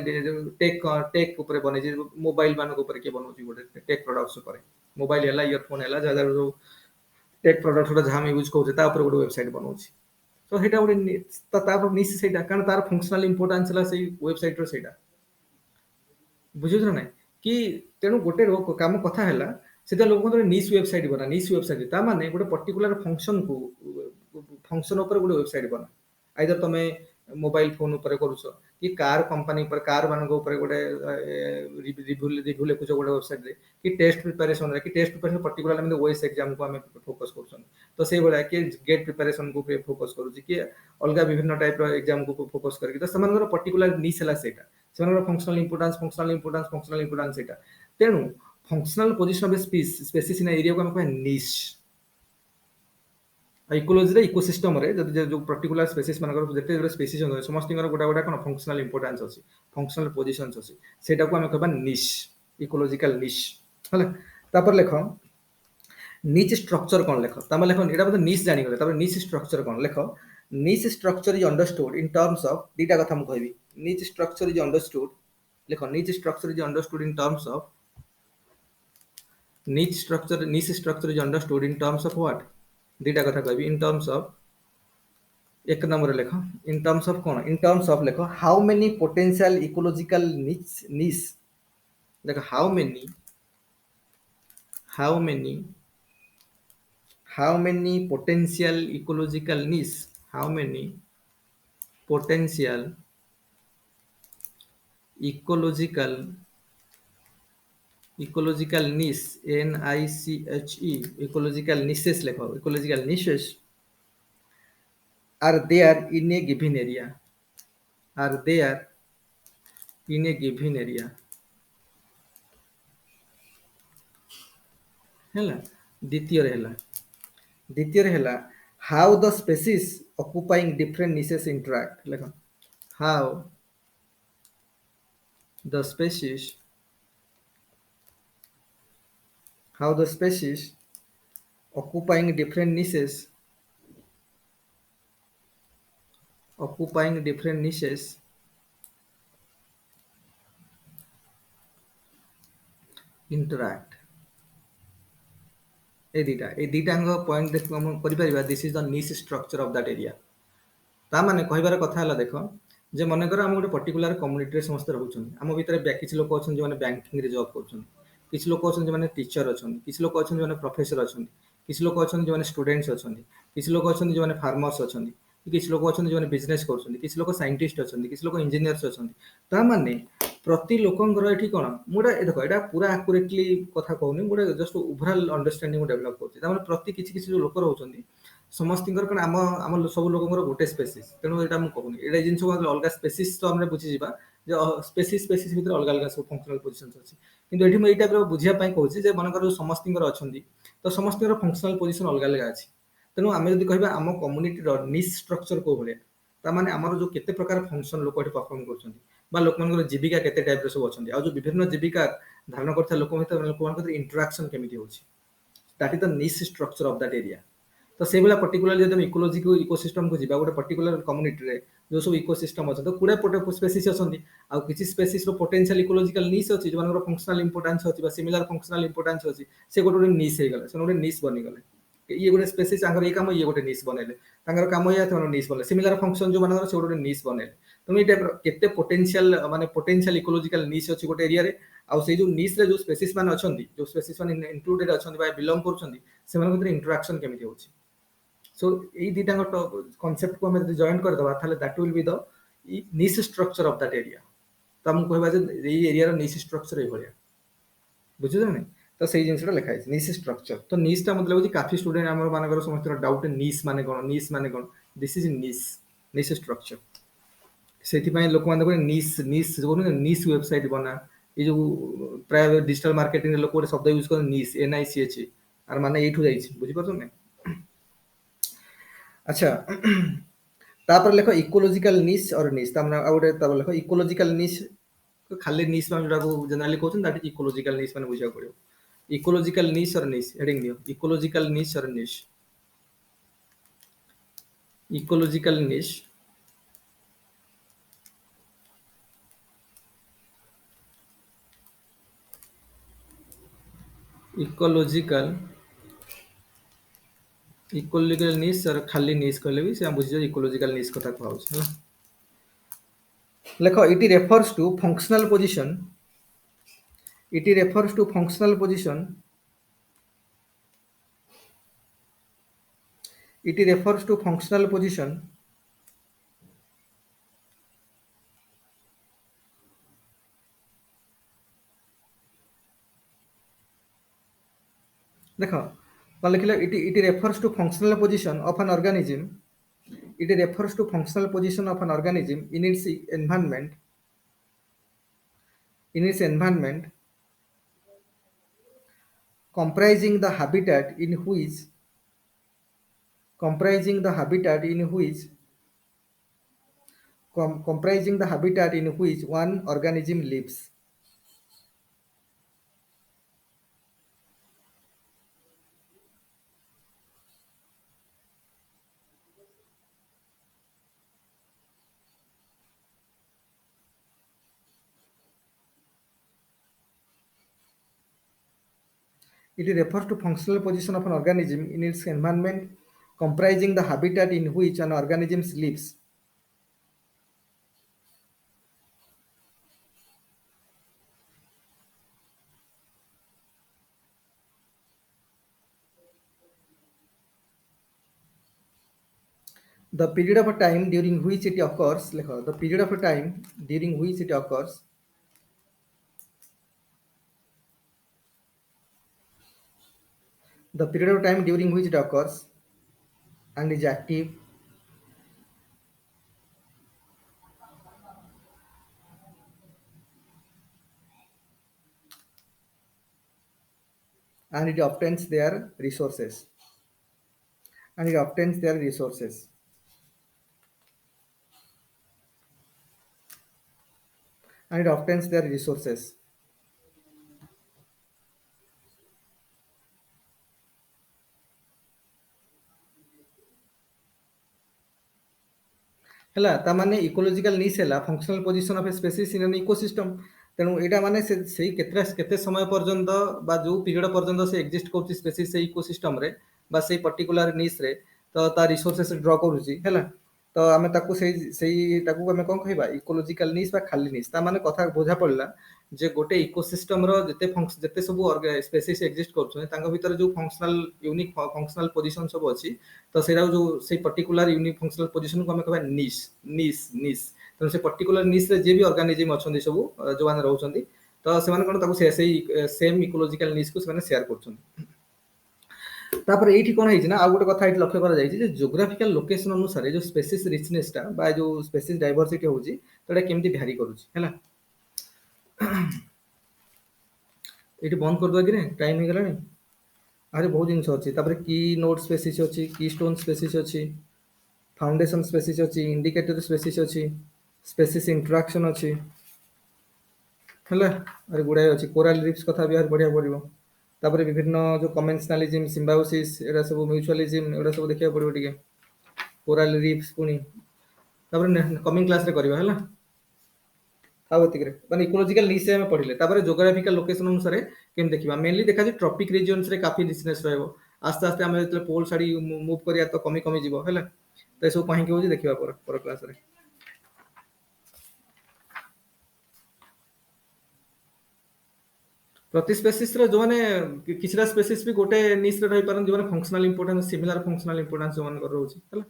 [SPEAKER 1] ଟେକ୍ ଉପରେ ବନେଇଛି, ମୋବାଇଲ ମାନଙ୍କ ଉପରେ କିଏ ବନଉଛି, ଗୋଟେ ଟେକ୍ ପ୍ରଡକ୍ଟସ ଉପରେ, ମୋବାଇଲ ହେଲା, ଇୟରଫୋନ ହେଲା, ଯାହା ଯୋଉ ଟେକ୍ ପ୍ରଡକ୍ଟ ଗୁଡା ଯାହା ଆମେ ୟୁଜ କରୁଛେ ତା ଉପରେ ଗୋଟେ ୱେବସାଇଟ ବନଉଛି। ତ ସେଇଟା ଗୋଟେ ତାର ନିଶ ସେଇଟା, କାରଣ ତାର ଫଙ୍କସନାଲ ଇମ୍ପୋର୍ଟାନ୍ସ ହେଲା ସେଇ ୱେବସାଇଟର ସେଇଟା। ବୁଝୁଛ ନା ନାଇଁ? କି ତେଣୁ ଗୋଟେ କାମ କଥା ହେଲା, ସେଟା ଲୋକଙ୍କର ନିଶ ୱେବସାଇଟ ବନା, ନିଶ ୱେବସାଇଟ ତା ମାନେ ଗୋଟେ ପର୍ଟିକୁଲାର ଫଙ୍କସନକୁ, ଫଙ୍କସନ ଉପରେ ଗୋଟେ ୱେବସାଇଟ ବନା। ଆଇଦର ତମେ ମୋବାଇଲ ଫୋନ ଉପରେ କରୁଛ, କି କାର କମ୍ପାନୀ ଉପରେ, କାର ମାନଙ୍କ ଉପରେ ଗୋଟେ ରିଭ୍ୟୁ ଲେଖୁଛ ଗୋଟେ ୱେବସାଇଟରେ, କି ଟେଷ୍ଟ ପ୍ରିପାରେସନରେ, କି ଟେଷ୍ଟ ପ୍ରିପାରେସନ ପର୍ଟିକୁଲାର ଆମେ ଓଏସ୍ ଏକ୍ସାମକୁ ଆମେ ଫୋକସ କରୁଛନ୍ତି। ତ ସେଇଭଳିଆ କିଏ ଗେଟ୍ ପ୍ରିପାରେସନକୁ ଫୋକସ କରୁଛି, କିଏ ଅଲଗା ବିଭିନ୍ନ ଟାଇପର ଏକ୍ସାମକୁ ଫୋକସ କରିକି। ତ ସେମାନଙ୍କର ପର୍ଟିକୁଲାର ନିଶ ହେଲା ସେଇଟା, ସେମାନଙ୍କର functional importance, functional importance, functional importance ସେଇଟା। ତେଣୁ functional position of species in ଏରିଆକୁ ଆମେ କହିବା ନିଶ। ଇକୋଲୋଜିରେ, ଇକୋସିଷ୍ଟମରେ ଯଦି ଯୋଉ ପର୍ଟିକୁଲାର ସ୍ପେସିସ୍ ମାନଙ୍କର ଯେତେ ସ୍ପେସିସ୍ ଅଛନ୍ତି ସମସ୍ତଙ୍କର ଗୋଟେ ଗୋଟେ କଣ ଫଙ୍କସନାଲ ଇମ୍ପୋର୍ଟାନ୍ସ ଅଛି, ଫଙ୍କସନାଲ ପୋଜିସନ୍ସ ଅଛି। ସେଇଟାକୁ ଆମେ କହିବା ନିଶ, ଇକୋଲୋଜିକାଲ ନିଶ। ହେଲା, ତାପରେ ଲେଖ ନିଚ ଷ୍ଟ୍ରକ୍ଚର କଣ ଲେଖ। ତାମାନେ ଲେଖ, ଏଇଟା ବୋଧେ ନିଶ ଜାଣିଗଲେ, ତାପରେ ନିଚ ଷ୍ଟ୍ରକ୍ଚର କଣ ଲେଖ। Niche structure is understood in terms of, ଦିଟା କଥା ମୁଁ କହିବି। ନିଚ ଷ୍ଟ୍ରକ୍ଚର ଇଜ ଅଣ୍ଡରଷ୍ଟୁଡ, ଲେଖ niche structure is understood in terms of, niche structure is understood in terms of what? ଦିଟା କଥା କହିବି। in terms of, ଏକ ନମ୍ବର ଲେଖ, in terms of କଣ? in terms of ଲେଖ how many potential ecological niche ଦେଖ how many potential ecological niche, how many potential ecological niche, NICHE, ecological niches লেখো, ecological niches are there in a given area, are there in a given area। ହେଲା, ଦ୍ୱିତୀୟରେ ହେଲା how the species occupying different niches interact, ଲେଖ how the species occupying different niches interact। এই ଦିଟାଙ୍କ point କରିପାରିବା, this is the niche structure of that area. ତା ମାନେ କହିବାର କଥା ହେଲା, ଦେଖ ଯେ ମନେକର ଆମେ ଗୋଟେ ପର୍ଟିକୁଲାର କମ୍ୟୁନିଟିରେ ସମସ୍ତେ ରହୁଛନ୍ତି, ଆମ ଭିତରେ କିଛି ଲୋକ ଅଛନ୍ତି ଯେଉଁମାନେ ବ୍ୟାଙ୍କିଂରେ ଜବ୍ କରୁଛନ୍ତି, କିଛି ଲୋକ ଅଛନ୍ତି ଯେଉଁମାନେ ଟିଚର ଅଛନ୍ତି, କିଛି ଲୋକ ଅଛନ୍ତି ଯେଉଁମାନେ ପ୍ରଫେସର ଅଛନ୍ତି, କିଛି ଲୋକ ଅଛନ୍ତି ଯେଉଁମାନେ ଷ୍ଟୁଡେଣ୍ଟସ୍ ଅଛନ୍ତି, କିଛି ଲୋକ ଅଛନ୍ତି ଯେଉଁମାନେ ଫାର୍ମର୍ସ ଅଛନ୍ତି, କିଛି ଲୋକ ଅଛନ୍ତି ଯେଉଁମାନେ ବିଜନେସ୍ କରୁଛନ୍ତି, କିଛି ଲୋକ ସାଇଣ୍ଟିଷ୍ଟ ଅଛନ୍ତି, କିଛି ଲୋକ ଇଞ୍ଜିନିୟର୍ସ ଅଛନ୍ତି। ତା ମାନେ ପ୍ରତି ଲୋକଙ୍କର ଏଠି କଣ, ମୁଁ ଦେଖ ଏଇଟା ପୁରା ଆକୁରେଟଲି କଥା କହୁନି, ମୁଁ ଜଷ୍ଟ ଓଭରାଲ ଅଣ୍ଡରଷ୍ଟାଣ୍ଡିଂ ଡେଭଲପ କରୁଛି। ତାମାନେ ପ୍ରତି କିଛି କିଛି ଯୋଉ ଲୋକ ରହୁଛନ୍ତି ସମସ୍ତଙ୍କର କଣ, ଆମ ସବୁ ଲୋକଙ୍କର ଗୋଟେ ସ୍ପେସିସ୍। ତେଣୁ ଏଇଟା ମୁଁ କହୁନି, ଏଇଟା ଜିନିଷ ଅଲଗା ସ୍ପେସିସ୍, ତ ଆମେ ବୁଝିଯିବା ଯେ ସ୍ପେସିସ୍ ଭିତରେ ଅଲଗା ଅଲଗା ସବୁ ଫଙ୍କସନାଲ ପୋଜିସନ୍ସ ଅଛି। କିନ୍ତୁ ଏଠି ମୁଁ ଏଇଟା ବୁଝିବା ପାଇଁ କହୁଛି ଯେ ମନେକର ସମସ୍ତଙ୍କର ଅଛନ୍ତି, ତ ସମସ୍ତଙ୍କର ଫଙ୍କସନାଲ ପୋଜିସନ ଅଲଗା ଅଲଗା ଅଛି। तेणु आम जब कह आम कम्युनिटीर निश स्ट्रक्चर कौ भाया ताने आमर जो केते प्रकार फंक्शन लोक परफॉर्म कर लोक जीविका केते टाइप सब अच्छा जो विभिन्न जीविका धारण करता लोक इंटराक्शन केमी हो दैट इज द निश स्ट्रक्चर ऑफ दैट एरिया तो से भाया पर्टिकुलर जब इकोलोजी को इकोसिस्टम को जीवा गोटे पर्टिकुलर कम्युनिटी जो सब इकोसिस्टम अच्छा तो कूड़े स्पेसीस अच्छा आउ किसी स्पेसीस पोटेंशियल इकोलोजिकल निश अच्छी जो फंक्शनल इंपोर्टेंस अच्छी सिमिलर फंक्शनल इंपोर्टेंस अच्छी से गोटे निश हो गले से गोटे निश बनीगले ये गोटे स्पेसीस ये कम ये गोटे निश बनइले कम ये निश बनले सिमिलर फंक्शन जो मान से गोटे निश बनइले तेणु ये टाइप केते पोटेंशियल माने पोटेंशियल इकोलोजिकल निश अच्छी गोटे एरिया रे आउ से जो निश रे जो स्पेसीस मान अच्छा जो स्पेसीस मान इंक्लूडेड अच्छा बिलोंग कर इंटराक्शन केमी होची सो ये दुटा कनसेप्ट को हमें जॉइन करदे दैट विल बी द निश स्ट्रक्चर ऑफ दैट एरिया तो हम कहबा जे ये एरिया रो निश स्ट्रक्चर ए भलिया बुझु ना तो सही जिनसटा लिखा है निश स्ट्रक्चर तो निश टा मतलब होची काफी स्टूडेंट हमर मानकर समस्त डाउट निश माने कोन दिस इज निश स्ट्रक्चर सेति पय लोक मान को निश निश जो निश वेबसाइट बना ये जो प्राय डिजिटल मार्केटिंग लोक गोटे शब्द यूज कर निश NICH आर माने एठु जाईछि बुझि परछो ने अच्छा तापर लेखो इकोलॉजिकल निश और निश तामना आ गोटे तापर लेखो इकोलॉजिकल निश खाली निश मान जोटा को जनरली कहउछन दैट इज इकोलॉजिकल निश माने बुझा पड़ियो इकोलॉजिकल निश और निश हेडिंग दियो इकोलॉजिकल निश और निश इकोलॉजिकल निश इकोलॉजिकल इकोलॉजिकल निश और खाली निश कहले भी से बुझियो इकोलॉजिकल निश कथा कहउछ ह लेखो it refers to functional position it refers to functional position it refers to functional position देखो कौन लिखिले it refers to functional position of an organism it refers to functional position of an organism in its environment comprising the habitat in which comprising the habitat in which one organism lives it refers to functional position of an organism in its environment comprising the habitat in which an organism lives the period of time during which it occurs the period of time during which it occurs the period of time during which it occurs and is active and it obtains their resources and it obtains their resources and it obtains their resources ହେଲା ତା ମାନେ ecological निश है functional position of a species in an ecosystem तेणु यहाँ माने से केते समय पर्यंत बा जो पीरियड पर्यंत से एक्जिस्ट कर स्पेसीज से इकोसिस्टम रे बा से पर्टिकुलर निश रे तो ता रिसोर्सेस ड्रॉ करूची हैला तो आमे ताकू सेही ताकू आमे कोन कहबा इकोलॉजिकल निश बा खाली निश ता माने कथा बुझा पड़ला जे गोटे इकोसिस्टम रो जते सब स्पेसीज एक्जिस्ट करछन तांका भीतर जो फंक्शनल यूनिक फंक्शनल पोजीशन सब अछि तो सेरा जो से पर्टिकुलर यूनिक फंक्शनल पोजीशन को आमे कहबा निश निश निश तो से पर्टिकुलर निश रे जे भी ऑर्गेनिज्म अछंदी सब जो माने रहउछंदी तो से माने कोन ताकू से सेम इकोलॉजिकल निश को से माने शेयर करछन तापर एठी कोन हेछि ना आ गोटे कथा एठी लक्ष्य करा जायछि जे जियोग्राफिकल लोकेशन अनुसार जो स्पेसीज रिचनेस टा बा जो स्पेसीज डाइवर्सिटी होछि तडा केमति भ्यारी करूछि हैला एठी बंद कर दो कि टाइम हो गलानी ଆରେ ବହୁତ ଜିନିଷ ଅଛି, ତାପରେ କି ନୋଟ୍ ସ୍ପେସିସ୍ ଅଛି, କି ଷ୍ଟୋନ୍ ସ୍ପେସିସ୍ ଅଛି, ଫାଉଣ୍ଡେସନ୍ ସ୍ପେସିସ୍ ଅଛି, ଇଣ୍ଡିକେଟର ସ୍ପେସିସ୍ ଅଛି, ସ୍ପେସିସ୍ ଇଣ୍ଟରାକ୍ସନ୍ ଅଛି ହେଲା। ଆରେ ଗୁଡ଼ାଏ ଅଛି, କୋରାଲ ରିଫ୍ସ କଥା ବି ଆହୁରି ପଢ଼ିବାକୁ ପଡ଼ିବ। ତାପରେ ବିଭିନ୍ନ ଯୋଉ କମେନ୍ସନାଲିଜିମ୍, ସିମ୍ବାୟୋସିସ୍, ଏଗୁଡ଼ା ସବୁ ମ୍ୟୁଚୁଆଲିଜିମ୍, ଏଗୁଡ଼ା ସବୁ ଦେଖିବାକୁ ପଡ଼ିବ ଟିକେ। କୋରାଲ ରିଫ୍ସ ପୁଣି ତାପରେ କମିଂ କ୍ଲାସରେ କରିବା ହେଲା। ଆଉ ଏତିକିରେ ମାନେ ଇକୋଲୋଜିକାଲ ନିସ୍ ଆମେ ପଢିଲେ। ତାପରେ ଜୋଗ୍ରାଫିକାଲ ଲୋକେସନ ଅନୁସାରେ କେମିତି ଦେଖିବା, ମେନଲି ଦେଖାଯାଏ ଟ୍ରପିକ ରିଜିଅନ୍ସ ରେ କାଫି ରିଚନେସ ରହିବ। ଆସ୍ତେ ଆସ୍ତେ ଆମେ ଯେତେବେଳେ ପୋଲ ଛାଡି ମୁଭ କରିବା ତ କମି କମି ଯିବ ହେଲା। ତ ଏସବୁ କାହିଁକି ହଉଛି ଦେଖିବା ପର କ୍ଲାସରେ। ପ୍ରତି ସ୍ପେସିସ ର ଯୋଉମାନେ କିଛିଟା ସ୍ପେସିସ ବି ଗୋଟେ ନିସ୍ ରେ ରହିପାରନ୍ତି, ଯୋଉମାନେ functional importance similar functional importance ଯୋଉମାନଙ୍କର ରହୁଛି ହେଲା।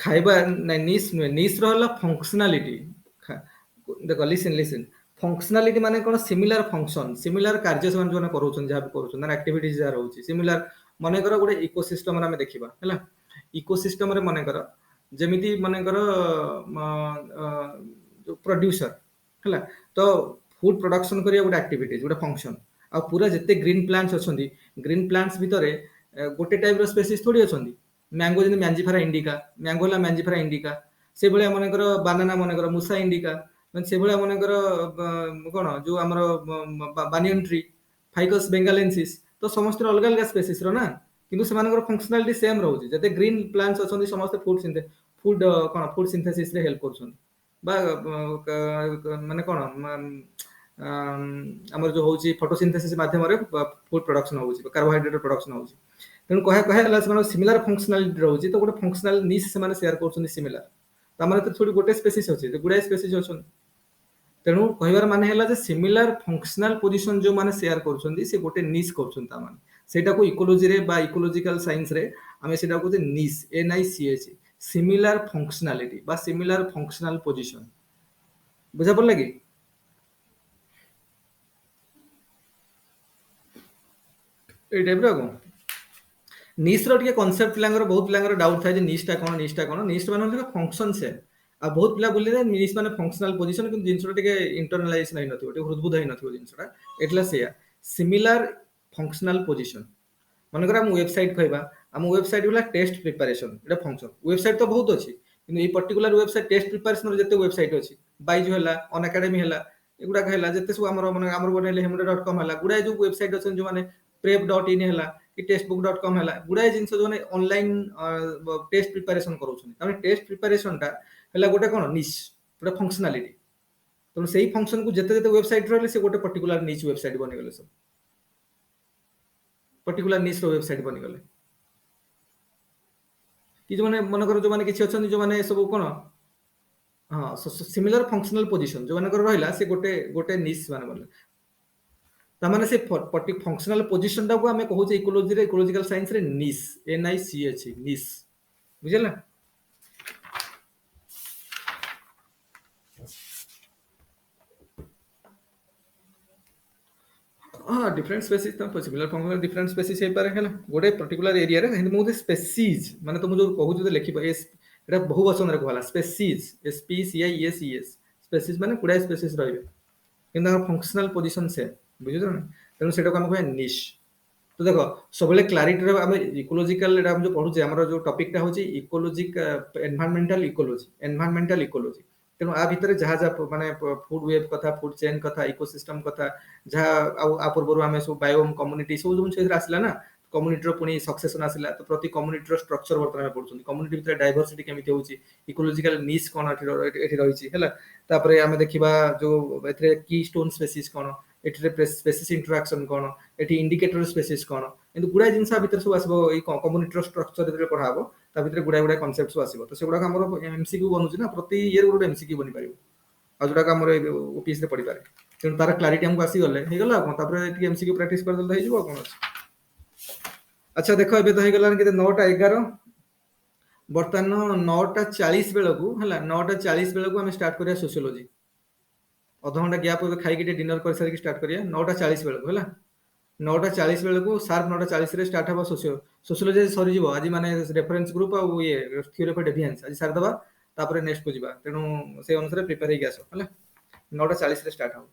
[SPEAKER 1] ଖାଇବା ନାଇଁ ନିସ୍ ନୁହେଁ, ନିସ୍ ର ହେଲା ଫଙ୍କସନାଲିଟି। ଦେଖ ଲିସନ ଲିସନ, ଫଙ୍କସନାଲିଟି ମାନେ କଣ, ସିମିଲାର ଫଙ୍କସନ, ସିମିଲାର କାର୍ଯ୍ୟ ସେମାନେ ଯୋଉମାନେ କରୁଛନ୍ତି, ଯାହା ବି କରୁଛନ୍ତି, ମାନେ ଆକ୍ଟିଭିଟିଜ ଯାହା ରହୁଛି ସିମିଲାର। ମନେକର ଗୋଟେ ଇକୋସିଷ୍ଟମରେ ଆମେ ଦେଖିବା ହେଲା, ଇକୋସିଷ୍ଟମରେ ମନେକର ଯେମିତି ମନେକର ପ୍ରଡ୍ୟୁସର ହେଲା, ତ ଫୁଡ ପ୍ରଡକ୍ସନ କରିବା ଗୋଟେ ଆକ୍ଟିଭିଟି, ଗୋଟେ ଫଙ୍କସନ। ଆଉ ପୁରା ଯେତେ ଗ୍ରୀନ ପ୍ଲାଣ୍ଟସ ଅଛନ୍ତି, ଗ୍ରୀନ ପ୍ଲାଣ୍ଟସ ଭିତରେ ଗୋଟେ ଟାଇପ ର ସ୍ପେସିସ ଥୋଡି ଅଛନ୍ତି। ମ୍ୟାଙ୍ଗୋ ଯେମିତି ମ୍ୟାଞ୍ଜିଫେରା ଇଣ୍ଡିକା, ମ୍ୟାଙ୍ଗୋ ହେଲା ମ୍ୟାଞ୍ଜିଫେରା ଇଣ୍ଡିକା। ସେଇଭଳିଆ ମନେକର ବାନାନା ମନେକର ମୂଷା ଇଣ୍ଡିକା, ମାନେ ସେଇଭଳିଆ ମନେକର କଣ ଯୋଉ ଆମର ବାନିୟନ ଟ୍ରି, ଫାଇକସ ବେଙ୍ଗାଲେନ୍ସିସ୍, ତ ସମସ୍ତେ ଅଲଗା ଅଲଗା ସ୍ପେସିସ ର ନା, କିନ୍ତୁ ସେମାନଙ୍କର ଫଙ୍କସନାଲିଟି ସେମ ରହୁଛି। ଯେତେ ଗ୍ରୀନ ପ୍ଲାଣ୍ଟସ ଅଛନ୍ତି ସମସ୍ତେ ଫୁଡ କଣ ଫୁଡ ସିନ୍ଥେସିସ ରେ ହେଲ୍ପ କରୁଛନ୍ତି। ବା ମାନେ କଣ ଆମର ଯୋଉ ହଉଛି ଫଟୋସିନ୍ଥେସିସ୍ ମାଧ୍ୟମରେ ଫୁଡ ପ୍ରଡକ୍ସନ ହଉଛି, କାର୍ବୋହାଇଡ୍ରେଟ ପ୍ରଡକ୍ସନ ହଉଛି। ତେଣୁ କହିବା ହେଲା ସେମାନଙ୍କ ସିମିଲାର ଫଙ୍କସନାଲିଟି ରହୁଛି, ତ ଗୋଟେ ଫଙ୍କସନାଲ ନିସ୍ ସେମାନେ ସେୟାର କରୁଛନ୍ତି ସିମିଲାର। ତାମାନେ ତ ଥୋଡି ଗୋଟେ ସ୍ପେସିସ୍ ଅଛି, ଗୁଡାଏ ସ୍ପେସିସ୍ ଅଛନ୍ତି। ତେଣୁ କହିବାର ମାନେ ହେଲା ଯେ ସିମିଲାର ଫଙ୍କସନାଲ ପୋଜିସନ ଯୋଉମାନେ ସେୟାର କରୁଛନ୍ତି, ସେ ଗୋଟେ ନିସ୍ କରୁଛନ୍ତି ତାମାନେ। ସେଇଟାକୁ ଇକୋଲୋଜିରେ ବା ଇକୋଲୋଜିକାଲ ସାଇନ୍ସରେ ଆମେ ସେଇଟା କହୁଛେ ନିସ୍, NICH, ସିମିଲାର ଫଙ୍କସନାଲିଟି ବା ସିମିଲାର ଫଙ୍କସନାଲ ପୋଜିସନ। ବୁଝା ପଡିଲା କି? ଏଇ ଟାଇପର ଆଉ କଣ। ନିସ୍ ର ଟିକେ କନସେପ୍ଟ ପିଲାଙ୍କର, ବହୁତ ପିଲାଙ୍କର ଡାଉଟ ଥାଏ ଯେ ନିସ୍ ଟା କଣ, ନିସ୍ ଟା କଣ। ନିସ୍ ମାନେ ହଉଛି ଫଙ୍କସନ ସେଟ। ଆଉ ବହୁତ ପିଲା ବୁଲିଲେ ନିସ୍ ମାନେ ଫଙ୍କସନାଲ ପୋଜିସନ, କିନ୍ତୁ ଜିନିଷଟା ଟିକେ ଇଣ୍ଟରନାଲାଇଜ ହେଇନଥିବ, ଟିକେ ହୃଦବୁଦ ହେଇନଥିବ ଜିନିଷଟା। ଏଇଥିଲା ସେଇଆ ସିମିଲାର ଫଙ୍କସନାଲ ପୋଜିସନ। ମନେକର ଆମ ୱେବସାଇଟ କହିବା, ଆମ ୱେବସାଇଟ ହେଲା ଟେଷ୍ଟ ପ୍ରିପାରେସନ, ଏଟା ଫଙ୍କସନ। ୱେବସାଇଟ ତ ବହୁତ ଅଛି, କିନ୍ତୁ ଏଇ ପର୍ଟିକୁଲାର ୱେବସାଇଟ ଟେଷ୍ଟ ପ୍ରିପାରେସନ ଯେତେ ୱେବସାଇଟ ଅଛି, ବାଇଜୁ ହେଲା, ଅନ ଏକାଡେମୀ ହେଲା, ଏଗୁଡାକ ହେଲା ଯେତେ ସବୁ ଆମର ମାନେ ଆମର ଗୋଟେ ହେମୋଡେ.com ହେଲା, ଗୁଡାଏ ଯୋଉ ୱେବସାଇଟ ଅଛନ୍ତି, ଯୋଉମାନେ prep.in ହେଲା କି textbook.com ହେଲା, ଗୁଡାଏ ଜିନିଷ ଯୋଉମାନେ ଅନଲାଇନ ଟେଷ୍ଟ ପ୍ରିପାରେସନ କରୁଛନ୍ତି। ତାମାନେ ଟେଷ୍ଟ ପ୍ରିପାରେସନ ଟା ହେଲା ଗୋଟେ କଣ ନିସ୍, ଗୋଟେ ଫଙ୍କସନାଲିଟି। ତେଣୁ ସେଇ ଫଙ୍କସନକୁ ଯେତେ ଯେତେ ୱେବସାଇଟ ରହିଲେ, ସେ ଗୋଟେ ପର୍ଟିକୁଲାର ନିଚ୍ ୱେବସାଇଟ ବନିଗଲେ, ସବୁ ପର୍ଟିକୁଲାର ନିଚ୍ ର ୱେବସାଇଟ ବନିଗଲେ। କି ଯୋଉମାନେ ମନେକର ଯୋଉମାନେ କିଛି ଅଛନ୍ତି, ଯୋଉମାନେ ସବୁ କଣ, ହଁ ସିମିଲାର ଫଙ୍କସନାଲ ପୋଜିସନ ଯୋଉମାନଙ୍କର ରହିଲା, ସେ ଗୋଟେ ଗୋଟେ ନିସ୍ ମାନେ ବନିଲେ। ତାମାନେ ସେ ଫଙ୍କସନାଲ ପୋଜିସନ ଟାକୁ ଆମେ କହୁଛେ ଇକୋଲୋଜିରେ, ଇକୋଲୋଜିକାଲ ସାଇନ୍ସରେ ନିସ୍, NICH, ନିସ୍। ବୁଝିଲ ନା? ହଁ ଡିଫରେଣ୍ଟ ସ୍ପେସିସ୍ ତ ସିମିଲାର ଫଙ୍କସନାଲ ଡିଫରେଣ୍ଟ ସ୍ପେସିସ୍ ହେଇପାରେ ହେଲା, ଗୋଟେ ପର୍ଟିକୁଲାର ଏରିଆରେ। କିନ୍ତୁ ମୁଁ ସ୍ପେସିଜ୍ ମାନେ ତ ମୁଁ ଯୋଉ କହୁଛି ଲେଖିବ, ଏଟା ବହୁ ବଚନରେ କୁହାଗଲା ସ୍ପେସିଜ୍, SPECIES, ସ୍ପେସିସ୍ ମାନେ ଗୁଡାଏ ସ୍ପେସିସ୍ ରହିବେ, କିନ୍ତୁ ଆମର ଫଙ୍କସନାଲ ପୋଜିସନ ସେମ୍। ବୁଝୁଛ ନା? ତେଣୁ ସେଇଟାକୁ ଆମେ କହିବା ନିଶ୍। ତ ଦେଖ ସବୁବେଳେ କ୍ଲାରିଟିର ଆମେ ଇକୋଲୋଜିକାଲ ଏଟା ଆମେ ଯୋଉ ପଢୁଛେ, ଆମର ଯୋଉ ଟପିକଟା ହଉଛି ଇକୋଲୋଜିକ ଏନଭାରମେଣ୍ଟାଲ ଇକୋଲୋଜି, ଏନଭାରମେଣ୍ଟାଲ ଇକୋଲୋଜି। ତେଣୁ ଆ ଭିତରେ ଯାହା ଯାହା ମାନେ ଫୁଡ ୱେବ୍ କଥା, ଫୁଡ ଚେନ୍ କଥା, ଇକୋସିଷ୍ଟମ କଥା, ଯାହା ଆଉ ଆ ପୂର୍ବରୁ ଆମେ ସବୁ ବାୟୋମ କମ୍ୟୁନିଟି ସବୁ ଜିନିଷ ଏଥିରେ ଆସିଲା ନା। କମ୍ୟୁନିଟିର ପୁଣି ସକ୍ସେସନ ଆସିଲା, ତ ପ୍ରତି କମ୍ୟୁନିଟିର ଷ୍ଟ୍ରକ୍ଚର ବର୍ତ୍ତମାନ ଆମେ ପଢୁଛନ୍ତି। କମ୍ୟୁନିଟି ଭିତରେ ଡାଇଭରସିଟି କେମିତି ହଉଛି, ଇକୋଲୋଜିକାଲ ନିସ୍ କଣ ଏଠି ରହିଛି ହେଲା। ତାପରେ ଆମେ ଦେଖିବା ଯୋଉ ଏଥିରେ କି ଷ୍ଟୋନ ସ୍ପେସିସ୍ କଣ, ଏଠିରେ ସ୍ପେସିସ୍ ଇଣ୍ଟରାକ୍ସନ କଣ, ଏଠି ଇଣ୍ଡିକେଟର ସ୍ପେସିସ୍ କଣ, କିନ୍ତୁ ଗୁଡାଏ ଜିନିଷ ଭିତରେ ସବୁ ଆସିବ। ଏଇ କମ୍ୟୁନିଟିର ଷ୍ଟ୍ରକ୍ଚର ଯେତେବେଳେ ପଢା ହବ, ତା ଭିତରେ ଗୁଡାଏ ଗୁଡାଏ କନସେପ୍ଟ ସବୁ ଆସିବ। ତ ସେଗୁଡାକ ଆମର MCQ ବନୁଛି ନା, ପ୍ରତି ଇଏରେ ଗୋଟେ MCQ ବନିପାରିବ, ଆଉ ଯୋଉଟାକ ଆମର OPS ରେ ପଡିପାରେ। ତେଣୁ ତାର କ୍ଲାରିଟି ଆମକୁ ଆସିଗଲେ ହେଇଗଲା ଆଉ କଣ, ତାପରେ ଟିକେ MCQ ପ୍ରାକ୍ଟିସ କରିଦେଲେ ହେଇଯିବ ଆଉ କଣ ଅଛି। ଆଚ୍ଛା ଦେଖ ଏବେ ତ ହେଇଗଲାଣି କେତେ 9ଟା 11, ବର୍ତ୍ତମାନ 9ଟା 40 ବେଳକୁ ହେଲା, 9ଟା 40 ବେଳକୁ ଆମେ ଷ୍ଟାର୍ଟ କରିବା ସୋସିଓଲୋଜି। ଅଧଘଣ୍ଟା ଗ୍ୟାପ୍ ଏବେ ଖାଇକି ଟିକେ ଡିନର କରିସାରିକି ଷ୍ଟାର୍ଟ କରିବା 9ଟା 40 ବେଳକୁ ହେଲା। 9:40 ବେଳକୁ ସାର୍ପ 9:40 ରେ ଷ୍ଟାର୍ଟ ହବ ସୋସିଓଲୋଜି ସରିଯିବ ଆଜି, ମାନେ ରେଫରେନ୍ସ ଗ୍ରୁପ ଆଉ ଇଏ ଥିଓରି ଅଫ ଡେଭିଆନ୍ସ ଆଜି ସାରିଦବା, ତାପରେ ନେକ୍ସଟ କୁ ଯିବା। ତେଣୁ ସେ ଅନୁସାରେ ପ୍ରିପେୟାର ହେଇକି ଆସ ହେଲା। 9:40 ରେ ଷ୍ଟାର୍ଟ ହବ।